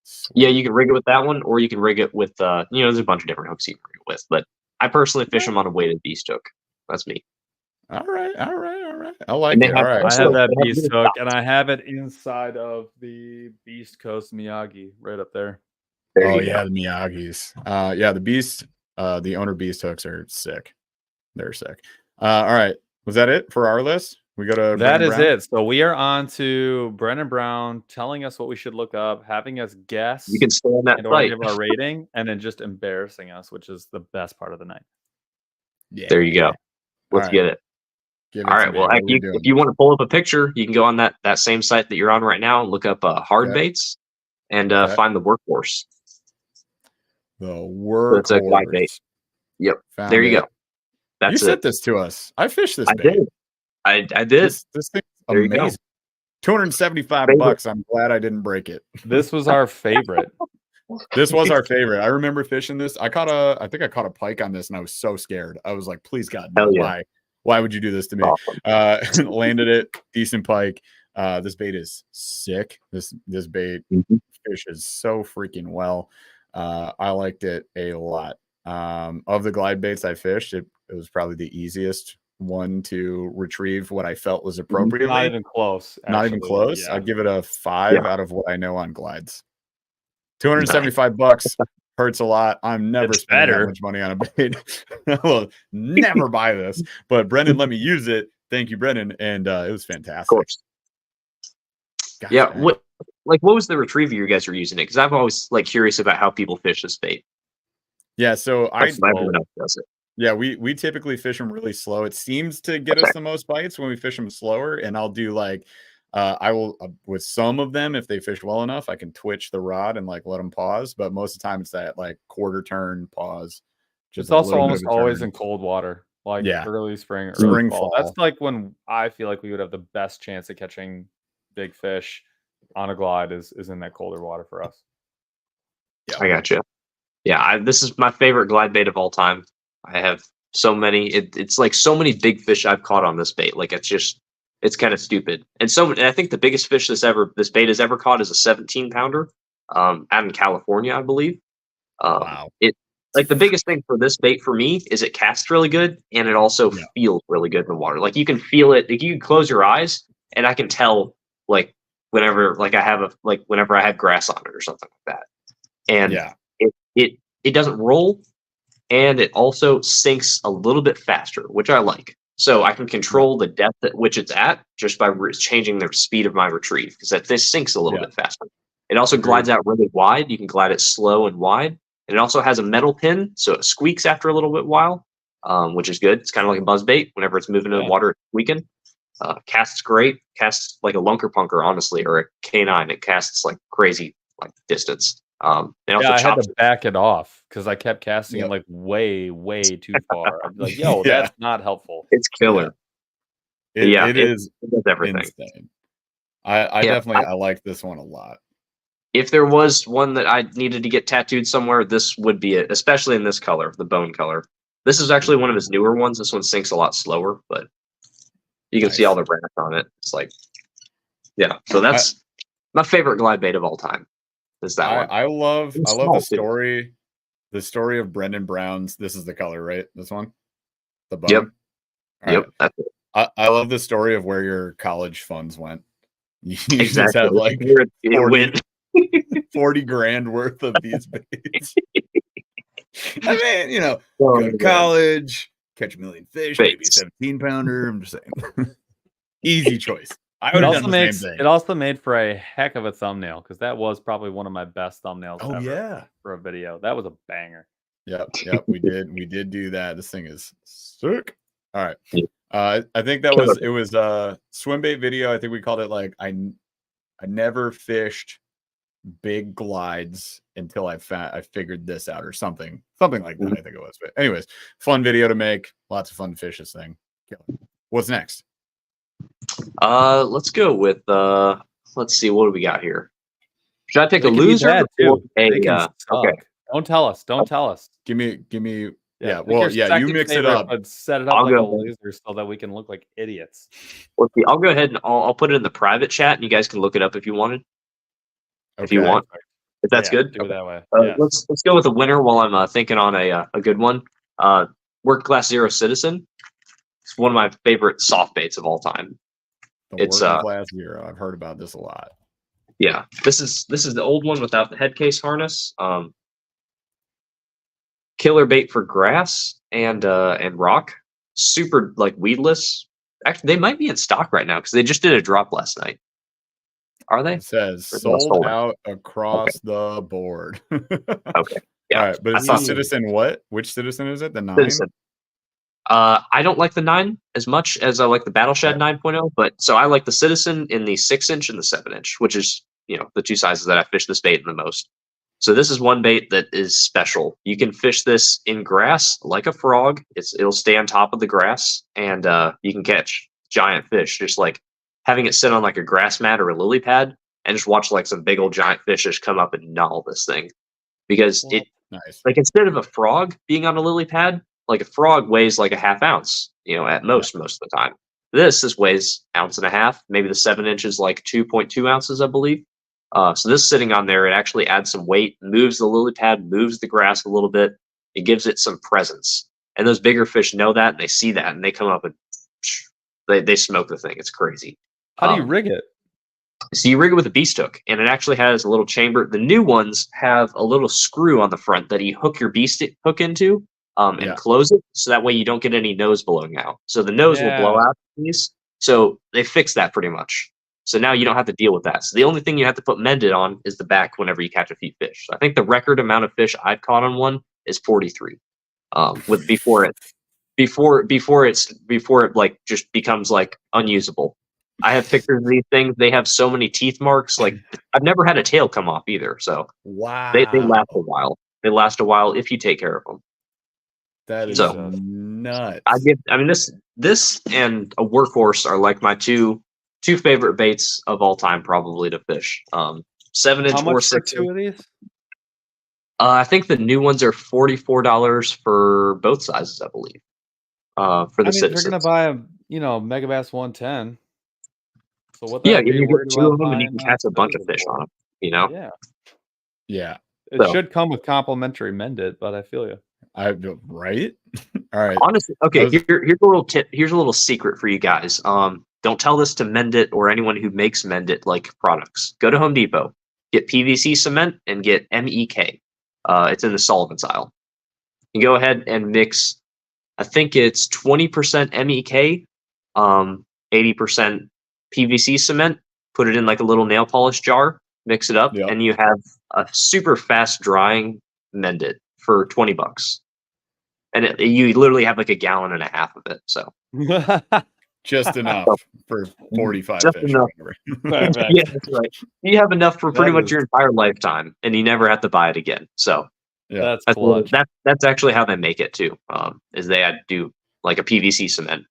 Sweet. Yeah, you can rig it with that one, or you can rig it with there's a bunch of different hooks you can rig it with. But I personally fish them on a weighted beast hook. That's me. All right. I like it. All right. I have that beast hook, and I have it inside of the Beast Coast Miyagi right up there. Oh yeah, the Miyagi's. Yeah, the beast, the owner beast hooks are sick. They're sick. All right. Was that it for our list? We go to that is it. So we are on to Brennan Brown telling us what we should look up, having us guess. You can stay on that site, give our rating, and then just embarrassing us, which is the best part of the night. Yeah. There you go. Let's get it. All right. Well, if you want to pull up a picture, you can go on that same site that you're on right now and look up hard baits and find the workhorse. The workhorse. So it's a glide bait. Yep. Found there you go. That's you sent this to us. I fished this bait. Did. I did. This thing's amazing. $275. I'm glad I didn't break it. This was our favorite. This was our favorite. I remember fishing this. I think I caught a pike on this, and I was so scared. I was like, please God, no, why would you do this to me? Awesome. Landed it, decent pike. This bait is sick. This bait fishes so freaking well. I liked it a lot. Of the glide baits I fished, it was probably the easiest one to retrieve what I felt was appropriate. Not even close. Not even close. Yeah. I'd give it a 5 out of what I know on glides. $275 hurts a lot. I'm never spending that much money on a bait. I will never buy this. But Brendan let me use it. Thank you, Brendan. And it was fantastic. Of course. Gosh, yeah. Man. What was the retriever you guys were using it? Because I'm always curious about how people fish this bait. Yeah, so everyone else does it. Yeah, we typically fish them really slow. It seems to get us the most bites when we fish them slower. And I'll do I will with some of them, if they fish well enough, I can twitch the rod and let them pause. But most of the time, it's that quarter turn pause. It's also almost always in cold water, early spring, early fall. That's when I feel like we would have the best chance of catching big fish on a glide is in that colder water for us. Yeah, I gotcha. Yeah, this is my favorite glide bait of all time. I have so many. It's so many big fish I've caught on this bait. It's kind of stupid. And I think the biggest fish this bait has ever caught is a 17-pounder out in California, I believe. Wow. The biggest thing for this bait for me is it casts really good and it also feels really good in the water. You can feel it. You can close your eyes and I can tell whenever whenever I have grass on it or something like that. And it doesn't roll and it also sinks a little bit faster, which I like. So I can control the depth at which it's at just by changing the speed of my retrieve because this sinks a little bit faster. It also glides out really wide. You can glide it slow and wide. And it also has a metal pin, so it squeaks after a little bit while, which is good. It's kind of like a buzz bait. Whenever it's moving in the water, it's squeaking. Casts great. Casts like a lunker punker, honestly, or a K9. It casts crazy distance. I had to back it off because I kept casting it way, way too far. I'd be like, yo, that's not helpful. It's killer. It is it does everything. Insane. I definitely I like this one a lot. If there was one that I needed to get tattooed somewhere, this would be it, especially in this color, the bone color. This is actually one of his newer ones. This one sinks a lot slower, but you can see all the brass on it. It's so that's my favorite glide bait of all time. Is that one. I love the story. The story of Brendan Brown's. This is the color, right? This one, the bone. Yep. All yep. Right. That's it. I love the story of where your college funds went. You just have it 40 grand worth of these baits. I mean, go to college, catch a million fish, maybe a 17-pounder. I'm just saying, easy choice. I would have done the same thing. It also made for a heck of a thumbnail because that was probably one of my best thumbnails ever for a video. That was a banger. Yep, we did do that. This thing is sick. All right. I think it was a swim bait video. I think we called it I never fished big glides until I figured this out or something like that. I think it was. But anyways, fun video to make. Lots of fun to fish this thing. What's next? Let's go with let's see, what do we got here? Should I pick a loser? Okay. Don't tell us. Give me Yeah, pick well, your yeah, you second mix it favorite, up. but set it up I'll like a go. loser so that we can look like idiots. Let's see. I'll go ahead and I'll put it in the private chat, and you guys can look it up if you wanted. If you Okay. want, if that's Yeah, good. do it that way. Let's go with a winner while I'm thinking on a good one. Work Class Zero Citizen. It's one of my favorite soft baits of all time. The It's Working Class Zero. I've heard about this a lot. yeah. This is the old one without the head case harness. Killer bait for grass and rock. Super like weedless. Actually, they might be in stock right now because they just did a drop last night. Are they? It says Or no, sold out across the board. Okay. Yeah. All right, but I it's a thought- Citizen what? Which Citizen is it? The 9? Citizen. I don't like the 9 as much as I like the Battle Shad 9.0, but so I like the Citizen in the 6-inch and the 7-inch, which is, the two sizes that I fish this bait in the most. So this is one bait that is special. You can fish this in grass like a frog. It'll stay on top of the grass, and you can catch giant fish. Just like having it sit on like a grass mat or a lily pad, and just watch like some big old giant fish just come up and gnaw this thing. Because Nice. like instead of a frog being on a lily pad, like a frog weighs like a half ounce, at most of the time. This weighs ounce and a half. Maybe the 7-inch is like 2.2 ounces, I believe. So this sitting on there, it actually adds some weight, moves the lily pad, moves the grass a little bit. It gives it some presence. And those bigger fish know that, and they see that, and they come up and they smoke the thing. It's crazy. How do you rig it? So you rig it with a beast hook, and it actually has a little chamber. The new ones have a little screw on the front that you hook your beast hook into and close it, so that way you don't get any nose blowing out. So the nose will blow out these. So they fixed that pretty much. So now you don't have to deal with that. So the only thing you have to put mended on is the back whenever you catch a few fish. So I think the record amount of fish I've caught on one is 43. With before it like just becomes like unusable. I have pictures of these things. They have so many teeth marks. Like I've never had a tail come off either. So wow, they last a while. They last a while if you take care of them. That is nuts. This and a workhorse are like my two favorite baits of all time, probably to fish. 7-inch or 6. Two of these? I think the new ones are $44 for both sizes, I believe. For the if you're gonna buy a Megabass 110. So what? Yeah, you get 2 of them and you can catch a bunch of fish on them. Yeah. It should come with complimentary mended, but I feel you. Right. All right. Honestly, okay. Here's a little tip. Here's a little secret for you guys. Don't tell this to Mendit or anyone who makes Mendit like products. Go to Home Depot, get PVC cement, and get MEK. It's in the solvents aisle. You go ahead and mix. I think it's 20% MEK, 80% PVC cement. Put it in like a little nail polish jar. Mix it up, and you have a super fast drying Mendit for $20. And you literally have like a gallon and a half of it. So just enough for 45 just fish. Enough. Yeah, that's right. You have enough for pretty much your entire lifetime, and you never have to buy it again. So that's clutch. That's actually how they make it too. Is they do like a PVC cement.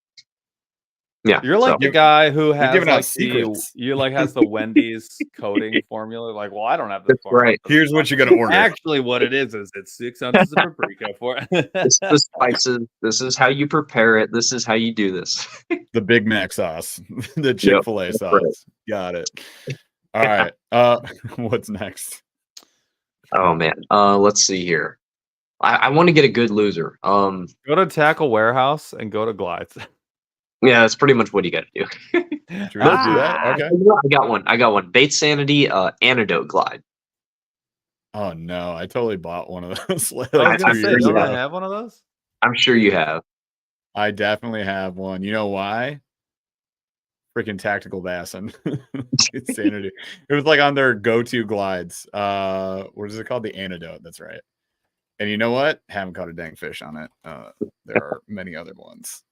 Yeah, you're like the guy who has giving out like secrets. has the Wendy's coating formula. Like, well, I don't have this. That's right. Here's what you're gonna order. Actually, what it is it's 6 ounces of paprika for it. This is the spices. This is how you prepare it. This is how you do this. The Big Mac sauce, the Chick-fil-A sauce. Right. Got it. All right. What's next? Oh man. Let's see here. I want to get a good loser. Go to Tackle Warehouse and go to Glides. Yeah, that's pretty much what you got to do. Should we do that? Okay. I got one. Bait Sanity Antidote Glide. Oh no, I totally bought one of those. I have one of those. I'm sure you have. I definitely have one. You know why? Freaking Tactical Bassin. It's Sanity. It was like on their go-to glides. What is it called? The Antidote. That's right. And you know what? Haven't caught a dang fish on it. There are many other ones.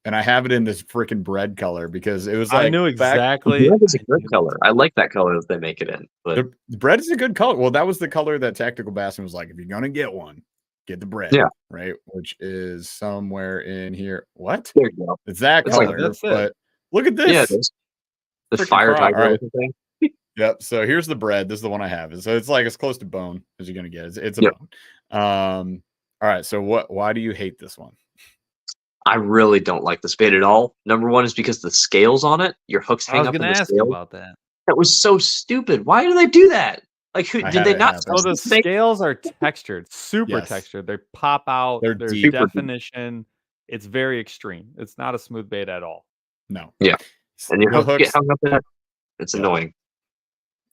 And I have it in this freaking bread color because it was like I knew exactly. Bread is a good color. I like that color that they make it in. But the bread is a good color. Well, that was the color that Tactical Bassin was like, if you're gonna get one, get the bread. Yeah. Right. Which is somewhere in here. What? There you go. It's that It's color. that's but it. look at this. Yeah, it is. The Freaking fire craw. tiger All right. thing. Yep. So here's the bread. This is the one I have. So it's like as close to bone as you're gonna get. It's a Yep. bone. All right. So why do you hate this one? I really don't like this bait at all. Number one is because the scales on it, your hooks I hang was up in gonna the ask you scale. about that. That was so stupid. Why do they do that? Like, who I did had they it not? happen. So the scales are textured, super Yes. textured. They pop out. They're There's deep. definition. It's very extreme. It's not a smooth bait at all. No. Yeah. And your The hooks get hung up in it. It's annoying.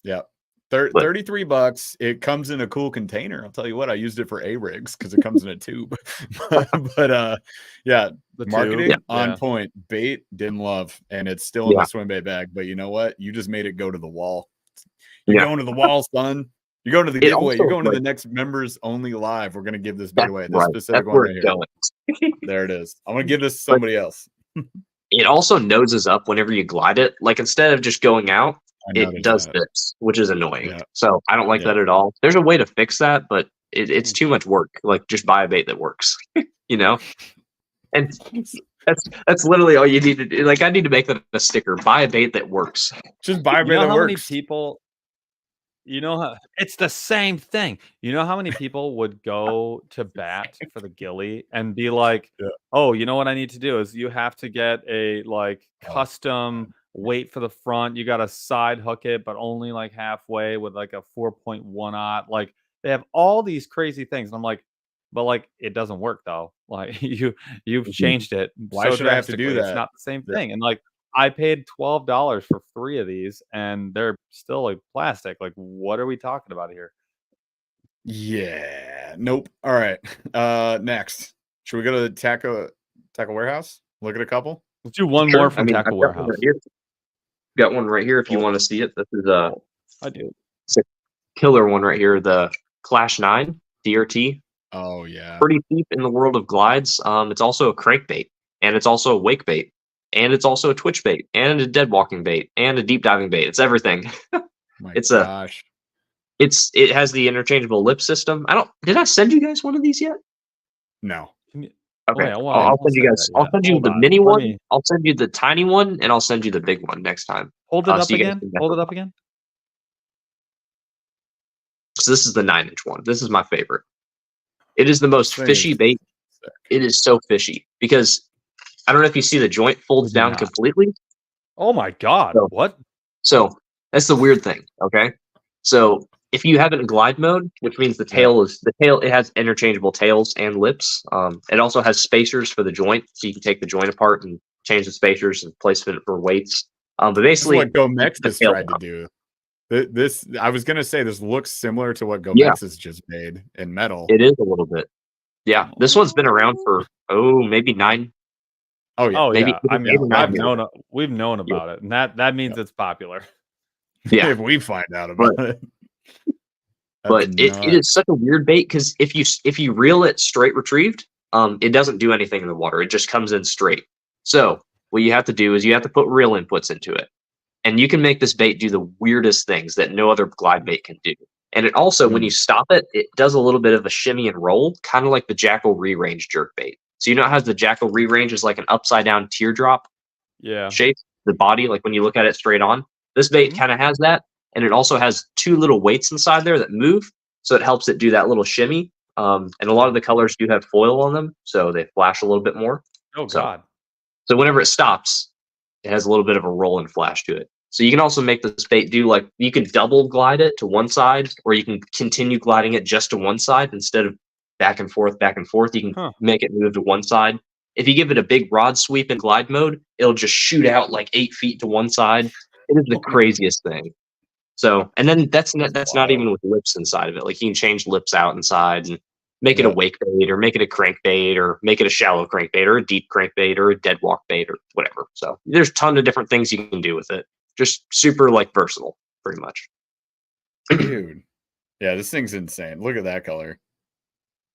Yeah. But- $33. It comes in a cool container. I'll tell you what, I used it for A-rigs because it comes in a tube. but yeah, The marketing tube, on yeah. point. Bait didn't love, and it's still in Yeah. the swim bait bag. But you know what? You just made it go to the wall. You're Yeah. going to the wall, son. You're going to the It giveaway. You're also, going to like- the next members only live. We're gonna give this bait That's away. This right. specific That's one where right it's here. going. There it is. I'm gonna give this to somebody else. It also noses up whenever you glide it. Like, instead of just going out, I it noticed does that. this, which is annoying. Yeah. So I don't like Yeah. that at all. There's a way to fix that, but it's too much work. Like, just buy a bait that works, you know? And that's literally all you need to do. Like, I need to make that a sticker. Buy a bait that works. Just buy a You bait know that how many works. people? You know how it's the same thing. You know how many people would go to bat for the gilly and be like, Yeah. "Oh, you know what I need to do is you have to get a like Oh, custom weight for the front. You got to side hook it, but only like halfway with like a 4.1 Like they have all these crazy things, and I'm like, but like it doesn't work though. Like you've Mhm. changed it. Why should I have to do drastically. It's that? not the same Yeah. thing. And like I paid $12 for 3 of these, and they're still like plastic. Like, what are we talking about here? Yeah. Nope. All right. Next. Should we go to the tackle warehouse? Look at a couple? Let's do one Sure. more from I mean, Tackle I've got one Warehouse. right here. Got one right here if you want to see it. This is a I do. killer one right here. The Clash 9 DRT. Oh yeah. Pretty deep in the world of glides. It's also a crankbait, and it's also a wake bait, and it's also a twitch bait, and a dead walking bait, and a deep diving bait. It's everything. My It's gosh. it has the interchangeable lip system. Did I send you guys one of these yet? No. Okay, Wait, I I'll won't send you say guys. that I'll yet. send you Hold the on. mini Let one. me- I'll send you the tiny one, and I'll send you the big one next time. Hold it up so you guys again. can Hold it definitely- up again. So this is the 9-inch one. This is my favorite. It is the most Thing fishy is bait. sick. It is so fishy because I don't know if you see the joint folds do down not. completely. Oh my god! So- What? So that's the weird thing. Okay. So if you have it in glide mode, which means the tail it has interchangeable tails and lips. It also has spacers for the joint, so you can take the joint apart and change the spacers and placement for weights. But This is basically, what Gomex the has tail tried to down. do. This I was gonna say this looks similar to what Gomex Yeah. has just made in metal. It is a little bit. Yeah, this one's been around for maybe 9. Oh yeah. Oh maybe yeah. I mean, maybe not I've here. known. We've known about it, and that means it's popular. Yeah. If we find out about it. But That's it is such a weird bait because if you reel it straight retrieved, it doesn't do anything in the water. It just comes in straight. So what you have to do is you have to put reel inputs into it, and you can make this bait do the weirdest things that no other glide bait can do. And it also, when you stop it, it does a little bit of a shimmy and roll, kind of like the Jackal re-range jerk bait. So you know how the Jackal re-range is like an upside down teardrop Yeah. shape, the body, like when you look at it straight on. This bait kind of has that, and it also has 2 little weights inside there that move, so it helps it do that little shimmy. And a lot of the colors do have foil on them, so they flash a little bit more. Oh So- god. So whenever it stops, it has a little bit of a roll and flash to it. So you can also make this bait do like, you can double glide it to one side, or you can continue gliding it just to one side instead of back and forth, back and forth. You can make it move to one side. If you give it a big rod sweep in glide mode, it'll just shoot out like 8 feet to one side. It is the craziest thing. So, and then that's not even with lips inside of it. Like you can change lips out inside and make it a wake bait, or make it a crankbait, or make it a shallow crankbait, or a deep crankbait, or a dead walk bait, or whatever. So there's a ton of different things you can do with it. Just super like versatile, pretty much. dude. Yeah, this thing's insane. Look at that color.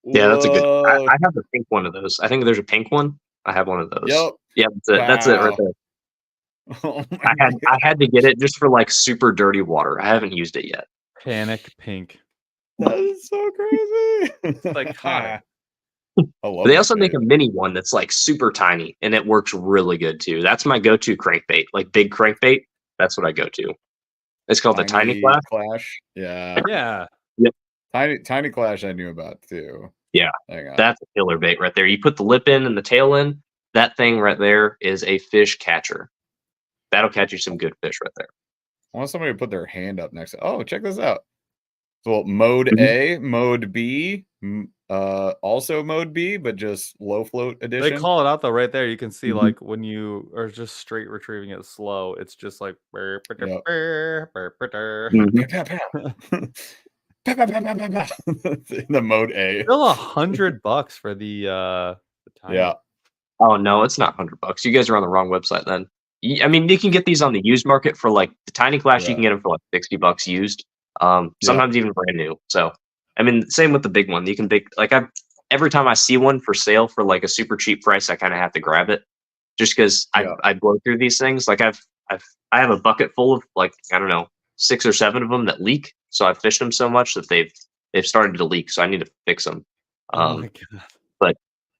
Yeah, that's a good. Whoa. I have a pink one of those. I think there's a pink one. I have one of those. Yep. Yeah, that's it. That's it right Wow. there. Oh my I had to get it just for like super dirty water. I haven't used it yet. Panic pink. That is so crazy. It's iconic. I love But they that also make bait. a mini one that's like super tiny, and it works really good too. That's my go-to crankbait, like big crankbait. That's what I go to. It's called the Tiny Clash. Clash. Yeah. Yeah. Tiny Clash I knew about too. Yeah, Hang on. that's a killer bait right there. You put the lip in and the tail in, that thing right there is a fish catcher. That'll catch you some good fish right there. I want somebody to put their hand up next. Oh, check this out. So mode Mhm. A, mode B, also mode B, but just low float edition. They call it out though right there. You can see Mhm. like when you are just straight retrieving it slow, it's just like Yep. Mhm. The mode A. Still $100 for the tiny. Yeah. Oh no, it's not $100. You guys are on the wrong website then. I mean, you can get these on the used market for like the tiny class. You Yeah. can get them for like $60 used. Yeah. Sometimes even brand new. So, I mean, same with the big one. You can every time I see one for sale for like a super cheap price, I kind of have to grab it, just because Yeah. I blow through these things. Like I have a bucket full of like, I don't know, 6 or 7 of them that leak. So I've fished them so much that they've started to leak. So I need to fix them. Oh my god. But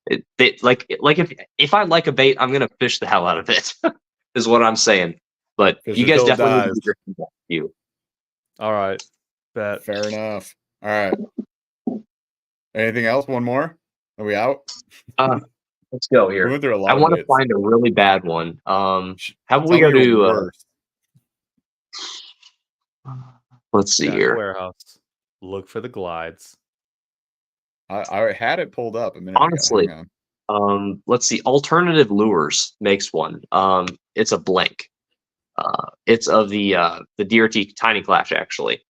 if I like a bait, I'm gonna fish the hell out of it. Is what I'm saying. But Fish you it guys till it definitely need dies. to be drifting back to you. All right. Bet. Fair enough. All right. Anything else? One more? Are we out? Let's go We here. went through a lot I of want to baits. find a really bad one. How about we Tell go me your to? worst. Let's see Cash here. Warehouse. Look for the glides. I had it pulled up a minute Honestly, ago. Hang on. let's see. Alternative Lures makes one. It's a blank. It's of the DRT Tiny Clash actually.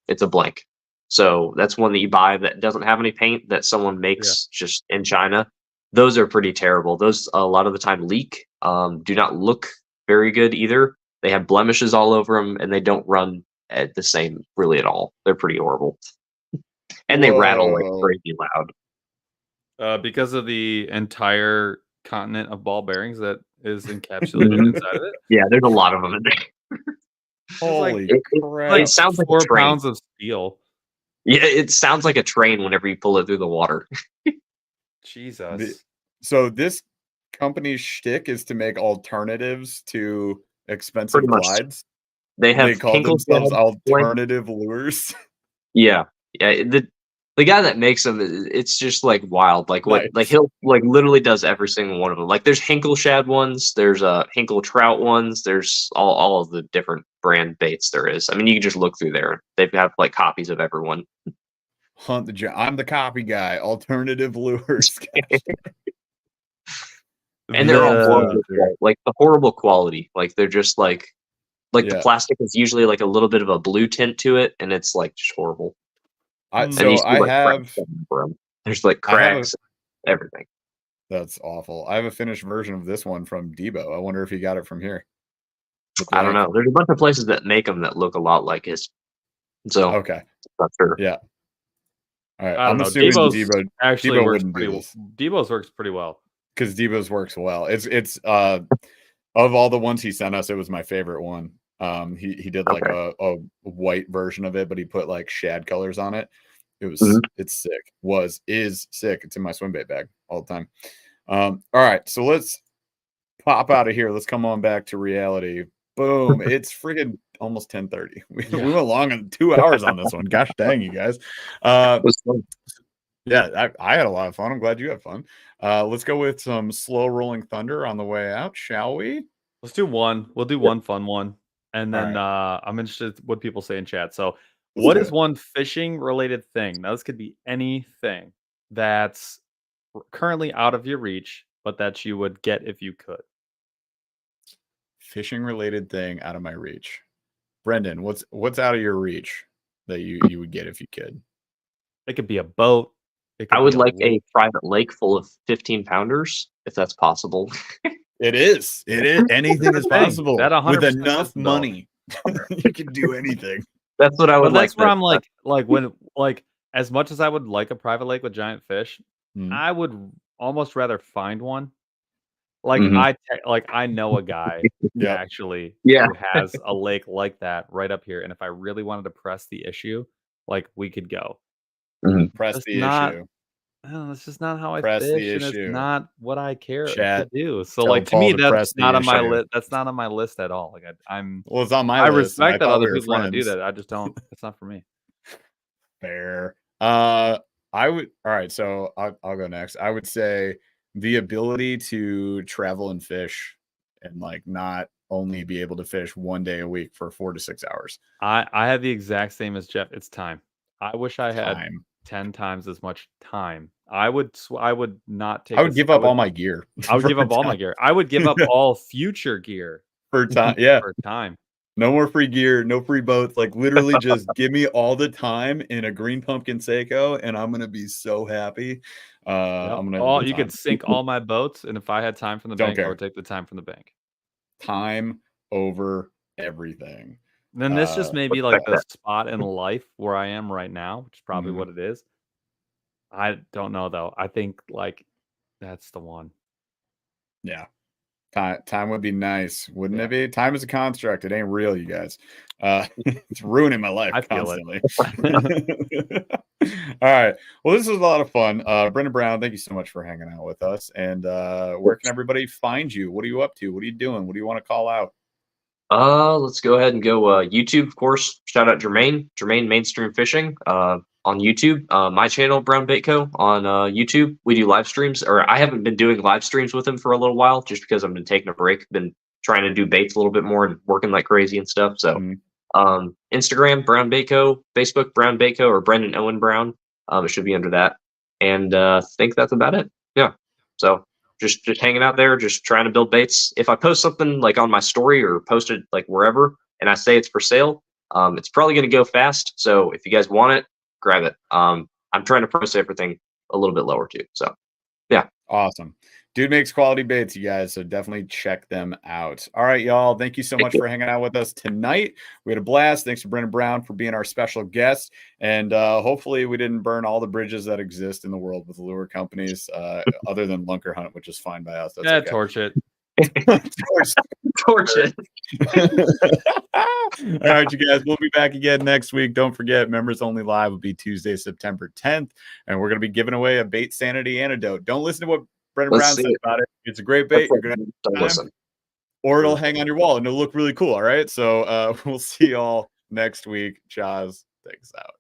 It's a blank. So that's one that you buy that doesn't have any paint that someone makes just in China. Those are pretty terrible. Those a lot of the time leak. Do not look very good either. They have blemishes all over them, and they don't run at the same really at all. They're pretty horrible, and they rattle like Whoa. crazy loud. Because of the entire continent of ball bearings that is encapsulated inside of it. Yeah, there's a lot of them in there. Holy crap. It sounds like 4 a train. pounds of steel. Yeah, it sounds like a train whenever you pull it through the water. Jesus. So this company's shtick is to make alternatives to expensive Pretty much. glides. They have They call Hinkle themselves Shad, alternative lures. Yeah. The guy that makes them, it's just like wild. Like what? Nice. Like he'll like literally does every single one of them. Like there's Hinkle Shad ones, there's Hinkle Trout ones, there's all of the different brand baits there is. I mean, you can just look through there. They have like copies of everyone. I'm the copy guy. Alternative lures. And they're all Yeah. horrible, like the horrible quality. Like they're just like the Yeah. plastic is usually like a little bit of a blue tint to it, and it's like just horrible. And you see, like, cracks over 'em. There's like cracks, everything. That's awful. I have a finished version of this one from Debo. I wonder if he got it from here. I don't know. There's a bunch of places that make them that look a lot like his. So okay, not sure. Yeah. All right. I don't I'm know. assuming Debo's actually Debo works wouldn't pretty do well. this Debo's works pretty well. because Debo's works well. It's of all the ones he sent us, it was my favorite one. He did like a white version of it, but he put like shad colors on it. It was it's sick. Is sick. It's in my swim bait bag all the time. All right, so let's pop out of here. Let's come on back to reality. Boom. It's freaking almost 10:30. We went long on 2 hours on this one. Gosh dang, you guys. Yeah, I had a lot of fun. I'm glad you had fun. Let's go with some slow rolling thunder on the way out, shall we? Let's do one. We'll do one fun one. And then I'm interested what people say in chat. So what is one fishing related thing? Now this could be anything that's currently out of your reach, but that you would get if you could. Fishing related thing out of my reach. Brendan, what's out of your reach that you would get if you could? It could be a boat. I would like a private lake full of 15-pounders, if that's possible. It is. Anything is possible with enough money. You can do anything. That's what I would like. That's where I'm like as much as I would like a private lake with giant fish, I would almost rather find one. Like I know a guy actually who has a lake like that right up here, and if I really wanted to press the issue, like we could go. Press the issue. That's just not how I Press fish, the and issue. it's not what I care Chat, to do. So, tell like to Paul me, to that's press the not on my issue. list. That's not on my list at all. Like I'm. Well, it's on my I list. respect that thought other we were people want to do friends. that. I just don't. It's not for me. Fair. I would. All right, so I'll go next. I would say the ability to travel and fish, and like not only be able to fish 1 day a week for 4 to 6 hours. I have the exact same as Jeff. It's time. I wish I had Time. 10 times as much time. I would not take I would give up all my gear. I would give up all my time. gear. I would give up all future gear For time. Yeah. for time. No more free gear, no free boats. Like literally just give me all the time in a green pumpkin Seiko and I'm gonna be so happy. Yep. I'm gonna You could sink all my boats, and if I had time from the Don't bank, I care. would take the time from the bank. Time over everything. Then this just may be like the spot in life where I am right now, which is probably Mhm. what it is. I don't know though. I think like that's the one. Yeah. Time would be nice, wouldn't Yeah. it be? Time is a construct. It ain't real, you guys. It's ruining my life I feel it. constantly. All right. Well, this was a lot of fun. Brendan Brown, thank you so much for hanging out with us. And where can everybody find you? What are you up to? What are you doing? What do you want to call out? Let's go ahead and go YouTube, of course. Shout out Jermaine Mainstream Fishing on YouTube. My channel, Brown Bait Co. on YouTube. We do live streams, or I haven't been doing live streams with him for a little while just because I've been taking a break. Been trying to do baits a little bit more and working like crazy and stuff. So Instagram, Brown Bait Co. Facebook, Brown Bait Co. or Brendan Owen Brown. It should be under that. And I think that's about it. Yeah. So just hanging out there, just trying to build baits. If I post something like on my story or post it like wherever, and I say it's for sale, it's probably going to go fast. So if you guys want it, grab it. I'm trying to post everything a little bit lower too. So yeah, awesome. Dude makes quality baits, you guys, so definitely check them out. All right, y'all. Thank you so much for hanging out with us tonight. We had a blast. Thanks to Brendan Brown for being our special guest. And hopefully we didn't burn all the bridges that exist in the world with lure companies, other than Lunker Hunt, which is fine by us. That's okay. Torch it. Torch it. All right, you guys, we'll be back again next week. Don't forget, Members Only Live will be Tuesday, September 10th, and we're going to be giving away a Bait Sanity antidote. Don't listen to what Brendan Brown said about it. It's a great bait. You're going to listen, or it'll hang on your wall and it'll look really cool. All right, so we'll see y'all next week. Chaz, thanks out.